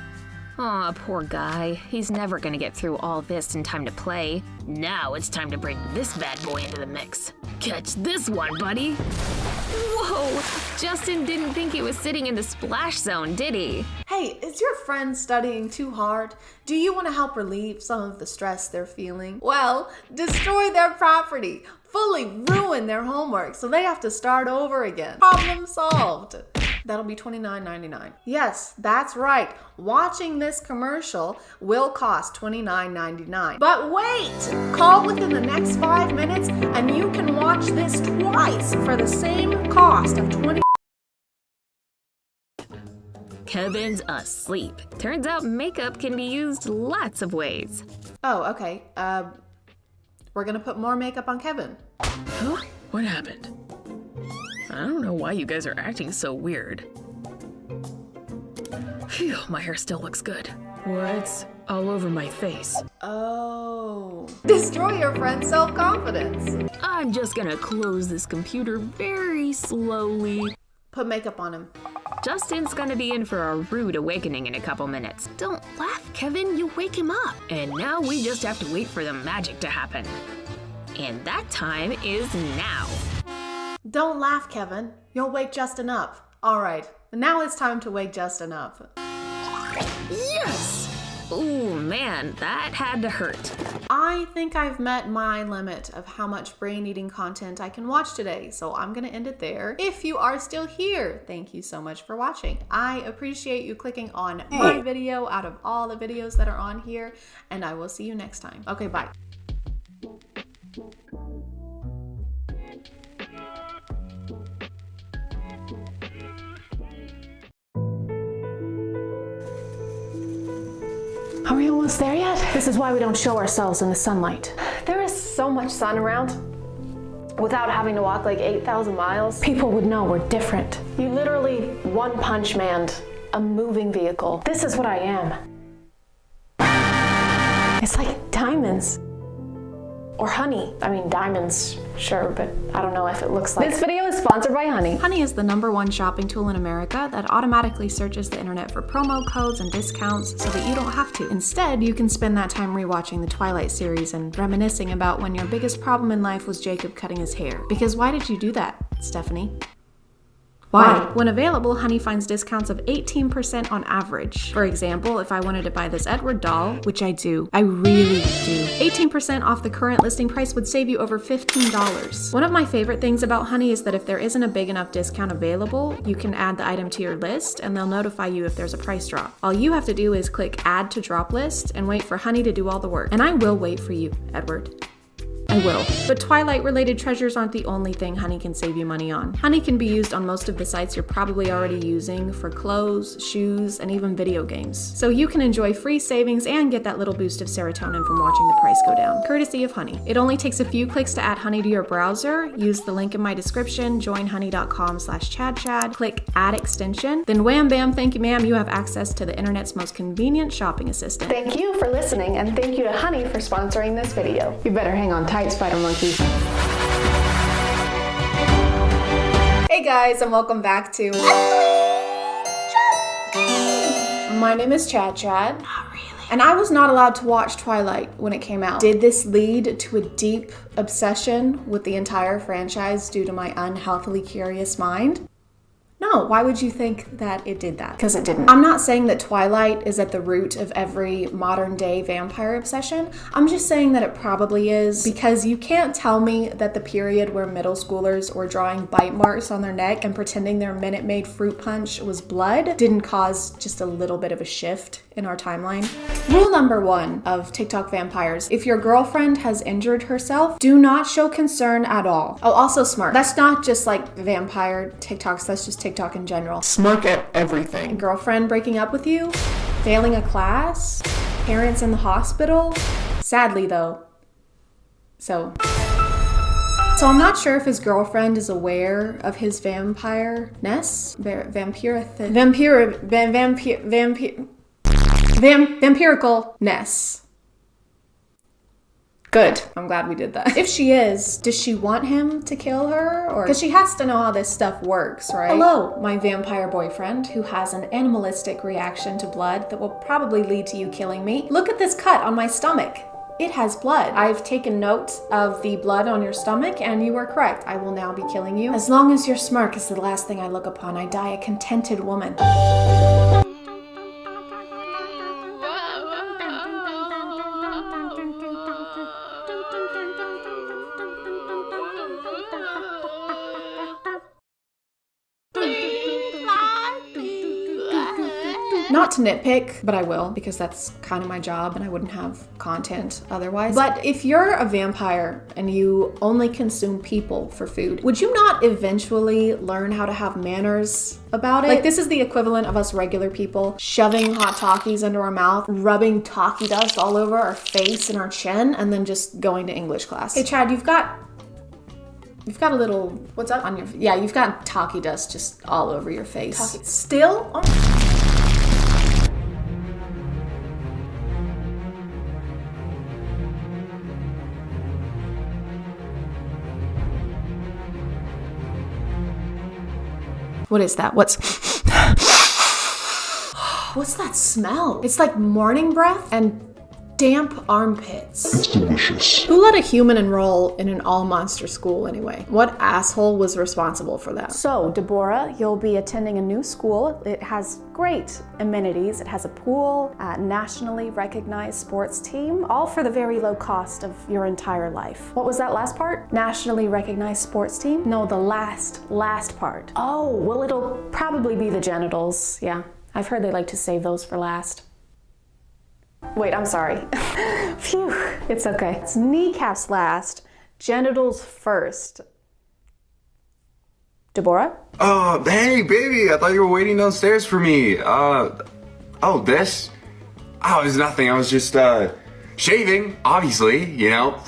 Aw, poor guy. He's never gonna get through all this in time to play. Now it's time to bring this bad boy into the mix. Catch this one, buddy! Whoa! Justin didn't think he was sitting in the splash zone, did he? Hey, is your friend studying too hard? Do you want to help relieve some of the stress they're feeling? Well, destroy their property. Fully ruin their homework so they have to start over again. Problem solved. That'll be $29.99. Yes, that's right. Watching this commercial will cost $29.99. But wait! Call within the next 5 minutes and you can watch this twice for the same cost of $20. Kevin's asleep. Turns out makeup can be used lots of ways. Oh, okay. We're gonna put more makeup on Kevin. Huh? What happened? I don't know why you guys are acting so weird. Phew, my hair still looks good. What's all over my face? Oh. Destroy your friend's self-confidence. I'm just gonna close this computer very slowly. Put makeup on him. Justin's gonna be in for a rude awakening in a couple minutes. Don't laugh, Kevin, you wake him up. And now we just have to wait for the magic to happen. And that time is now. Don't laugh, Kevin. You'll wake Justin up. All right, now it's time to wake Justin up. Yes! Ooh, man, that had to hurt. I think I've met my limit of how much brain-eating content I can watch today, so I'm gonna end it there. If you are still here, thank you so much for watching. I appreciate you clicking on my video out of all the videos that are on here, and I will see you next time. Okay, bye. Are we almost there yet? This is why we don't show ourselves in the sunlight. There is so much sun around. Without having to walk like 8,000 miles, people would know we're different. You literally one-punch manned a moving vehicle. This is what I am. It's like diamonds. Or honey. I mean, diamonds, sure, but I don't know if it looks like. This video is sponsored by Honey. Honey is the #1 shopping tool in America that automatically searches the internet for promo codes and discounts so that you don't have to. Instead, you can spend that time rewatching the Twilight series and reminiscing about when your biggest problem in life was Jacob cutting his hair. Because why did you do that, Stephanie? Why? When available, Honey finds discounts of 18% on average. For example, if I wanted to buy this Edward doll, which I do, I really do, 18% off the current listing price would save you over $15. One of my favorite things about Honey is that if there isn't a big enough discount available, you can add the item to your list and they'll notify you if there's a price drop. All you have to do is click Add to Drop List and wait for Honey to do all the work. And I will wait for you, Edward. I will. But Twilight-related treasures aren't the only thing Honey can save you money on. Honey can be used on most of the sites you're probably already using for clothes, shoes, and even video games. So you can enjoy free savings and get that little boost of serotonin from watching the price go down, courtesy of Honey. It only takes a few clicks to add Honey to your browser. Use the link in my description, joinhoney.com/ChadChad, click Add Extension, then wham bam, thank you ma'am, you have access to the internet's most convenient shopping assistant. Thank you for listening, and thank you to Honey for sponsoring this video. You better hang on tight, Spider Monkey. Hey guys, and welcome back to... My name is ChadChad. Not really. And I was not allowed to watch Twilight when it came out. Did this lead to a deep obsession with the entire franchise due to my unhealthily curious mind? No, why would you think that it did that? Because it didn't. I'm not saying that Twilight is at the root of every modern day vampire obsession. I'm just saying that it probably is, because you can't tell me that the period where middle schoolers were drawing bite marks on their neck and pretending their Minute Maid fruit punch was blood didn't cause just a little bit of a shift in our timeline. Rule number 1 of TikTok vampires: if your girlfriend has injured herself, do not show concern at all. Oh, also smirk. That's not just like vampire TikToks, that's just TikTok in general. Smirk at everything. Girlfriend breaking up with you, failing a class, parents in the hospital. Sadly though. So I'm not sure if his girlfriend is aware of his vampire-ness. Vampiricalness. Good. I'm glad we did that. If she is, does she want him to kill her? Or because she has to know how this stuff works, right? Hello, my vampire boyfriend who has an animalistic reaction to blood that will probably lead to you killing me. Look at this cut on my stomach. It has blood. I've taken note of the blood on your stomach, and you are correct. I will now be killing you. As long as your smirk is the last thing I look upon, I die a contented woman. Not to nitpick, but I will, because that's kind of my job and I wouldn't have content otherwise. But if you're a vampire and you only consume people for food, would you not eventually learn how to have manners about it? Like, this is the equivalent of us regular people shoving hot Takis into our mouth, rubbing Taki dust all over our face and our chin, and then just going to English class. Hey Chad, you've got a little, what's up on your, yeah, you've got Taki dust just all over your face. Taki. Still? Oh. What is that? What's that smell? It's like morning breath and damp armpits. It's delicious. Who let a human enroll in an all-monster school anyway? What asshole was responsible for that? So, Deborah, you'll be attending a new school. It has great amenities. It has a pool, a nationally recognized sports team, all for the very low cost of your entire life. What was that last part? Nationally recognized sports team? No, the last part. Oh, well, it'll probably be the genitals. Yeah, I've heard they like to save those for last. Wait, I'm sorry. Phew, it's okay. It's kneecaps last, genitals first. Deborah? Hey, baby, I thought you were waiting downstairs for me. This? Oh, it was nothing. I was just, shaving, obviously, you know.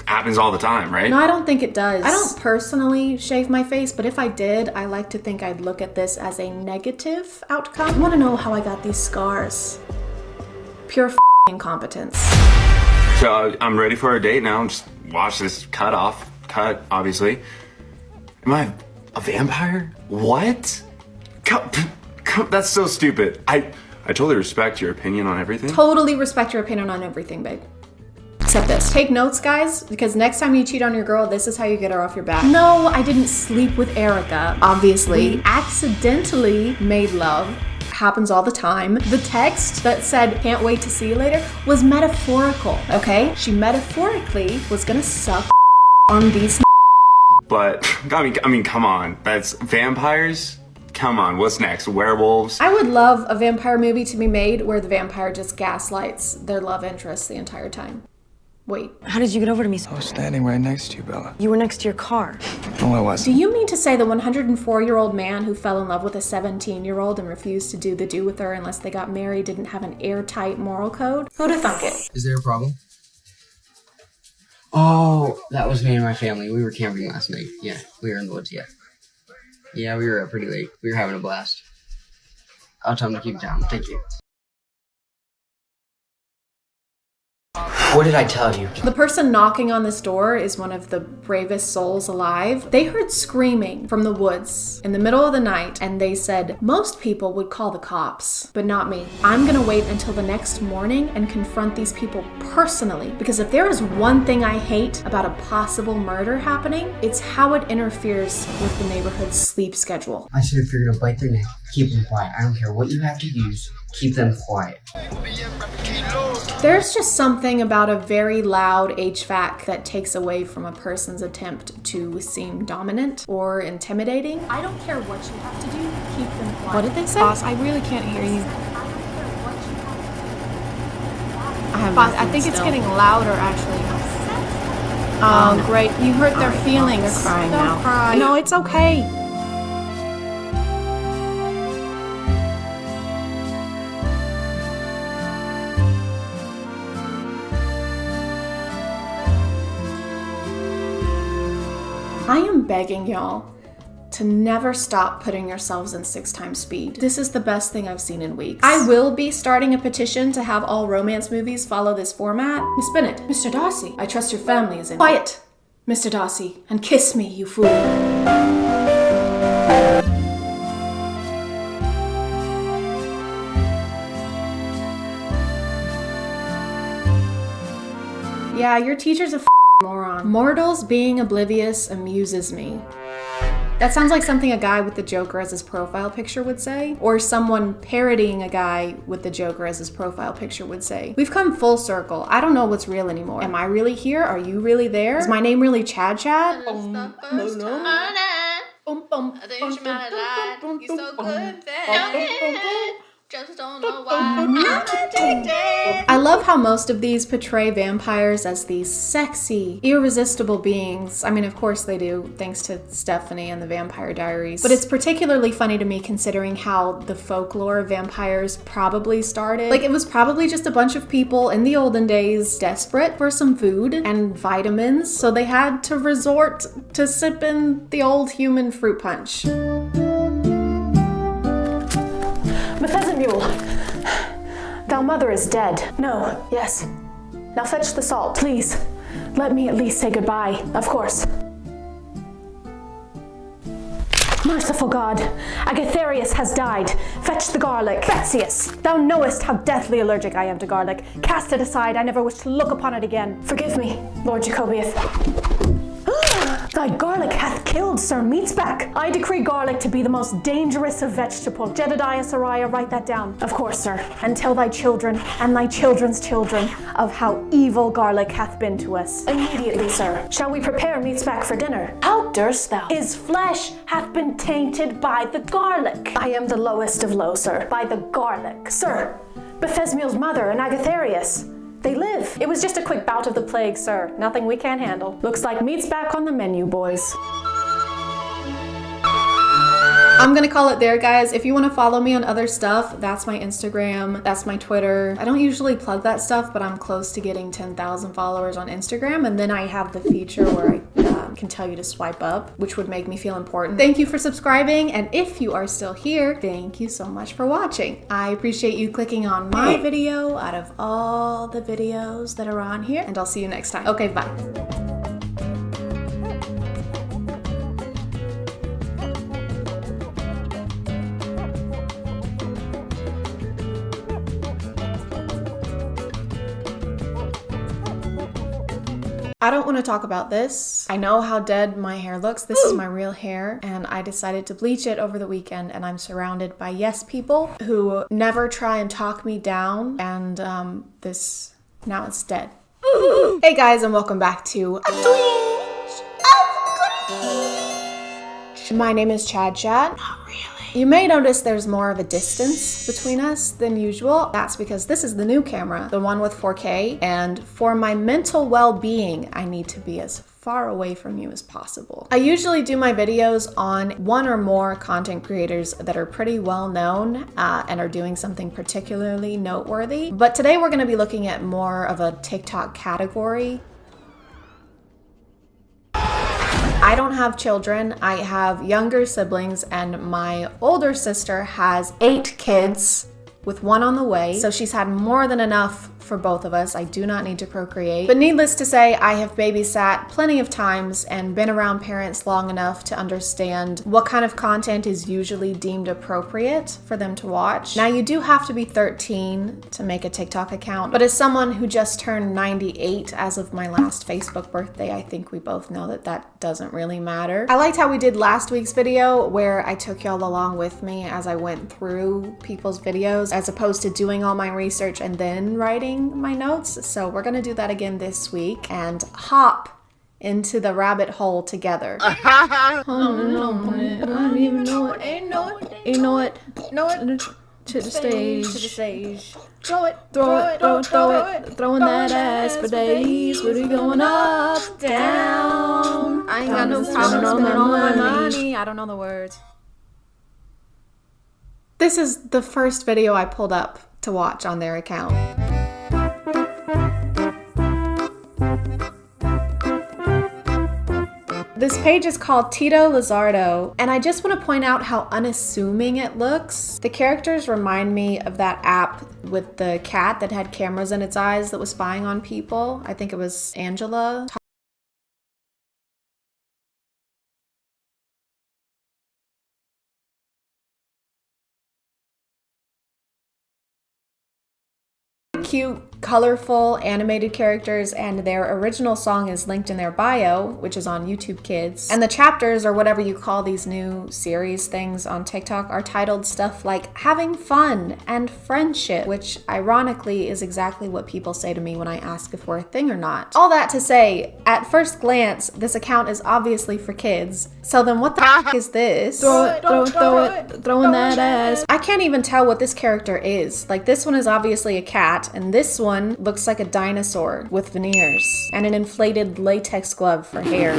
Happens all the time, right? No, I don't think it does. I don't personally shave my face, but if I did, I like to think I'd look at this as a negative outcome. I want to know how I got these scars. Pure incompetence. So, I'm ready for our date now. Just watch this cut, obviously. Am I a vampire? What? That's so stupid. I totally respect your opinion on everything. Totally respect your opinion on everything, babe. Except this. Take notes, guys, because next time you cheat on your girl, this is how you get her off your back. No, I didn't sleep with Erica, obviously. We accidentally made love. Happens all the time. The text that said, "Can't wait to see you later," was metaphorical, okay? She metaphorically was gonna suck on these. But, I mean, come on. That's vampires? Come on, what's next? Werewolves? I would love a vampire movie to be made where the vampire just gaslights their love interest the entire time. Wait. How did you get over to me? I was standing right next to you, Bella. You were next to your car. No, I wasn't. Do you mean to say the 104-year-old man who fell in love with a 17-year-old and refused to do the do with her unless they got married didn't have an airtight moral code? Who'd have thunk it? Is there a problem? Oh, that was me and my family. We were camping last night. Yeah, we were in the woods, yeah. Yeah, we were up pretty late. We were having a blast. I'll tell them to keep it down. Thank you. What did I tell you? The person knocking on this door is one of the bravest souls alive. They heard screaming from the woods in the middle of the night, and they said, most people would call the cops, but not me. I'm gonna wait until the next morning and confront these people personally, because if there is one thing I hate about a possible murder happening, it's how it interferes with the neighborhood's sleep schedule. I said if you're gonna bite their neck, keep them quiet. I don't care what you have to use, keep them quiet. There's just something about a very loud HVAC that takes away from a person's attempt to seem dominant or intimidating. I don't care what you have to do, keep them quiet. What did they say? Boss, I really can't hear you. Boss, I think it's getting louder actually. Oh, great. You hurt their feelings. They're crying Don't now. cry. No, it's okay. I am begging y'all to never stop putting yourselves in 6 times speed. This is the best thing I've seen in weeks. I will be starting a petition to have all romance movies follow this format. Miss Bennett, Mr. Darcy, I trust your family is in. Quiet, Mr. Darcy, and kiss me, you fool. Yeah, your teacher's a moron. Mortals being oblivious amuses me. That sounds like something a guy with the Joker as his profile picture would say, or someone parodying a guy with the Joker as his profile picture would say. We've come full circle. I don't know what's real anymore. Am I really here? Are you really there? Is my name really ChadChad? Just don't know why. I love how most of these portray vampires as these sexy, irresistible beings. I mean, of course they do, thanks to Stephanie and the Vampire Diaries. But it's particularly funny to me considering how the folklore of vampires probably started. Like, it was probably just a bunch of people in the olden days desperate for some food and vitamins, so they had to resort to sipping the old human fruit punch. Mule, thou mother is dead. No, yes. Now fetch the salt. Please, let me at least say goodbye. Of course. Merciful God, Agatharius has died. Fetch the garlic. Betzius, thou knowest how deathly allergic I am to garlic. Cast it aside, I never wish to look upon it again. Forgive me, Lord Jacobius. Thy garlic hath killed Sir Meatsback. I decree garlic to be the most dangerous of vegetables. Jedediah Sariah, write that down. Of course, sir. And tell thy children and thy children's children of how evil garlic hath been to us. Immediately, sir. Shall we prepare Meatsback for dinner? How durst thou? His flesh hath been tainted by the garlic. I am the lowest of low, sir. By the garlic. Sir, Bethesmiel's mother and Agatharius. They live. It was just a quick bout of the plague, sir. Nothing we can't handle. Looks like meat's back on the menu, boys. I'm gonna call it there, guys. If you want to follow me on other stuff, that's my Instagram, that's my Twitter. I don't usually plug that stuff, but I'm close to getting 10,000 followers on Instagram, and then I have the feature where I can tell you to swipe up, which would make me feel important. Thank you for subscribing, and if you are still here, thank you so much for watching. I appreciate you clicking on my video out of all the videos that are on here, and I'll see you next time. Okay, bye. I don't want to talk about this. I know how dead my hair looks. This is my real hair, and I decided to bleach it over the weekend, and I'm surrounded by yes people who never try and talk me down, and now it's dead. Hey guys, and welcome back to My name is ChadChad. Not really. You may notice there's more of a distance between us than usual. That's because this is the new camera, the one with 4K, and for my mental well-being, I need to be as far away from you as possible. I usually do my videos on one or more content creators that are pretty well known and are doing something particularly noteworthy. But today we're gonna be looking at more of a TikTok category. I don't have children, I have younger siblings, and my older sister has 8 kids with 1 on the way, so she's had more than enough for both of us. I do not need to procreate. But needless to say, I have babysat plenty of times and been around parents long enough to understand what kind of content is usually deemed appropriate for them to watch. Now, you do have to be 13 to make a TikTok account, but as someone who just turned 98 as of my last Facebook birthday, I think we both know that that doesn't really matter. I liked how we did last week's video where I took y'all along with me as I went through people's videos, as opposed to doing all my research and then writing my notes. So we're gonna do that again this week and hop into the rabbit hole together. I don't even know it. Ain't know it. To the stage. Throw it. Throwing that ass for days. We're going up, down. I ain't got no problem spending all my money. I don't know the words. This is the first video I pulled up to watch on their account. This page is called Tito Lizardo, and I just want to point out how unassuming it looks. The characters remind me of that app with the cat that had cameras in its eyes that was spying on people. I think it was Angela. Cute, colorful, animated characters, and their original song is linked in their bio, which is on YouTube Kids. And the chapters, or whatever you call these new series things on TikTok, are titled stuff like having fun and friendship, which ironically is exactly what people say to me when I ask if we're a thing or not. All that to say, at first glance, this account is obviously for kids. So then what the f is this? Throw it, throwing that ass. I can't even tell what this character is. Like, this one is obviously a cat, and this one looks like a dinosaur with veneers and an inflated latex glove for hair.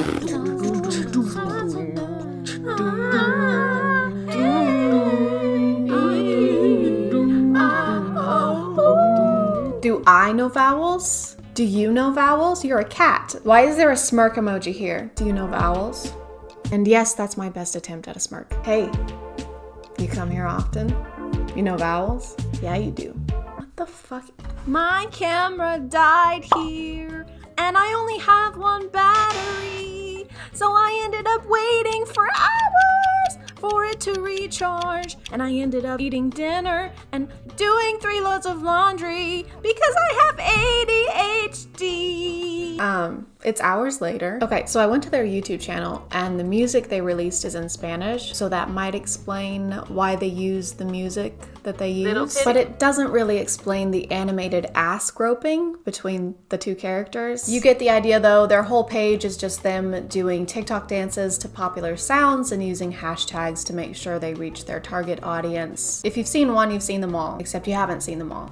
Do I know vowels? Do you know vowels? You're a cat. Why is there a smirk emoji here? Do you know vowels? And yes, that's my best attempt at a smirk. Hey, you come here often? You know vowels? Yeah, you do. What the fuck? My camera died here, and I only have 1 battery, so I ended up waiting for hours for it to recharge, and I ended up eating dinner and doing 3 loads of laundry because I have ADHD. It's hours later. Okay, so I went to their YouTube channel, and the music they released is in Spanish, so that might explain why they use the music that they use. But it doesn't really explain the animated ass groping between the 2 characters. You get the idea though. Their whole page is just them doing TikTok dances to popular sounds and using hashtags to make sure they reach their target audience. If you've seen one, you've seen them all, except you haven't seen them all.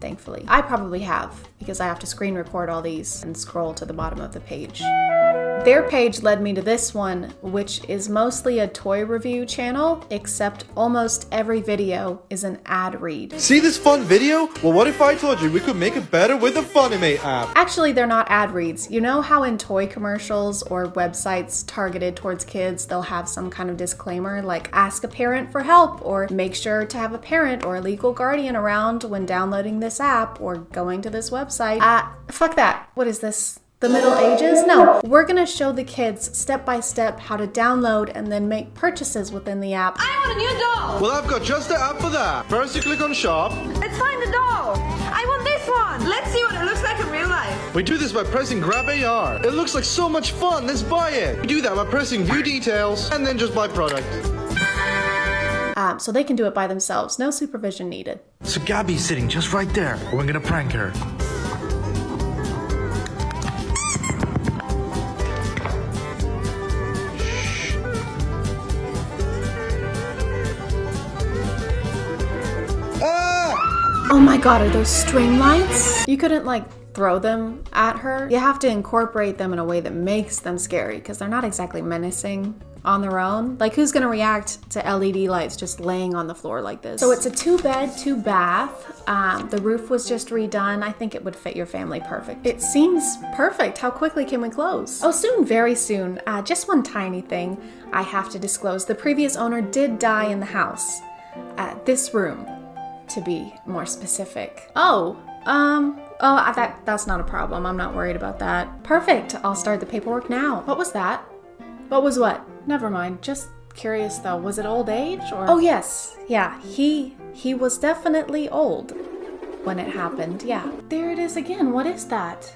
Thankfully. I probably have, because I have to screen record all these and scroll to the bottom of the page. Their page led me to this one, which is mostly a toy review channel, except almost every video is an ad read. See this fun video? Well, what if I told you we could make it better with the Funimate app? Actually, they're not ad reads. You know how in toy commercials or websites targeted towards kids, they'll have some kind of disclaimer like ask a parent for help, or make sure to have a parent or a legal guardian around when downloading this app or going to this website. Fuck that. What is this? The Middle Ages? No, we're gonna show the kids step by step how to download and then make purchases within the app. I want a new doll! Well, I've got just the app for that. First you click on shop. Let's find the doll! I want this one! Let's see what it looks like in real life. We do this by pressing grab AR. It looks like so much fun, let's buy it. We do that by pressing view details and then just buy product. So they can do it by themselves, no supervision needed. So Gabby's sitting just right there. We're gonna prank her. Oh my god, are those string lights? You couldn't like throw them at her. You have to incorporate them in a way that makes them scary because they're not exactly menacing on their own. Like, who's gonna react to LED lights just laying on the floor like this? So it's a 2-bed, 2-bath. The roof was just redone. I think it would fit your family perfect. It seems perfect. How quickly can we close? Oh, soon, very soon. Just one tiny thing I have to disclose. The previous owner did die in the house. This room, to be more specific. That's not a problem. I'm not worried about that. Perfect. I'll start the paperwork now. What was that? What was what? Never mind. Just curious though. Was it old age or? Oh yes. Yeah. He was definitely old when it happened. Yeah. There it is again. What is that?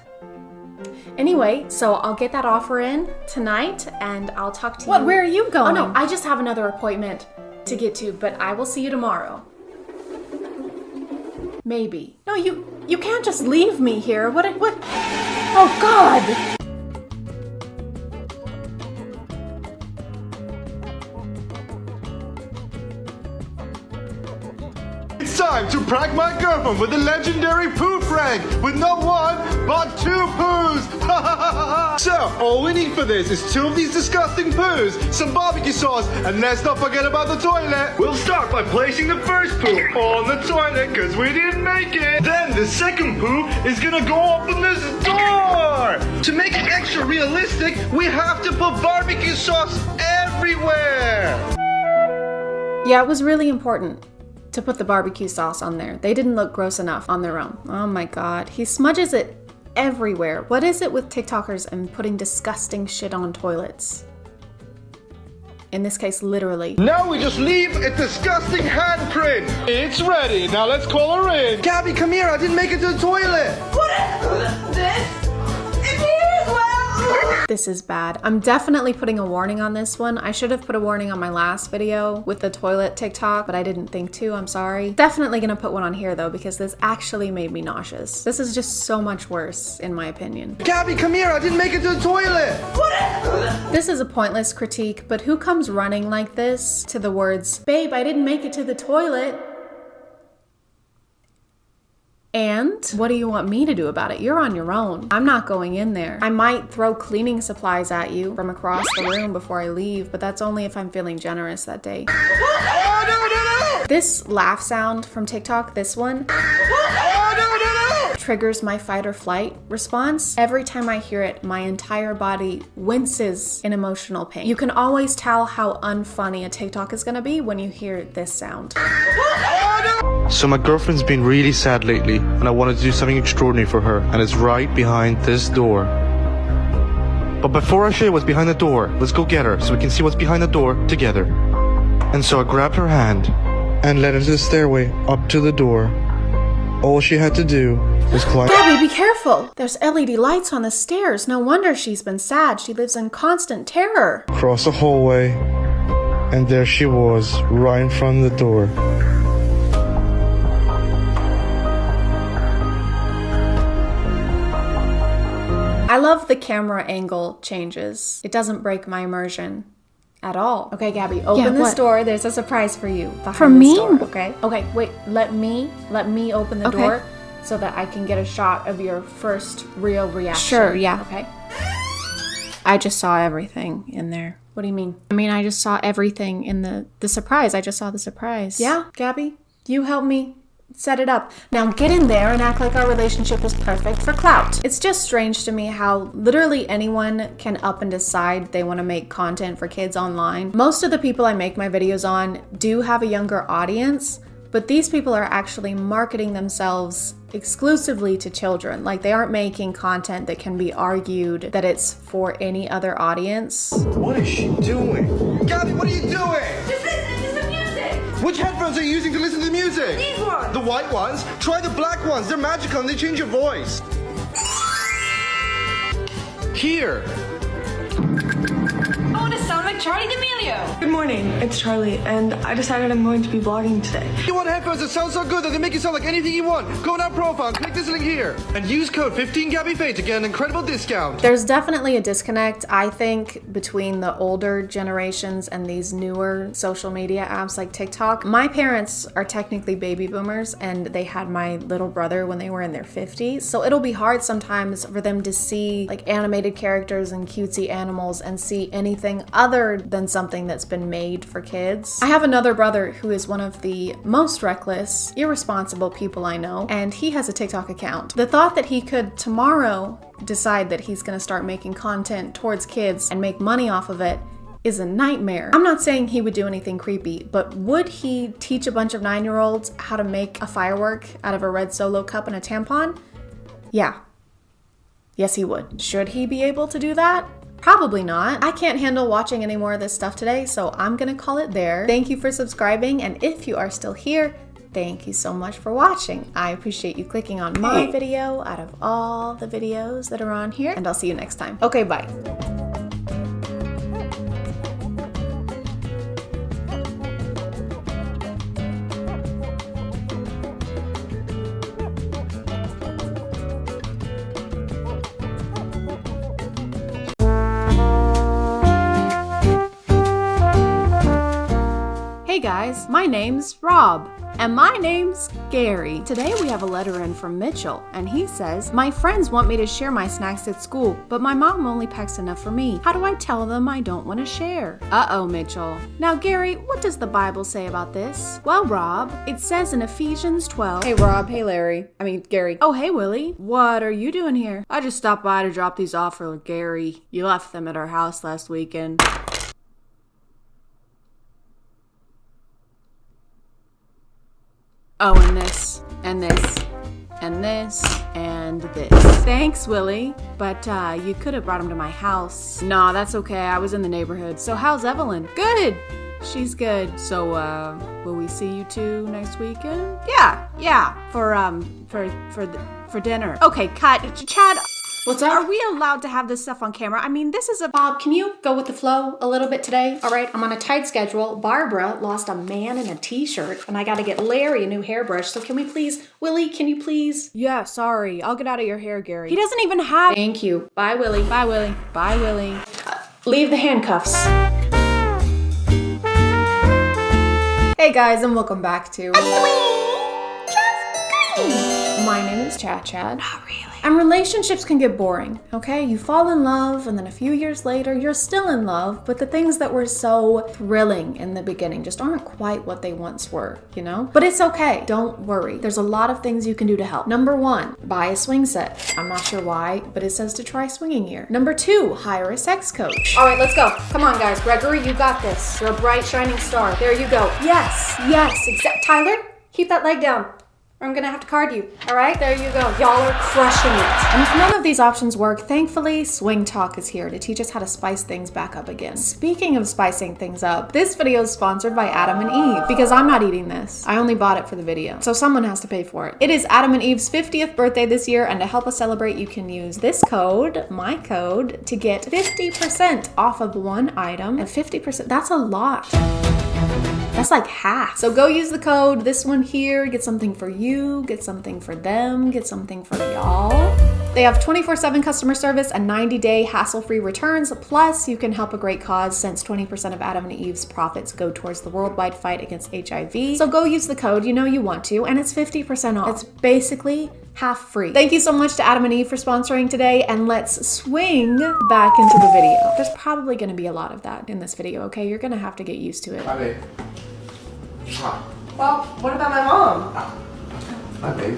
Anyway, so I'll get that offer in tonight and I'll talk to you. What? Where are you going? Oh no, I just have another appointment to get to, but I will see you tomorrow. Maybe. No, you can't just leave me here. What? Oh God! It's time to prank my girlfriend with the legendary poo prank with not one, but 2 poos! So, all we need for this is 2 of these disgusting poos, some barbecue sauce, and let's not forget about the toilet. We'll start by placing the first poo on the toilet, because we didn't make it. Then the second poo is gonna go open this door! To make it extra realistic, we have to put barbecue sauce everywhere! Yeah, it was really important to put the barbecue sauce on there. They didn't look gross enough on their own. Oh my God, he smudges it everywhere. What is it with TikTokers and putting disgusting shit on toilets? In this case, literally. Now we just leave a disgusting handprint. It's ready. Now let's call her in. Gabby, come here. I didn't make it to the toilet. What is this? It is well. This is bad. I'm definitely putting a warning on this one. I should have put a warning on my last video with the toilet TikTok, but I didn't think to. I'm sorry. Definitely gonna put one on here though, because this actually made me nauseous. This is just so much worse, in my opinion. Gabby, come here. I didn't make it to the toilet. This is a pointless critique, but who comes running like this to the words, "Babe, I didn't make it to the toilet"? And what do you want me to do about it? You're on your own. I'm not going in there. I might throw cleaning supplies at you from across the room before I leave, but that's only if I'm feeling generous that day. Oh, no. This laugh sound from TikTok, this one, triggers my fight or flight response. Every time I hear it, my entire body winces in emotional pain. You can always tell how unfunny a TikTok is gonna be when you hear this sound. So my girlfriend's been really sad lately, and I wanted to do something extraordinary for her, and it's right behind this door. But before I show you what's behind the door, let's go get her so we can see what's behind the door together. And so I grabbed her hand and led her to the stairway up to the door. All she had to do was climb. Gabby, be careful! There's LED lights on the stairs. No wonder she's been sad. She lives in constant terror. Across the hallway, and there she was, right in front of the door. I love the camera angle changes. It doesn't break my immersion at all. Okay, Gabby, open this door. There's a surprise for you. For me? Door, okay? Okay, wait, let me open the door so that I can get a shot of your first real reaction. Sure, yeah. Okay. I just saw everything in there. What do you mean? I mean, I just saw everything in the surprise. I just saw the surprise. Yeah, Gabby, you help me set it up. Now get in there and act like our relationship is perfect for clout. It's just strange to me how literally anyone can up and decide they want to make content for kids online. Most of the people I make my videos on do have a younger audience, but these people are actually marketing themselves exclusively to children. Like, they aren't making content that can be argued that it's for any other audience. What is she doing? Gabby, what are you doing? Just listen to some music. Which headphones are you using to listen to the music? These ones. The white ones? Try the black ones. They're magical and they change your voice. Here. Oh, the sound with Charlie D'Amelio. Good morning, it's Charlie, and I decided I'm going to be vlogging today. You want headphones that sound so good that they make you sound like anything you want? Go on our profile and click this link here. And use code 15GabbyFaye to get an incredible discount. There's definitely a disconnect, I think, between the older generations and these newer social media apps like TikTok. My parents are technically baby boomers, and they had my little brother when they were in their 50s. So it'll be hard sometimes for them to see like animated characters and cutesy animals and see anything other than something that's been made for kids. I have another brother who is one of the most reckless, irresponsible people I know, and he has a TikTok account. The thought that he could tomorrow decide that he's gonna start making content towards kids and make money off of it is a nightmare. I'm not saying he would do anything creepy, but would he teach a bunch of 9-year-olds how to make a firework out of a red Solo cup and a tampon? Yeah. Yes, he would. Should he be able to do that? Probably not. I can't handle watching any more of this stuff today, so I'm gonna call it there. Thank you for subscribing, and if you are still here, thank you so much for watching. I appreciate you clicking on my video out of all the videos that are on here, and I'll see you next time. Okay, bye. Hey guys, my name's Rob. And my name's Gary. Today we have a letter in from Mitchell, and he says, my friends want me to share my snacks at school, but my mom only packs enough for me. How do I tell them I don't want to share? Uh-oh, Mitchell. Now, Gary, what does the Bible say about this? Well, Rob, it says in Ephesians 12. Hey, Rob. Hey, Larry. Gary. Oh, hey, Willie. What are you doing here? I just stopped by to drop these off for Gary. You left them at our house last weekend. Oh, and this, and this, and this, and this. Thanks, Willie, but you could have brought him to my house. Nah, that's okay, I was in the neighborhood. So how's Evelyn? Good! She's good. So, will we see you two next weekend? Yeah, for dinner. Okay, cut. Chad, what's up? Are we allowed to have this stuff on camera? I mean, this is a... Bob, can you go with the flow a little bit today? All right, I'm on a tight schedule. Barbara lost a man in a t-shirt, and I gotta get Larry a new hairbrush. So can we please... Willie, can you please? Yeah, sorry. I'll get out of your hair, Gary. He doesn't even have... Thank you. Bye, Willie. Bye, Willie. Bye, Willie. Leave the handcuffs. Hey guys, and welcome back to... My name is ChadChad. Not really. And relationships can get boring, okay? You fall in love, and then a few years later, you're still in love, but the things that were so thrilling in the beginning just aren't quite what they once were, you know? But it's okay. Don't worry. There's a lot of things you can do to help. Number 1, buy a swing set. I'm not sure why, but it says to try swinging here. Number 2, hire a sex coach. All right, let's go. Come on, guys. Gregory, you got this. You're a bright, shining star. There you go. Yes, Tyler, keep that leg down. I'm gonna have to card you. All right, there you go. Y'all are crushing it. And if none of these options work, thankfully, Swing Talk is here to teach us how to spice things back up again. Speaking of spicing things up, this video is sponsored by Adam and Eve because I'm not eating this. I only bought it for the video, so someone has to pay for it. It is Adam and Eve's 50th birthday this year, and to help us celebrate, you can use this code, my code, to get 50% off of one item. And 50%, that's a lot. That's like half. So go use the code, this one here, get something for you, get something for them, get something for y'all. They have 24/7 customer service and 90-day hassle-free returns. Plus, you can help a great cause since 20% of Adam and Eve's profits go towards the worldwide fight against HIV. So go use the code, you know you want to, and it's 50% off. It's basically half free. Thank you so much to Adam and Eve for sponsoring today, and let's swing back into the video. There's probably gonna be a lot of that in this video, okay? You're gonna have to get used to it. Hi, babe. Hi. Well, what about my mom? Hi, babe.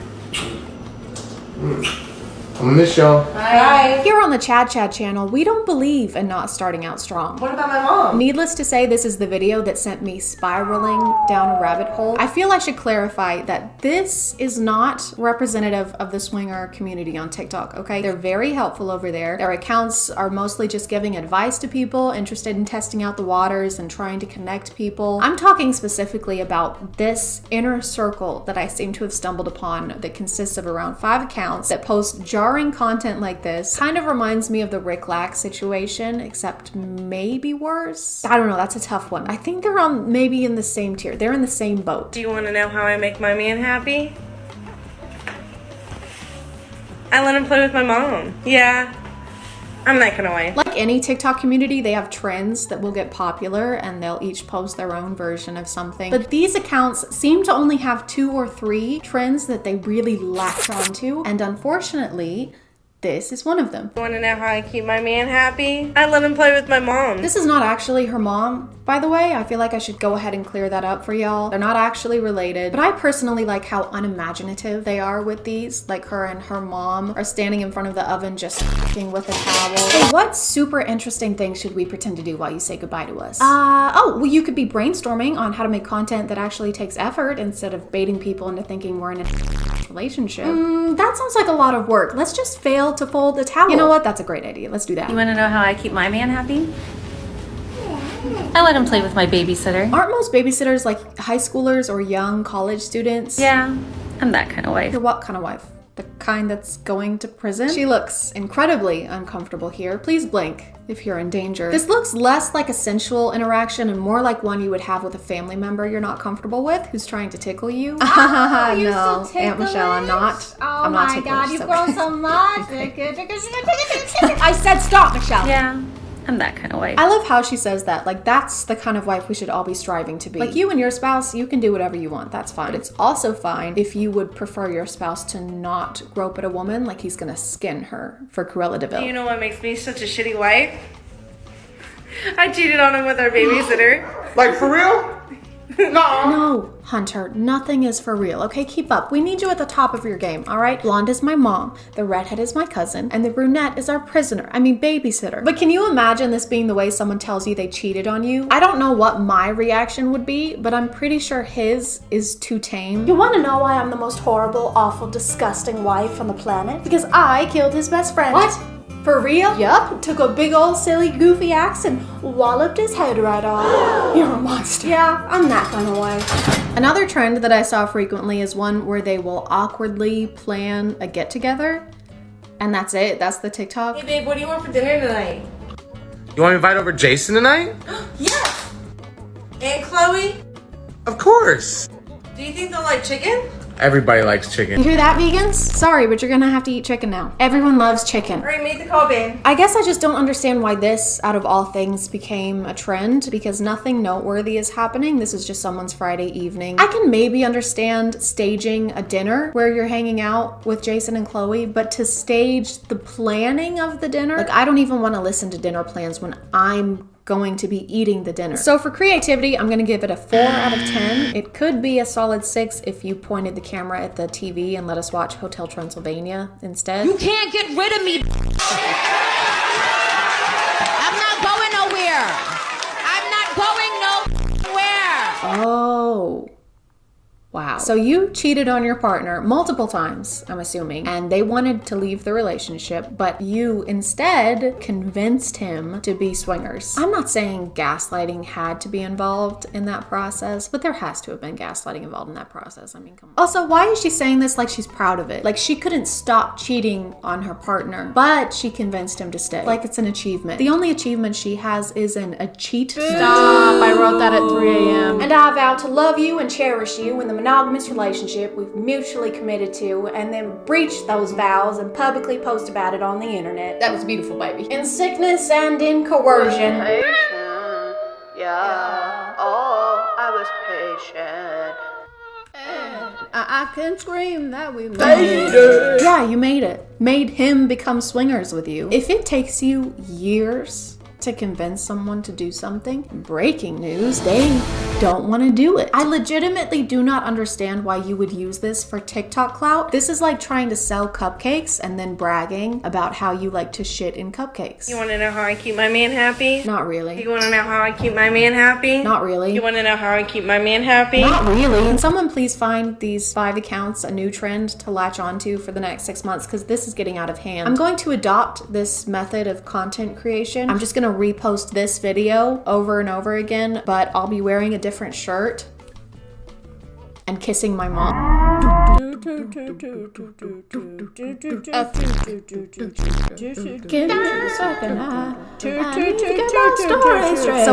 I'm gonna miss y'all. Hi. Here on the ChadChad channel, we don't believe in not starting out strong. What about my mom? Needless to say, this is the video that sent me spiraling down a rabbit hole. I feel I should clarify that this is not representative of the swinger community on TikTok, okay? They're very helpful over there. Their accounts are mostly just giving advice to people interested in testing out the waters and trying to connect people. I'm talking specifically about this inner circle that I seem to have stumbled upon that consists of around 5 accounts that post jar starring content like this kind of reminds me of the Rick Lack situation, except maybe worse. I don't know, that's a tough one. I think they're on maybe in the same tier. They're in the same boat. Do you want to know how I make my man happy? I let him play with my mom. Yeah, I'm that kind of wife. Like any TikTok community, they have trends that will get popular and they'll each post their own version of something. But these accounts seem to only have 2 or 3 trends that they really latch onto. And unfortunately, this is one of them. You want to know how I keep my man happy? I let him play with my mom. This is not actually her mom, by the way. I feel like I should go ahead and clear that up for y'all. They're not actually related, but I personally like how unimaginative they are with these. Like her and her mom are standing in front of the oven just f***ing with a towel. Hey, what super interesting thing should we pretend to do while you say goodbye to us? Oh, well, you could be brainstorming on how to make content that actually takes effort instead of baiting people into thinking we're in a relationship. That sounds like a lot of work. Let's just fail to fold a towel. You know what? That's a great idea. Let's do that. You want to know how I keep my man happy? I let him play with my babysitter. Aren't most babysitters like high schoolers or young college students? Yeah, I'm that kind of wife. You're what kind of wife? The kind that's going to prison? She looks incredibly uncomfortable here. Please blink if you're in danger. This looks less like a sensual interaction and more like one you would have with a family member you're not comfortable with who's trying to tickle you. Oh, you're no, so Aunt Michelle, I'm not. Oh I'm not my ticklish, God, you've so- grown so much. I said stop, Michelle. Yeah, I'm that kind of wife. I love how she says that. Like, that's the kind of wife we should all be striving to be. Like, you and your spouse, you can do whatever you want. That's fine. But it's also fine if you would prefer your spouse to not grope at a woman like he's gonna skin her for Cruella de Vil. You know what makes me such a shitty wife? I cheated on him with our babysitter. Like, for real? No, Hunter, nothing is for real, okay? Keep up. We need you at the top of your game, all right? Blonde is my mom, the redhead is my cousin, and the brunette is our prisoner. I mean, babysitter. But can you imagine this being the way someone tells you they cheated on you? I don't know what my reaction would be, but I'm pretty sure his is too tame. You want to know why I'm the most horrible, awful, disgusting wife on the planet? Because I killed his best friend. What? For real? Yup, took a big old silly goofy axe and walloped his head right off. You're a monster. Yeah, I'm that kind of wife. Another trend that I saw frequently is one where they will awkwardly plan a get-together, and that's it. That's the TikTok. Hey babe, what do you want for dinner tonight? You want to invite over Jason tonight? Yes! And Chloe? Of course. Do you think they'll like chicken? Everybody likes chicken. You hear that, vegans? Sorry, but you're gonna have to eat chicken now. Everyone loves chicken. Alright, make the call, babe. I guess I just don't understand why this, out of all things, became a trend, because nothing noteworthy is happening. This is just someone's Friday evening. I can maybe understand staging a dinner where you're hanging out with Jason and Chloe, but to stage the planning of the dinner, like, I don't even want to listen to dinner plans when I'm going to be eating the dinner. So for creativity, I'm gonna give it a 4 out of 10. It could be a solid 6 if you pointed the camera at the TV and let us watch Hotel Transylvania instead. You can't get rid of me. I'm not going nowhere. I'm not going nowhere. Oh. Wow. So you cheated on your partner multiple times, I'm assuming, and they wanted to leave the relationship, but you instead convinced him to be swingers. I'm not saying gaslighting had to be involved in that process, but there has to have been gaslighting involved in that process. I mean, come on. Also, why is she saying this like she's proud of it? Like, she couldn't stop cheating on her partner, but she convinced him to stay. Like, it's an achievement. The only achievement she has is a cheat. Stop, I wrote that at 3 a.m. And I vow to love you and cherish you in the monogamous relationship we've mutually committed to, and then breach those vows and publicly post about it on the internet. That was beautiful, baby. In sickness and in coercion. Yeah. Oh, I was patient. I can scream that we made it. Yeah, you made it. Made him become swingers with you. If it takes you years to convince someone to do something, breaking news, they don't want to do it. I legitimately do not understand why you would use this for TikTok clout. This is like trying to sell cupcakes and then bragging about how you like to shit in cupcakes. You want to know how I keep my man happy? Not really. You want to know how I keep my man happy? Not really. You want to know how I keep my man happy? Not really. Can someone please find these 5 accounts a new trend to latch onto for the next 6 months, because this is getting out of hand. I'm going to adopt this method of content creation. I'm just gonna repost this video over and over again, but I'll be wearing a different shirt and kissing my mom. So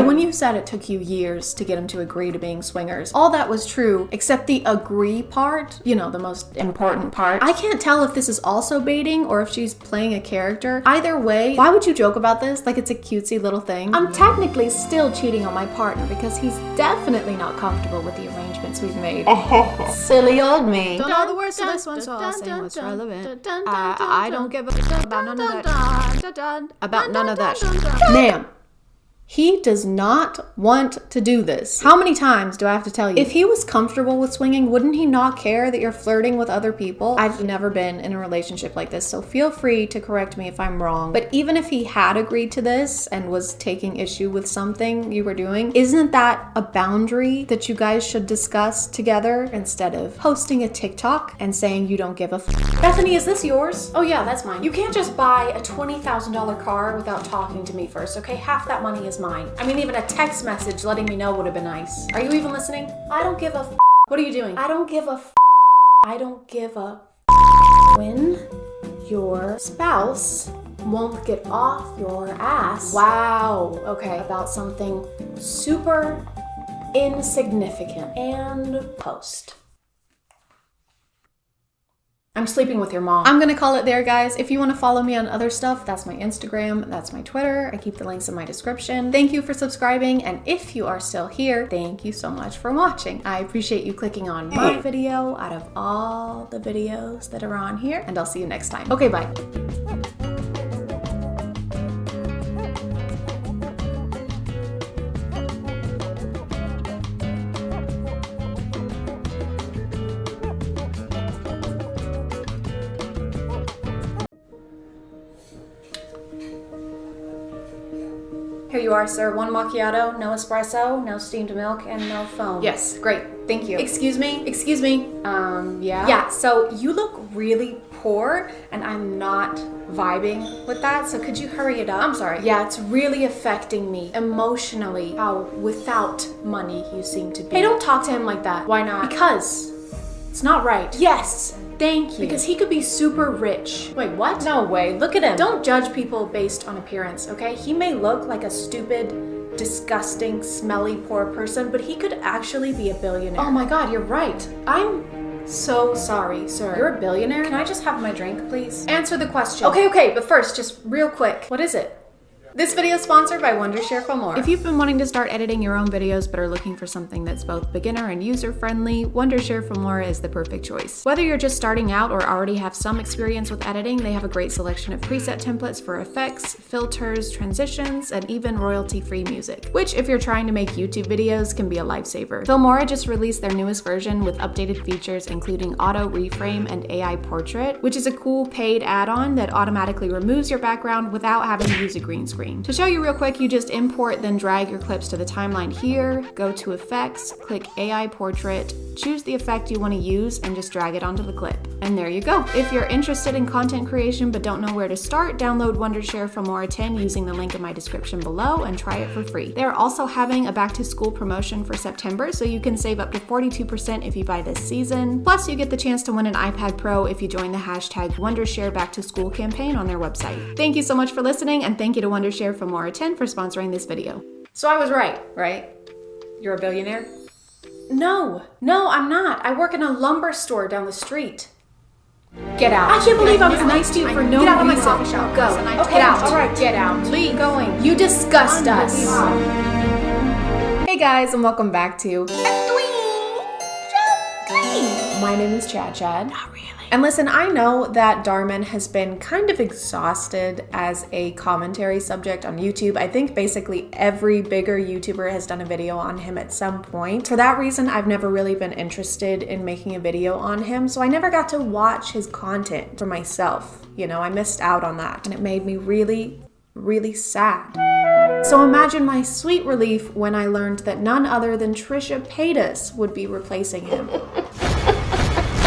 when you said it took you years to get him to agree to being swingers, all that was true, except the agree part, you know, the most important part. I can't tell if this is also baiting or if she's playing a character. Either way, why would you joke about this like it's a cutesy little thing? I'm technically still cheating on my partner because he's definitely not comfortable with the arrangements we've made. Silly old me. Don't know the words to this one, so I'll say what's relevant. I don't give a about none of that. About none of that. Ma'am. He does not want to do this. How many times do I have to tell you? If he was comfortable with swinging, wouldn't he not care that you're flirting with other people? I've never been in a relationship like this, so feel free to correct me if I'm wrong. But even if he had agreed to this and was taking issue with something you were doing, isn't that a boundary that you guys should discuss together instead of posting a TikTok and saying you don't give a Bethany, is this yours? Oh yeah, that's mine. You can't just buy a $20,000 car without talking to me first, okay? Half that money is mine. I mean, even a text message letting me know would have been nice. Are you even listening? I don't give a What are you doing? I don't give a I don't give a when your spouse won't get off your ass. Wow. Okay. About something super insignificant. And post. I'm sleeping with your mom. I'm gonna call it there, guys. If you want to follow me on other stuff, that's my Instagram, that's my Twitter. I keep the links in my description. Thank you for subscribing, and if you are still here, thank you so much for watching. I appreciate you clicking on my video out of all the videos that are on here, and I'll see you next time. Okay, bye. Here you are, sir. 1 macchiato, no espresso, no steamed milk, and no foam. Yes, great. Thank you. Excuse me? Excuse me? Yeah? Yeah, so you look really poor, and I'm not vibing with that, so could you hurry it up? I'm sorry. Yeah, it's really affecting me emotionally how without money you seem to be. Hey, don't talk to him like that. Why not? Because it's not right. Yes! Thank you. Because he could be super rich. Wait, what? No way. Look at him. Don't judge people based on appearance, okay? He may look like a stupid, disgusting, smelly, poor person, but he could actually be a billionaire. Oh my god, you're right. I'm so sorry, sir. You're a billionaire? Can I just have my drink, please? Answer the question. Okay, but first, just real quick. What is it? This video is sponsored by Wondershare for More. If you've been wanting to start editing your own videos but are looking for something that's both beginner and user-friendly, Wondershare for More is the perfect choice. Whether you're just starting out or already have some experience with editing, they have a great selection of preset templates for effects, filters, transitions, and even royalty-free music, which if you're trying to make YouTube videos can be a lifesaver. Filmora just released their newest version with updated features including auto reframe and AI portrait, which is a cool paid add-on that automatically removes your background without having to use a green screen. To show you real quick, you just import then drag your clips to the timeline here, go to effects, click AI portrait, choose the effect you want to use, and just drag it onto the clip. And there you go. If you're interested in content creation but don't know where to start, download Wondershare for More 10 using the link in my description below and try it for free. They're also having a back to school promotion for September, so you can save up to 42% if you buy this season. Plus, you get the chance to win an iPad Pro if you join the hashtag Wondershare Back to School campaign on their website. Thank you so much for listening, and thank you to Wondershare for More 10 for sponsoring this video. So I was right? You're a billionaire? No, I'm not. I work in a lumber store down the street. Get out. I can't believe I was nice to you for no reason. Get out of my coffee shop. Go. Okay, get out. All right, get out. Leave. Going. You disgust us. Hey guys, and welcome back to My name is ChadChad. Not really. And listen, I know that Darman has been kind of exhausted as a commentary subject on YouTube. I think basically every bigger YouTuber has done a video on him at some point. For that reason, I've never really been interested in making a video on him, so I never got to watch his content for myself. You know, I missed out on that, and it made me really, really sad. So imagine my sweet relief when I learned that none other than Trisha Paytas would be replacing him.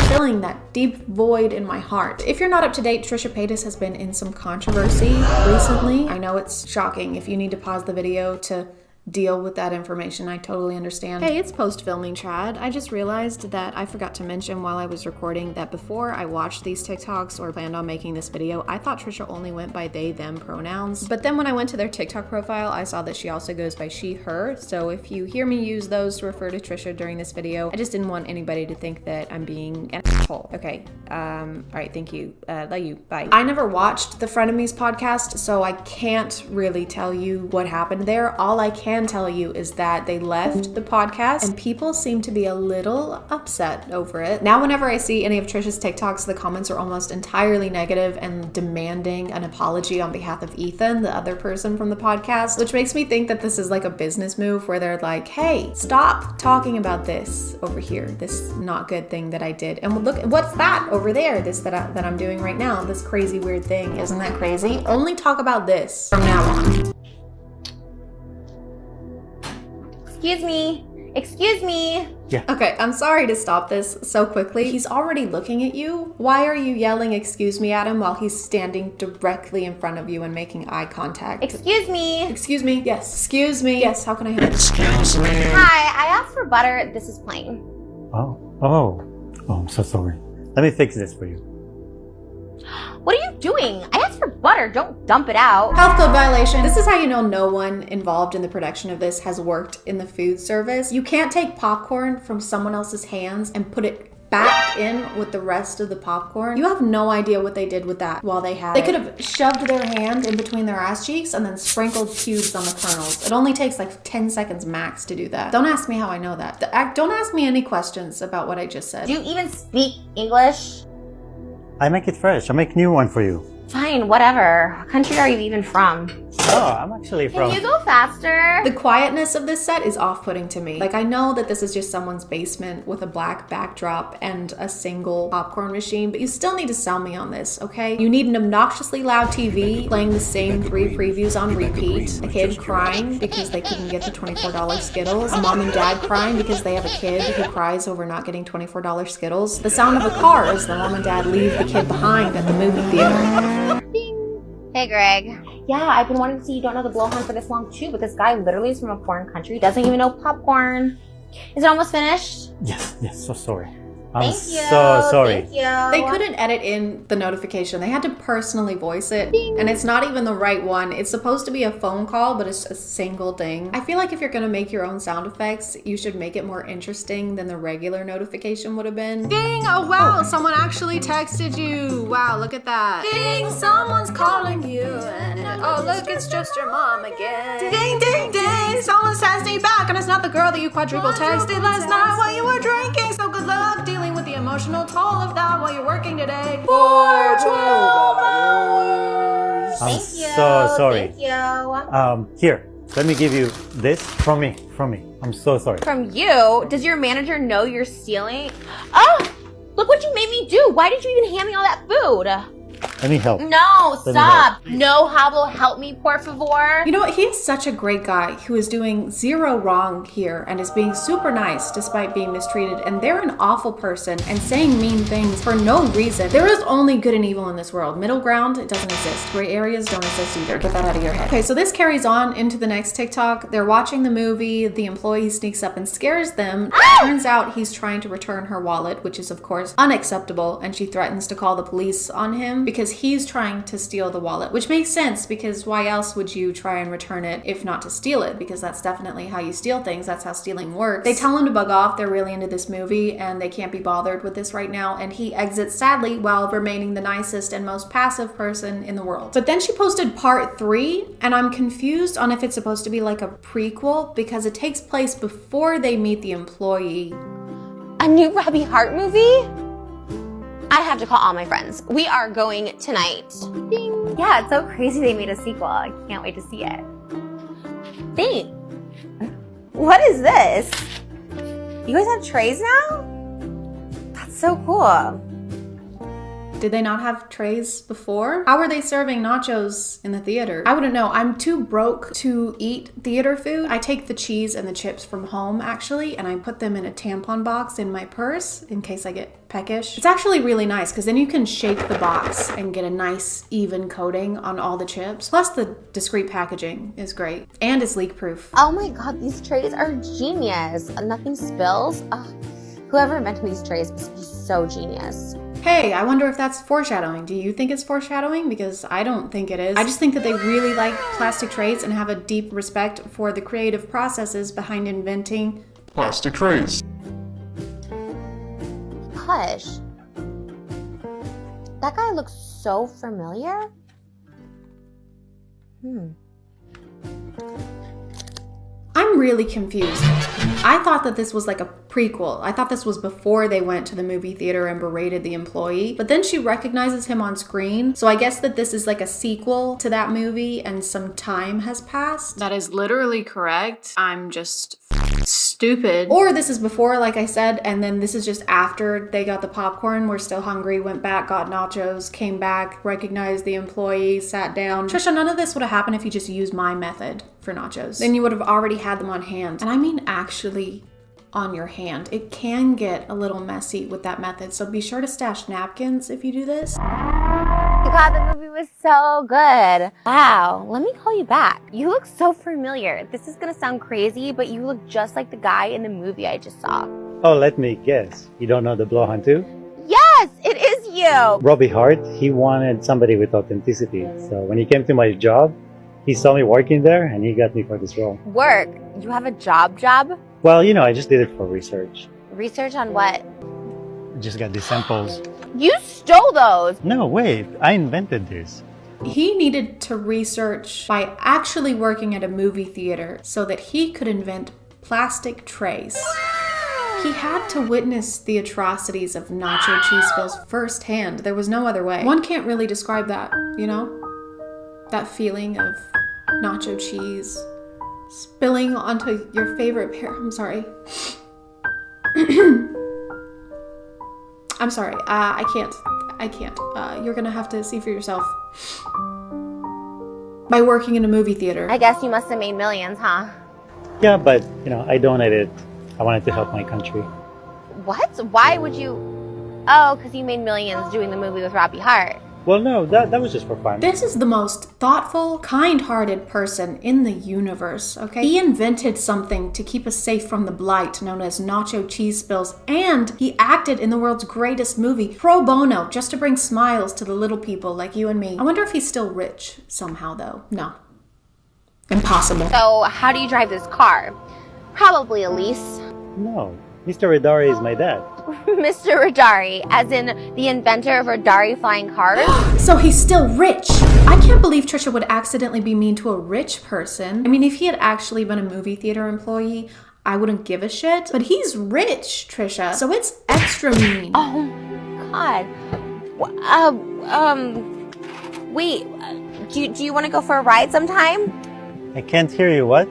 Filling that deep void in my heart. If you're not up to date, Trisha Paytas has been in some controversy recently. I know it's shocking if you need to pause the video to deal with that information. I totally understand. Hey, it's post-filming, Chad. I just realized that I forgot to mention while I was recording that before I watched these TikToks or planned on making this video, I thought Trisha only went by they, them pronouns. But then when I went to their TikTok profile, I saw that she also goes by she, her. So if you hear me use those to refer to Trisha during this video, I just didn't want anybody to think that I'm being an asshole. Okay, all right, thank you. Love you, bye. I never watched the Frenemies podcast, so I can't really tell you what happened there. All I can tell you is that they left the podcast and people seem to be a little upset over it. Now whenever I see any of Trisha's TikToks, the comments are almost entirely negative and demanding an apology on behalf of Ethan, the other person from the podcast, which makes me think that this is like a business move where they're like, hey, stop talking about this over here, this not good thing that I did. And look, what's that over there, this that I'm doing right now, this crazy weird thing. Isn't that crazy? Only talk about this from now on. Excuse me. Excuse me. Yeah. Okay, I'm sorry to stop this so quickly. He's already looking at you. Why are you yelling excuse me at him while he's standing directly in front of you and making eye contact? Excuse me. Excuse me. Yes. Excuse me. Yes, how can I help you? Excuse me. Hi, I asked for butter. This is plain. Oh, I'm so sorry. Let me fix this for you. What are you doing? I asked for butter. Don't dump it out. Health code violation. This is how you know no one involved in the production of this has worked in the food service. You can't take popcorn from someone else's hands and put it back in with the rest of the popcorn. You have no idea what they did with that while they had it. They could have shoved their hand in between their ass cheeks and then sprinkled cubes on the kernels. It only takes like 10 seconds max to do that. Don't ask me how I know that. Don't ask me any questions about what I just said. Do you even speak English? I make it fresh. I make new one for you. Fine, whatever. What country are you even from? Oh, I'm actually from... Can you go faster? The quietness of this set is off-putting to me. Like, I know that this is just someone's basement with a black backdrop and a single popcorn machine, but you still need to sell me on this, okay? You need an obnoxiously loud TV playing the same 3 previews on repeat, a kid crying because they couldn't get the $24 Skittles, a mom and dad crying because they have a kid who cries over not getting $24 Skittles, the sound of a car as the mom and dad leave the kid behind at the movie theater. Hey, Greg. Yeah, I've been wanting to see You Don't Know the Blowhorn for this long too, but this guy literally is from a foreign country, doesn't even know popcorn. Is it almost finished? Yes, so sorry. I'm Thank you. so sorry. Thank you. They couldn't edit in the notification. They had to personally voice it. Ding. And it's not even the right one. It's supposed to be a phone call, but it's a single ding. I feel like if you're gonna make your own sound effects, you should make it more interesting than the regular notification would have been. Ding! Oh wow, someone actually texted you. Wow, look at that. Ding! Someone's calling you. Oh look, it's just your mom again. Ding, ding, ding! Someone's texting back, and it's not the girl that you quadruple texted last night while you were drinking. So good luck dealing with the emotional toll of that while you're working today for 12 hours. I'm Thank you. so sorry. Thank you. Here, let me give you this from me. I'm so sorry. From you? Does your manager know you're stealing? Oh, look what you made me do. Why did you even hand me all that food? Let me help. No, stop. No hablo, help me, por favor. You know what? He is such a great guy who is doing zero wrong here and is being super nice despite being mistreated. And they're an awful person and saying mean things for no reason. There is only good and evil in this world. Middle ground, it doesn't exist. Gray areas don't exist either. Get that out of your head. Okay, so this carries on into the next TikTok. They're watching the movie. The employee sneaks up and scares them. Turns out he's trying to return her wallet, which is of course unacceptable. And she threatens to call the police on him because he's trying to steal the wallet, which makes sense because why else would you try and return it if not to steal it? Because that's definitely how you steal things. That's how stealing works. They tell him to bug off. They're really into this movie and they can't be bothered with this right now. And he exits sadly while remaining the nicest and most passive person in the world. But then she posted part 3 and I'm confused on if it's supposed to be like a prequel because it takes place before they meet the employee. A new Robbie Hart movie? I have to call all my friends. We are going tonight. Ding. Yeah, it's so crazy they made a sequel. I can't wait to see it. Thanks. What is this? You guys have trays now? That's so cool. Did they not have trays before? How were they serving nachos in the theater? I wouldn't know. I'm too broke to eat theater food. I take the cheese and the chips from home actually, and I put them in a tampon box in my purse in case I get peckish. It's actually really nice because then you can shake the box and get a nice even coating on all the chips. Plus the discreet packaging is great and it's leak proof. Oh my god, these trays are genius. Nothing spills. Whoever invented these trays must be so genius. Hey, I wonder if that's foreshadowing. Do you think it's foreshadowing? Because I don't think it is. I just think that they really like plastic trays and have a deep respect for the creative processes behind inventing Plastic trays. Hush. That guy looks so familiar. I'm really confused. I thought that this was like a prequel. I thought this was before they went to the movie theater and berated the employee, but then she recognizes him on screen. So I guess that this is like a sequel to that movie and some time has passed. That is literally correct. I'm just stupid. Or this is before, like I said, and then this is just after they got the popcorn, were still hungry, went back, got nachos, came back, recognized the employee, sat down. Trisha, none of this would have happened if you just used my method for nachos. Then you would have already had them on hand. And I mean actually on your hand. It can get a little messy with that method, so be sure to stash napkins if you do this. God, the movie was so good. Wow, let me call you back. You look so familiar. This is gonna sound crazy, but you look just like the guy in the movie I just saw. Oh, let me guess. You don't know the Blowhunt too? Yes, it is you! Robbie Hart, he wanted somebody with authenticity. So when he came to my job, he saw me working there and he got me for this role. Work? You have a job? Well, you know, I just did it for research. Research on what? I just got these samples. You stole those! No, wait, I invented this. He needed to research by actually working at a movie theater so that he could invent plastic trays. He had to witness the atrocities of nacho cheese spills firsthand. There was no other way. One can't really describe that, you know? That feeling of nacho cheese spilling onto your favorite pair. I'm sorry. I'm sorry. I can't. You're gonna have to see for yourself. By working in a movie theater. I guess you must have made millions, huh? Yeah, but, you know, I donated. I wanted to help my country. What? Why would you? Oh, because you made millions doing the movie with Robbie Hart. Well, no, that was just for fun. This is the most thoughtful, kind-hearted person in the universe, okay? He invented something to keep us safe from the blight known as nacho cheese spills, and he acted in the world's greatest movie, pro bono, just to bring smiles to the little people like you and me. I wonder if he's still rich somehow, though. No. Impossible. So, how do you drive this car? Probably a lease. No, Mr. Radari is my dad. Mr. Radari, as in the inventor of Radari flying cars? So he's still rich. I can't believe Trisha would accidentally be mean to a rich person. I mean, if he had actually been a movie theater employee, I wouldn't give a shit. But he's rich, Trisha, so it's extra mean. Oh my god. Wait, do you want to go for a ride sometime? I can't hear you, what?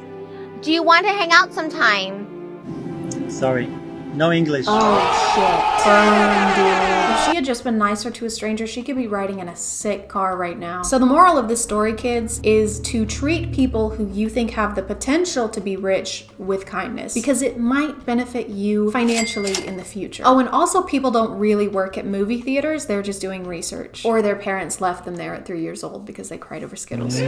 Do you want to hang out sometime? Sorry, no English. Oh shit. Burn, dude. If she had just been nicer to a stranger, she could be riding in a sick car right now. So the moral of this story, kids, is to treat people who you think have the potential to be rich with kindness, because it might benefit you financially in the future. Oh, and also people don't really work at movie theaters. They're just doing research. Or their parents left them there at 3 years old because they cried over Skittles.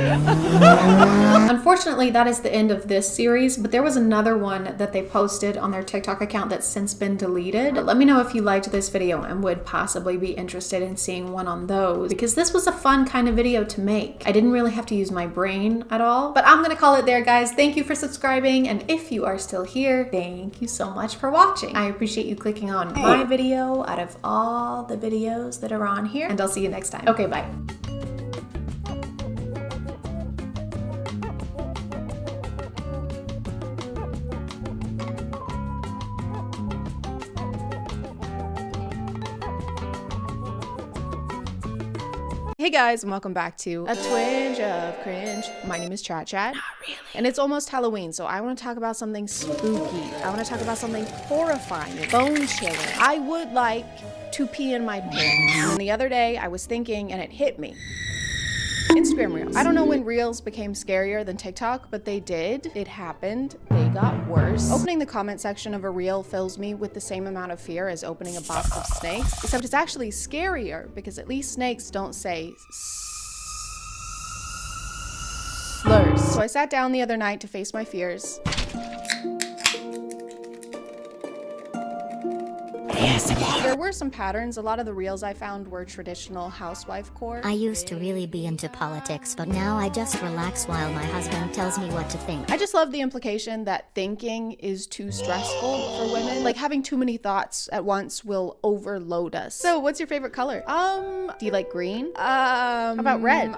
Unfortunately, that is the end of this series, but there was another one that they posted on their TikTok account that's since been deleted. But let me know if you liked this video and would possibly be interested in seeing one on those, because this was a fun kind of video to make. I didn't really have to use my brain at all. But I'm gonna call it there, guys. Thank you for subscribing, and if you are still here, thank you so much for watching. I appreciate you clicking on my video out of all the videos that are on here, and I'll see you next time. Okay, bye. Hey guys, and welcome back to A Twinge of Cringe. My name is ChadChad. Not really. And it's almost Halloween, so I want to talk about something spooky. I want to talk about something horrifying, bone-chilling. I would like to pee in my pants. And the other day, I was thinking, and it hit me. Instagram Reels. I don't know when Reels became scarier than TikTok, but they did. It happened. They got worse. Opening the comment section of a Reel fills me with the same amount of fear as opening a box of snakes, except it's actually scarier because at least snakes don't say slurs. So I sat down the other night to face my fears. There were some patterns. A lot of the reels I found were traditional housewife core. I used to really be into politics, but now I just relax while my husband tells me what to think. I just love the implication that thinking is too stressful for women. Like having too many thoughts at once will overload us. So what's your favorite color? Do you like green? How about red?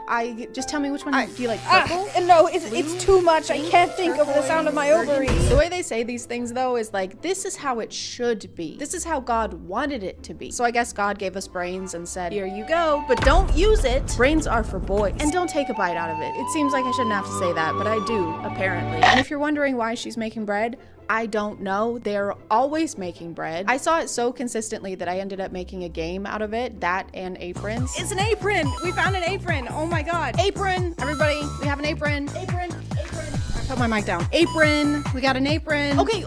Just tell me which one. Do you like purple? No, it's too much. I can't think over the sound of my ovaries. The way they say these things though is like, this is how it should be. This is how God wanted it to be. So I guess God gave us brains and said, here you go, but don't use it. Brains are for boys. And don't take a bite out of it. It seems like I shouldn't have to say that, but I do, apparently. And if you're wondering why she's making bread, I don't know. They're always making bread. I saw it so consistently that I ended up making a game out of it, that and aprons. It's an apron. We found an apron. Oh my God. Apron, everybody, we have an apron. Apron. I put my mic down. Apron, we got an apron. Okay,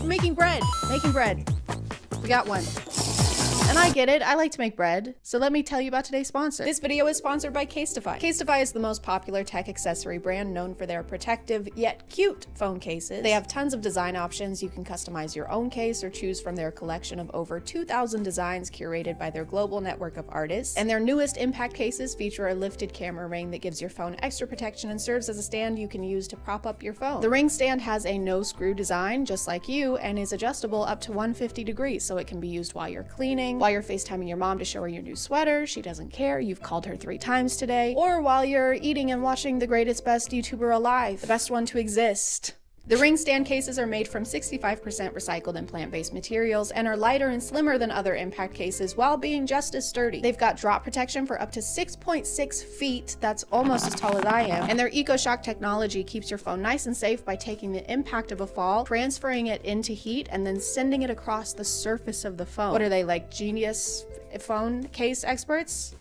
making bread. We got one. And I get it, I like to make bread. So let me tell you about today's sponsor. This video is sponsored by Casetify. Casetify is the most popular tech accessory brand known for their protective yet cute phone cases. They have tons of design options. You can customize your own case or choose from their collection of over 2,000 designs curated by their global network of artists. And their newest impact cases feature a lifted camera ring that gives your phone extra protection and serves as a stand you can use to prop up your phone. The ring stand has a no screw design, just like you, and is adjustable up to 150 degrees, so it can be used while you're cleaning, while you're FaceTiming your mom to show her your new sweater, she doesn't care, you've called her 3 times today, or while you're eating and watching the greatest, best YouTuber alive, the best one to exist. The ring stand cases are made from 65% recycled and plant-based materials and are lighter and slimmer than other impact cases while being just as sturdy. They've got drop protection for up to 6.6 feet, that's almost as tall as I am, and their EcoShock technology keeps your phone nice and safe by taking the impact of a fall, transferring it into heat, and then sending it across the surface of the phone. What are they, like genius phone case experts?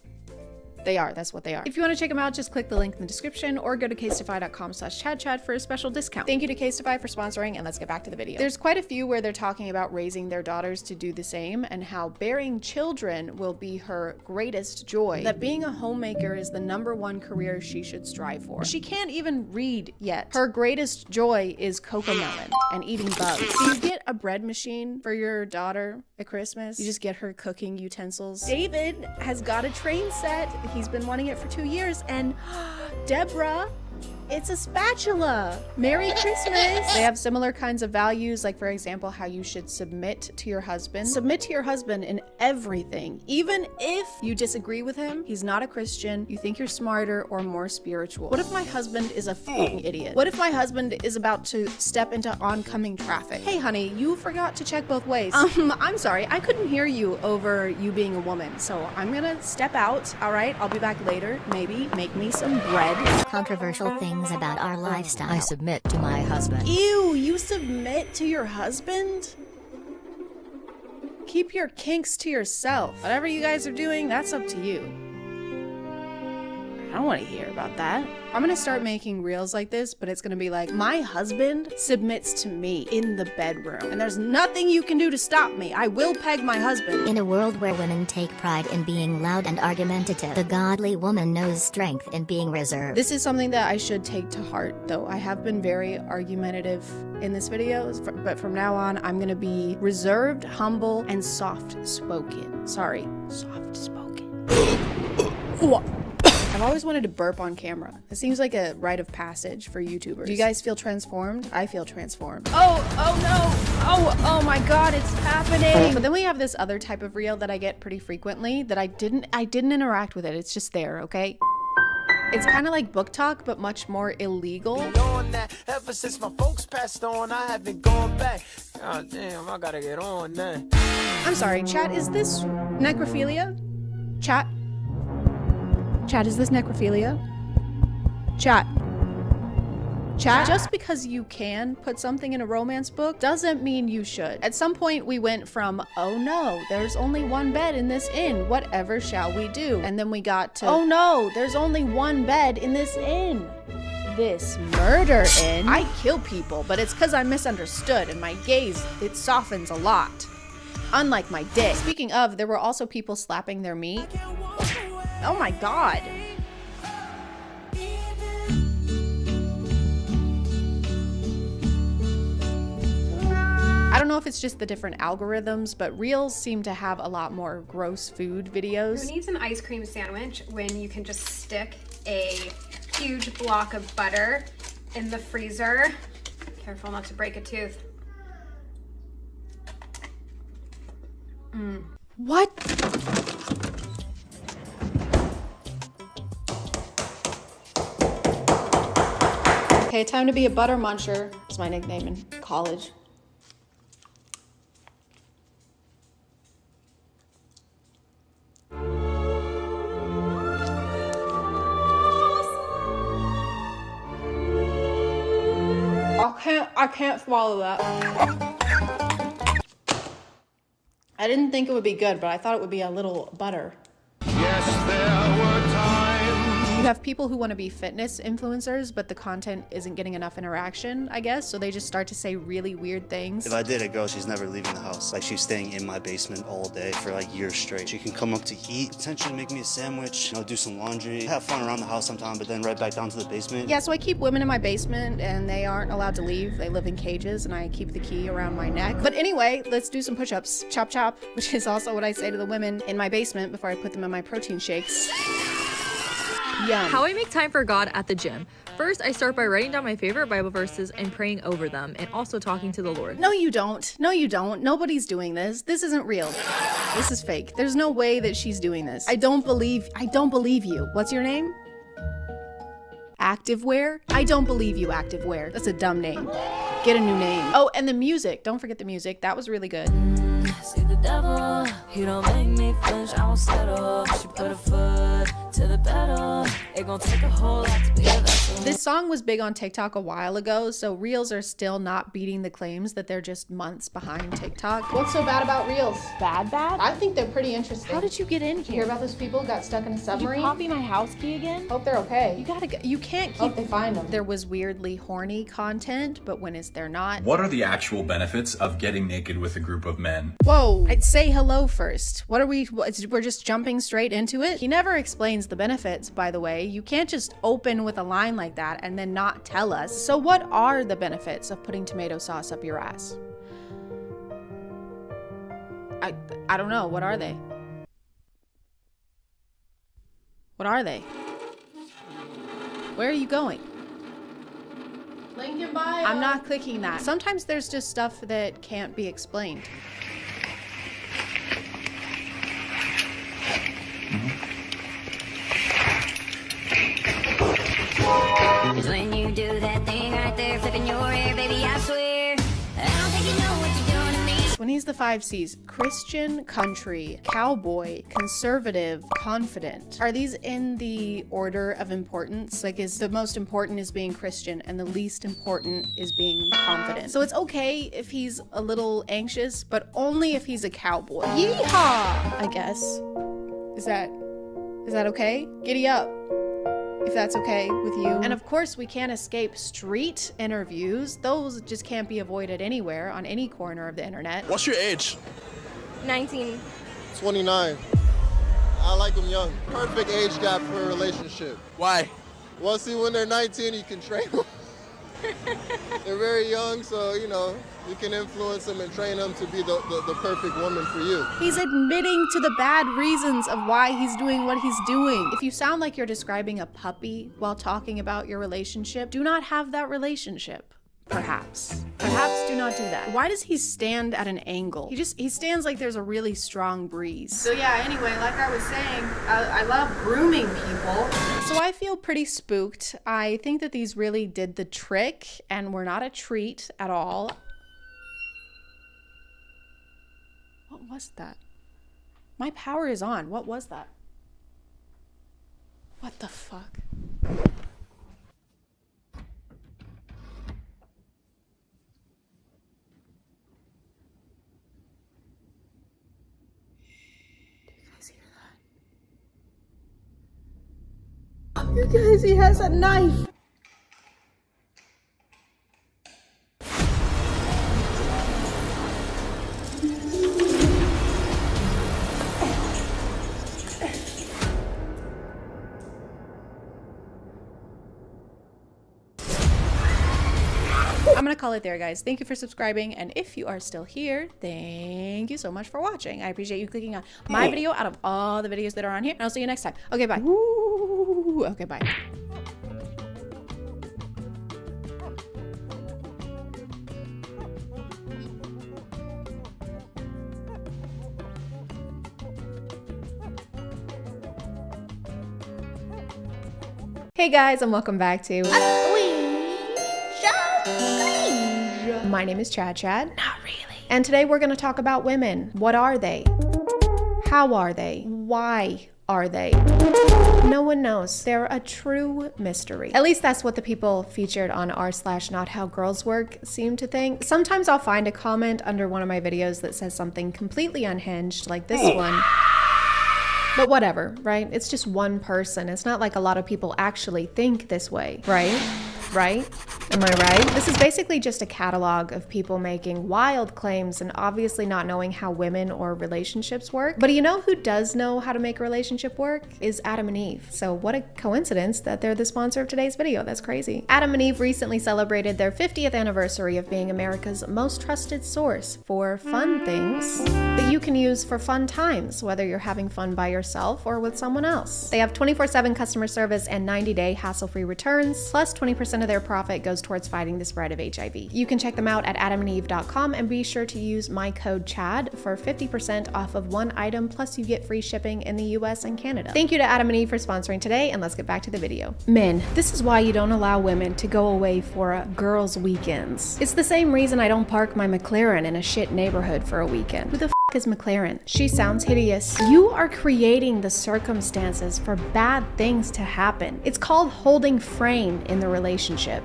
They are, that's what they are. If you want to check them out, just click the link in the description or go to casetify.com/ChadChad for a special discount. Thank you to Casetify for sponsoring, and let's get back to the video. There's quite a few where they're talking about raising their daughters to do the same and how bearing children will be her greatest joy. That being a homemaker is the #1 career she should strive for. She can't even read yet. Her greatest joy is cocomelon and eating bugs. Do you get a bread machine for your daughter at Christmas? You just get her cooking utensils. David has got a train set. He's been wanting it for 2 years, and Deborah, it's a spatula. Merry Christmas. They have similar kinds of values, like for example, how you should submit to your husband. Submit to your husband in everything. Even if you disagree with him, he's not a Christian, you think you're smarter or more spiritual. What if my husband is a fucking idiot? What if my husband is about to step into oncoming traffic? Hey honey, you forgot to check both ways. I'm sorry, I couldn't hear you over you being a woman, so I'm gonna step out, all right? I'll be back later, maybe make me some bread. Controversial things about our lifestyle. I submit to my husband. Ew, you submit to your husband? Keep your kinks to yourself. Whatever you guys are doing, that's up to you. I don't want to hear about that. I'm gonna start making reels like this, but it's gonna be like, my husband submits to me in the bedroom, and there's nothing you can do to stop me. I will peg my husband. In a world where women take pride in being loud and argumentative, the godly woman knows strength in being reserved. This is something that I should take to heart, though. I have been very argumentative in this video, but from now on, I'm gonna be reserved, humble, and soft-spoken. Sorry, soft-spoken. I've always wanted to burp on camera. It seems like a rite of passage for YouTubers. Do you guys feel transformed? I feel transformed. Oh no! Oh my God, it's happening! But then we have this other type of reel that I get pretty frequently that I didn't interact with it. It's just there, okay? It's kind of like book talk, but much more illegal. Ever since my folks passed on, I have been going back. God damn, I gotta get on that. I'm sorry, chat, is this necrophilia? Chat? Chad, is this necrophilia? Chad. Chad? Just because you can put something in a romance book doesn't mean you should. At some point we went from, oh no, there's only one bed in this inn, whatever shall we do? And then we got to, oh no, there's only one bed in this inn. This murder inn? I kill people, but it's because I'm misunderstood and my gaze, it softens a lot. Unlike my dick. Speaking of, there were also people slapping their meat. Oh my god. I don't know if it's just the different algorithms, but Reels seem to have a lot more gross food videos. Who needs an ice cream sandwich when you can just stick a huge block of butter in the freezer? Careful not to break a tooth. What? Okay, time to be a butter muncher. That's my nickname in college. I can't swallow that. I didn't think it would be good, but I thought it would be a little butter. Yes, there were times. You have people who want to be fitness influencers, but the content isn't getting enough interaction, I guess, so they just start to say really weird things. If I date a girl, she's never leaving the house. Like, she's staying in my basement all day for like years straight. She can come up to eat, potentially make me a sandwich, you know, do some laundry, have fun around the house sometime, but then right back down to the basement. Yeah, so I keep women in my basement and they aren't allowed to leave. They live in cages and I keep the key around my neck. But anyway, let's do some push-ups. Chop chop, which is also what I say to the women in my basement before I put them in my protein shakes. Yum. How I make time for God at the gym. First, I start by writing down my favorite Bible verses and praying over them, and also talking to the Lord. No, you don't. No, you don't. Nobody's doing this. This isn't real. This is fake. There's no way that she's doing this. I don't believe you. What's your name? Activewear? I don't believe you, Activewear. That's a dumb name. Get a new name. Oh, and the music. Don't forget the music. That was really good. See the devil, he don't make me flinch, I won't settle. She put her foot to the pedal. It gon' take a whole lot to be a vessel. This song was big on TikTok a while ago, so Reels are still not beating the claims that they're just months behind TikTok. What's so bad about Reels? Bad? I think they're pretty interesting. How did you get in You here? hear about those people who got stuck in a submarine? Did you copy my house key again? Hope they're okay. You can't keep. Hope they find them. There was weirdly horny content, but when is there not? What are the actual benefits of getting naked with a group of men? Whoa, I'd say hello first. We're just jumping straight into it? He never explains the benefits, by the way. You can't just open with a line like that and then not tell us. So what are the benefits of putting tomato sauce up your ass? I don't know. What are they? What are they? Where are you going? Link in bio. I'm not clicking that. Sometimes there's just stuff that can't be explained. Cause when you do that thing right there, flipping your hair, baby, I swear, I don't think you know what you're doing to me. When he's the 5 C's, Christian, country, cowboy, conservative, confident. Are these in the order of importance? Like, is the most important is being Christian and the least important is being confident? So it's okay if he's a little anxious, but only if he's a cowboy. Yeehaw! I guess. Is that okay? Giddy up. If that's okay with you. And of course, we can't escape street interviews. Those just can't be avoided anywhere on any corner of the internet. What's your age? 19. 29. I like them young. Perfect age gap for a relationship. Why? Well, see, when they're 19, you can train them. They're very young, so, you know, you can influence them and train them to be the perfect woman for you. He's admitting to the bad reasons of why he's doing what he's doing. If you sound like you're describing a puppy while talking about your relationship, do not have that relationship. Perhaps do not do that. Why does he stand at an angle? He stands like there's a really strong breeze. So yeah, anyway, like I was saying, I love grooming people. So I feel pretty spooked. I think that these really did the trick and were not a treat at all. What was that? My power is on. What was that? What the fuck? You guys, he has a knife. I'm gonna call it there, guys. Thank you for subscribing, and if you are still here, thank you so much for watching. I appreciate you clicking on my video out of all the videos that are on here, and I'll see you next time. Okay, bye. Ooh, okay, bye. Hey guys, and welcome back to My name is ChadChad. Not really. And today we're going to talk about women. What are they? How are they? Why are they? No one knows. They're a true mystery. At least that's what the people featured on r/nothowgirlswork seem to think. Sometimes I'll find a comment under one of my videos that says something completely unhinged, like this one. But whatever, right? It's just one person. It's not like a lot of people actually think this way, right? Right? Am I right? This is basically just a catalog of people making wild claims and obviously not knowing how women or relationships work. But you know who does know how to make a relationship work? Is Adam and Eve. So what a coincidence that they're the sponsor of today's video. That's crazy. Adam and Eve recently celebrated their 50th anniversary of being America's most trusted source for fun things that you can use for fun times, whether you're having fun by yourself or with someone else. They have 24/7 customer service and 90-day hassle-free returns, plus 20% of their profit goes towards fighting the spread of HIV. You can check them out at adamandeve.com and be sure to use my code CHAD for 50% off of one item, plus you get free shipping in the US and Canada. Thank you to Adam and Eve for sponsoring today, and let's get back to the video. Men, this is why you don't allow women to go away for girls' weekends. It's the same reason I don't park my McLaren in a shit neighborhood for a weekend. Who the f is McLaren? She sounds hideous. You are creating the circumstances for bad things to happen. It's called holding frame in the relationship.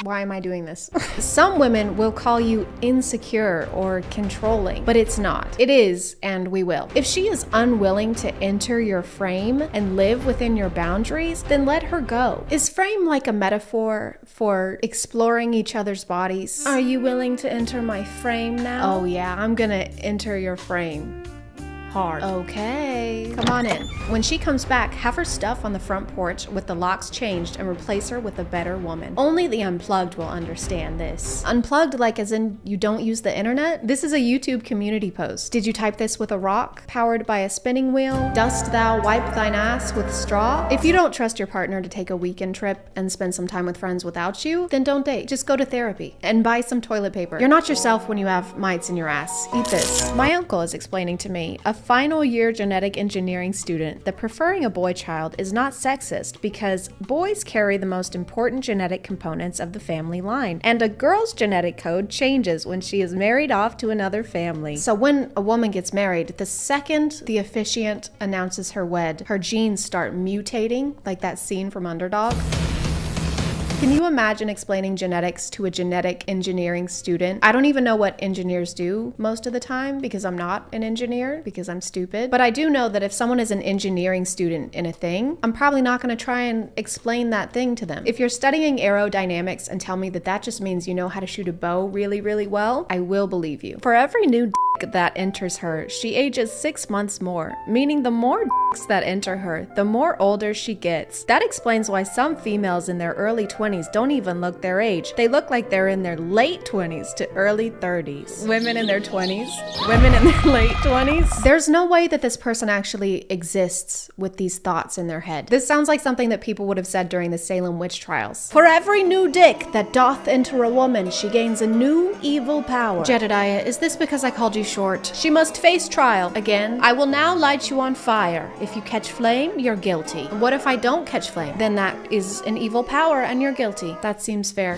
Why am I doing this? Some women will call you insecure or controlling, but it's not. It is, and we will. If she is unwilling to enter your frame and live within your boundaries, then let her go. Is frame like a metaphor for exploring each other's bodies? Are you willing to enter my frame now? Oh yeah, I'm gonna enter your frame. Hard. Okay, come on in. When she comes back, have her stuff on the front porch with the locks changed and replace her with a better woman. Only the unplugged will understand this. Unplugged like as in you don't use the internet? This is a YouTube community post. Did you type this with a rock? Powered by a spinning wheel? Dost thou wipe thine ass with straw? If you don't trust your partner to take a weekend trip and spend some time with friends without you, then don't date. Just go to therapy and buy some toilet paper. You're not yourself when you have mites in your ass. Eat this. My uncle is explaining to me, a final year genetic engineering student, that preferring a boy child is not sexist because boys carry the most important genetic components of the family line, and a girl's genetic code changes when she is married off to another family. So when a woman gets married, the second the officiant announces her wed, her genes start mutating, like that scene from Underdog. Can you imagine explaining genetics to a genetic engineering student? I don't even know what engineers do most of the time because I'm not an engineer, because I'm stupid. But I do know that if someone is an engineering student in a thing, I'm probably not going to try and explain that thing to them. If you're studying aerodynamics and tell me that that just means you know how to shoot a bow really, really well, I will believe you. For every new that enters her, she ages 6 months more, meaning the more that enter her, the more older she gets. That explains why some females in their early 20s don't even look their age. They look like they're in their late 20s to early 30s. Women in their 20s? Women in their late 20s? There's no way that this person actually exists with these thoughts in their head. This sounds like something that people would have said during the Salem witch trials. For every new dick that doth enter a woman, she gains a new evil power. Jedediah, is this because I called you short. She must face trial. Again, I will now light you on fire. If you catch flame, you're guilty. What if I don't catch flame? Then that is an evil power and you're guilty. That seems fair.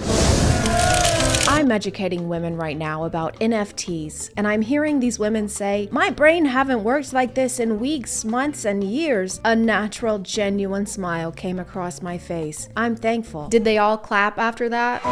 I'm educating women right now about NFTs, and I'm hearing these women say, my brain haven't worked like this in weeks, months, and years. A natural, genuine smile came across my face. I'm thankful. Did they all clap after that?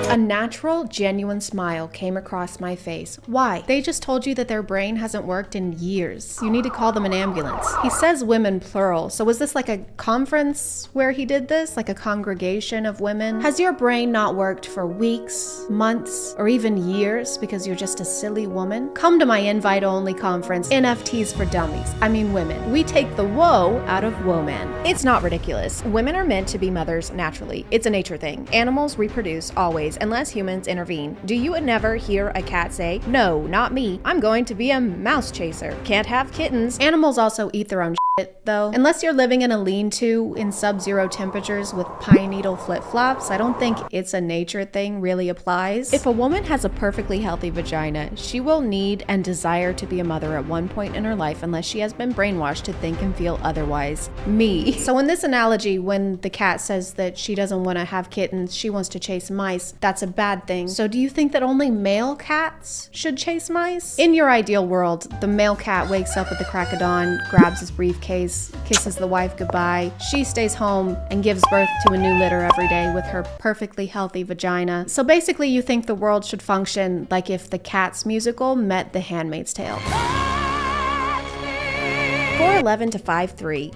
A natural, genuine smile came across my face. Why? They just told you that their brain hasn't worked in years. You need to call them an ambulance. He says women plural, so was this like a conference where he did this? Like a congregation of women? Has your brain not worked for weeks, months, or even years because you're just a silly woman? Come to my invite-only conference, NFTs for Dummies. I mean women. We take the woe out of woman. It's not ridiculous. Women are meant to be mothers naturally. It's a nature thing. Animals reproduce always, unless humans intervene. Do you never hear a cat say, no, not me, I'm going to be a mouse chaser. Can't have kittens. Animals also eat their own shit, though. Unless you're living in a lean-to in sub-zero temperatures with pine needle flip-flops, I don't think it's a nature thing really applies. If a woman has a perfectly healthy vagina, she will need and desire to be a mother at one point in her life unless she has been brainwashed to think and feel otherwise. Me. So in this analogy, when the cat says that she doesn't want to have kittens, she wants to chase mice, that's a bad thing. So do you think that only male cats should chase mice? In your ideal world, the male cat wakes up at the crack of dawn, grabs his briefcase, kisses the wife goodbye. She stays home and gives birth to a new litter every day with her perfectly healthy vagina. So basically you think the world should function like if the Cats musical met The Handmaid's Tale. 4'11 to 5'3.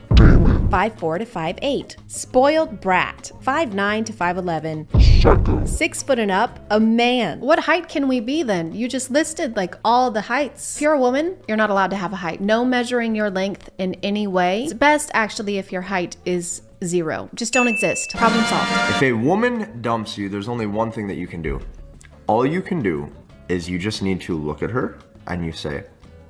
5'4 to 5'8. Spoiled brat. 5'9 to 5'11. 6 foot and up, a man. What height can we be then? You just listed like all the heights. If you're a woman, you're not allowed to have a height. No measuring your length in any way. It's best actually if your height is 0. Just don't exist. Problem solved. If a woman dumps you, there's only one thing that you can do. All you can do is you just need to look at her and you say,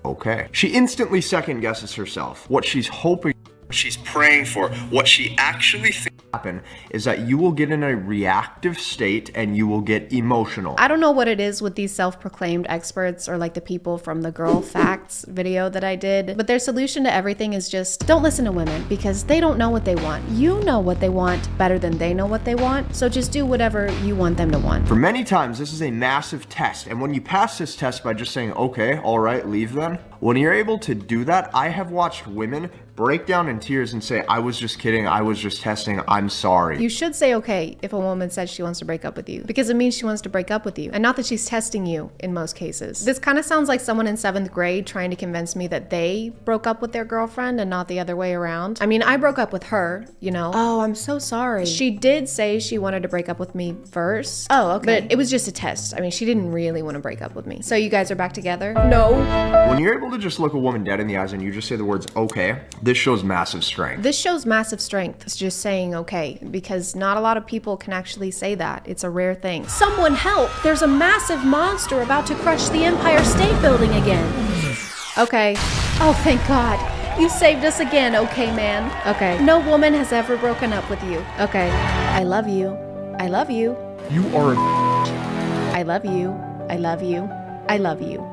okay. She instantly second guesses herself. What she's hoping, she's praying for, what she actually thinks happen is that you will get in a reactive state and you will get emotional. I don't know what it is with these self-proclaimed experts or like the people from the Girl Facts video that I did, but their solution to everything is just don't listen to women because they don't know what they want. You know what they want better than they know what they want, so just do whatever you want them to want. For many times, this is a massive test, and when you pass this test by just saying, okay, all right, leave then, when you're able to do that, I have watched women break down in tears and say, I was just kidding, I was just testing, I'm sorry. You should say okay if a woman says she wants to break up with you, because it means she wants to break up with you, and not that she's testing you in most cases. This kind of sounds like someone in 7th grade trying to convince me that they broke up with their girlfriend and not the other way around. I mean, I broke up with her, you know. Oh, I'm so sorry. She did say she wanted to break up with me first. Oh, okay. But it was just a test. I mean, she didn't really want to break up with me. So you guys are back together? No. When you're able to just look a woman dead in the eyes and you just say the words, okay, this shows massive strength. This shows massive strength. It's just saying okay, because not a lot of people can actually say that. It's a rare thing. Someone help! There's a massive monster about to crush the Empire State Building again. Okay. Oh, thank God. You saved us again, okay, man. Okay. No woman has ever broken up with you. Okay. I love you. I love you. You are a I love you. I love you. I love you.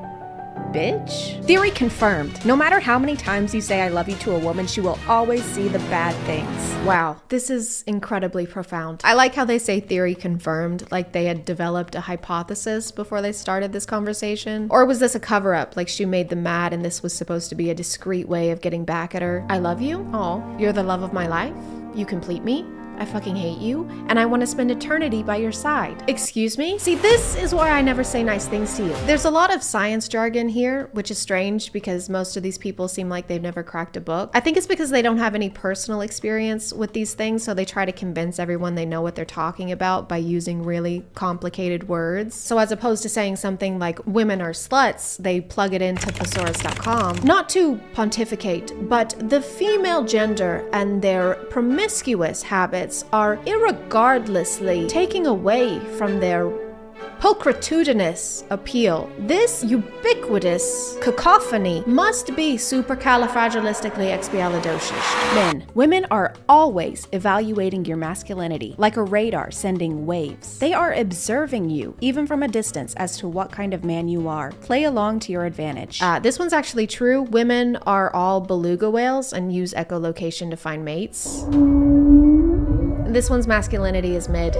Bitch. Theory confirmed. No matter how many times you say I love you to a woman, she will always see the bad things. Wow, this is incredibly profound. I like how they say theory confirmed, like they had developed a hypothesis before they started this conversation. Or was this a cover-up, like she made them mad and this was supposed to be a discreet way of getting back at her? I love you? Oh, you're the love of my life? You complete me? I fucking hate you, and I want to spend eternity by your side. Excuse me? See, this is why I never say nice things to you. There's a lot of science jargon here, which is strange because most of these people seem like they've never cracked a book. I think it's because they don't have any personal experience with these things, so they try to convince everyone they know what they're talking about by using really complicated words. So as opposed to saying something like women are sluts, they plug it into thesaurus.com. Not to pontificate, but the female gender and their promiscuous habits are irregardlessly taking away from their pulchritudinous appeal. This ubiquitous cacophony must be supercalifragilistically-expialidocious. Men, women are always evaluating your masculinity like a radar sending waves. They are observing you, even from a distance, as to what kind of man you are. Play along to your advantage. This one's actually true. Women are all beluga whales and use echolocation to find mates. This one's masculinity is mid.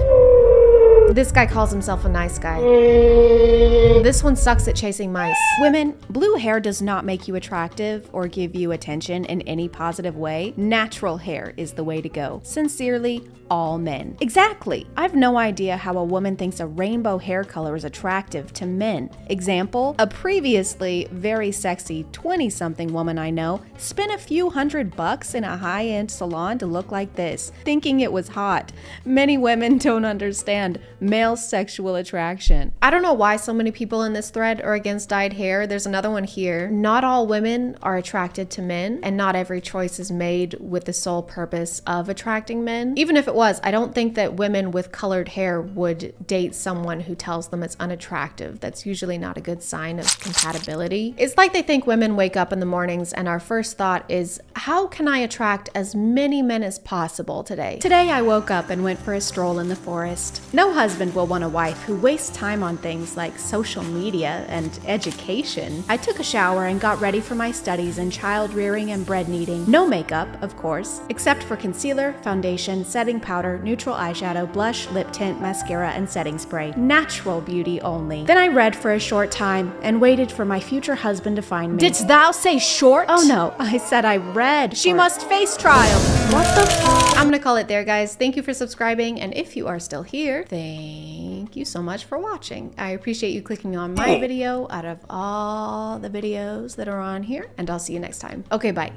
This guy calls himself a nice guy. This one sucks at chasing mice. Women, blue hair does not make you attractive or give you attention in any positive way. Natural hair is the way to go. Sincerely, all men. Exactly. I've no idea how a woman thinks a rainbow hair color is attractive to men. Example, a previously very sexy 20-something woman I know spent a few $100 in a high-end salon to look like this, thinking it was hot. Many women don't understand male sexual attraction. I don't know why so many people in this thread are against dyed hair. There's another one here. Not all women are attracted to men, and not every choice is made with the sole purpose of attracting men. Even if it was, I don't think that women with colored hair would date someone who tells them it's unattractive. That's usually not a good sign of compatibility. It's like they think women wake up in the mornings and our first thought is, how can I attract as many men as possible today? Today I woke up and went for a stroll in the forest. No husband will want a wife who wastes time on things like social media and education. I took a shower and got ready for my studies in child rearing and bread kneading. No makeup, of course, except for concealer, foundation, setting powder, neutral eyeshadow, blush, lip tint, mascara, and setting spray. Natural beauty only. Then I read for a short time and waited for my future husband to find me. Didst thou say short? Oh no, I said I read. She must face trial. What the f? I'm gonna call it there, guys. Thank you for subscribing, and if you are still here, thank you so much for watching. I appreciate you clicking on my video out of all the videos that are on here, and I'll see you next time. Okay, bye.